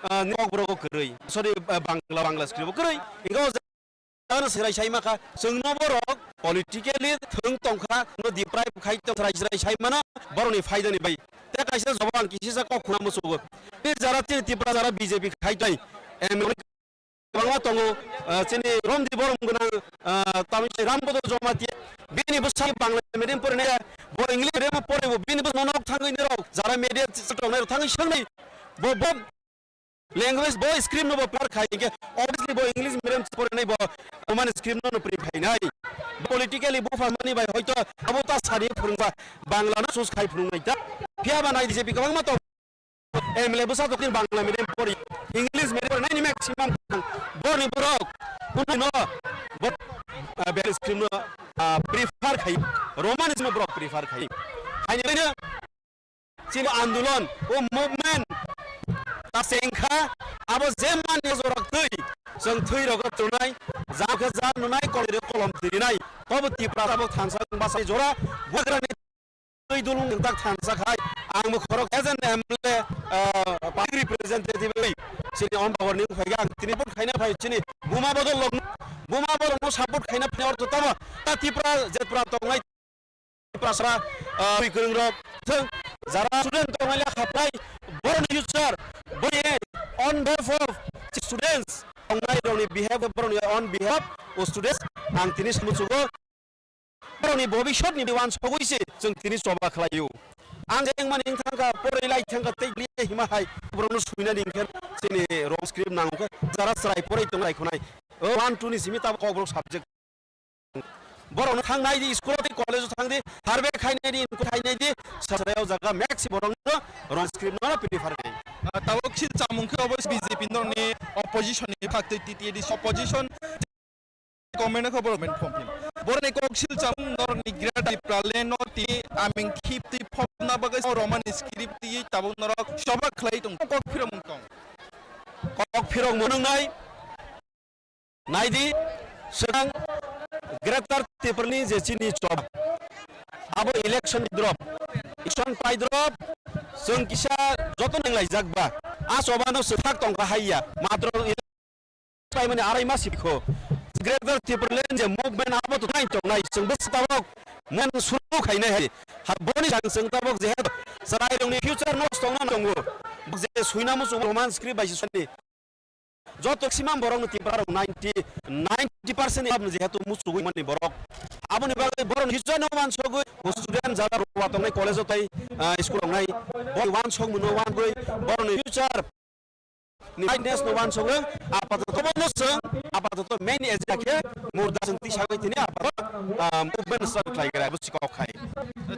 Cockbrook करै सरी बांग्ला स्क्रिप्ट करै इंगो जानो सराय साइमाखा जोंनो बरक पलिटिकली थों तंखा नो दिप्राय खाय तो सराय साइमाना बरनि फायदानि बाय ते कायसे जबान किसिसा कखुना मसुगो बे जारा Tripura जारा BJP खायथाय बांग्ला तंगो चिनि रमदि बरम गना तामिसे रामबद जमाति बेनि बसाय बांग्ला मिडियाम फरायनाय बो इंग्लिश मिडियाम फरायबो बेनि बस ननक थांगैनि रक जारा मिडिया सिस्टमनाय थांगै सोंनाय बो language boy script no par khai ke obviously boy English medium farainai bo Roman script no pri phainai politically bo famani bai hoito abota sari phurungba bangla na sus khai phurungai ta phia banai dise bikabang ma to emle bosa to bangla medium pori English medium nai ni maximum borni borok kunai no but bear script no prefer khai Roman is no borok prefer khai haini ne sin andolon o movement Sengkha abo zeman ni zorak tui जों थै रगत तुनाय जाखो जा नुनाय कलेरे कलम तिरिनाय कब Tripura abo थानसा बासाय जरा बग्रानि दै दुलुं दाक थानसा खाय आं खरक as an MLA party representative सिनि अन पावर नि फायगा आं तिनिपुर खायना फाय सिनि बुमा बदल लग बुमा बदल न सपोर्ट खायना फने और तब Tripura जेपुरा तंगलाय Tripura बिकरं र जरा स्टुडेन्ट तंगलाय खाफाय बरनि युजार बये on behalf of students on behalf of students ang tinis musugo boroni bobishot ni diwan sogoise जों tinis soba khlayo ang jeng maning thangka porilai thangka teili himahai boronu suina ningken sini rom script nangka jara srai porai tongai khonai 1 2 ni simita Cockbrook subject boronu thangnai di school di college thangdi harbe khainai di ko khainai di sarayaw jaga maxi boronu rom script na prefer kai tawok sil chamungke obos BJP norni opposition ni fakte TTD opposition comment ko government pompin borne ko sil chamung norni grada praleno ti aming khipti phopna bagai Roman script ti tabung norok soba khlai tung kok phirong tong kok phirong monungnai naidi sedang greater त्रिपुरानि जे चिनि चब आबो election drop election पाइ drop जों किसा जतन नांलाय जागबा आ चबानो सफाक टंका हाइया मात्र पाइ माने आराय मासिखौ ग्रेटर त्रिपुरानि जे मुभमेन्ट आबो तो नाइ टंनाय जों बस्ताबक मन सुरु खायनाय हाय हाबोनि जों ताबक जे सराय रंनि फ्यूचर नस्ट टंना दंगो जे सुइनामु रोमान स्क्रिप्ट बायसि सनि जो मैक्सिमाम बरक त्रिपुरा 90% अब जेहेतु मुसुगुई माने बरक आबनि बागै बरक हिजन वान सगुई स्टुडेन्ट जागा रवा तंनाय कलेज ताय स्कुल नाय बय वान सग मुनो वान गय बरक फ्यूचर नाइटनेस नो वान सग आपातत आपातत मेन एजेन्डा के मुर्दा संति सागै तिनि आपात मुभमेन्ट सब खायग्रा बुसिकाव खाय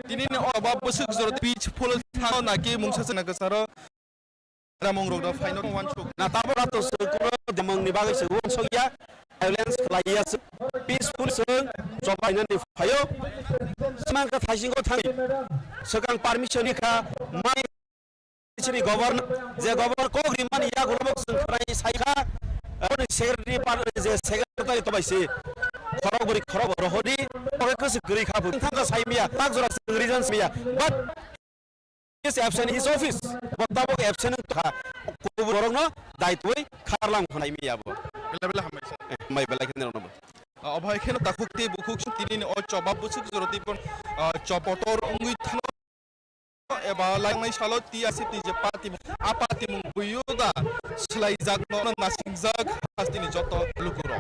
तिनि अबा बसुक जरत पिसफुल थानो नाकि मुंसासना गसारो रामंग रोड फाइनल वान सग ना ताबरा तो सकुरो देमंगनि बागै सगुन सगिया वायलेंस खालायास पीसफुल जों जबायनानै फायो सिमांका थाइसिंगो थाङि सगां पारमिशन खा माइ सिरि गभर्नर जे गभर्नर को ग्रिमान या गलबक जों खराय साइखा अनि सेक्रेटारि पार जे सेक्रेटारि तबायसि खरबरि खरब रहदि अगेकस गरि खाबु थांगा साइमिया तागजरा रिजन्स मिया but is absent his office बताबो absent था को बरंनो दायित्वै खारलां खनाय मियाबो बेला हामैसा माइ बेला केन नबो अभाय खेन ताखुक्ति बुखुक तिनि अ चबा बुसुक जरति पण चपटर अंगुइ थानो एबा लांनाय सालो ति आसिति जे पार्टी आपाति मुं बुयुदा स्लाइ जागनो नासिं जाग हास्तिनि जत लुकुरो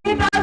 Kita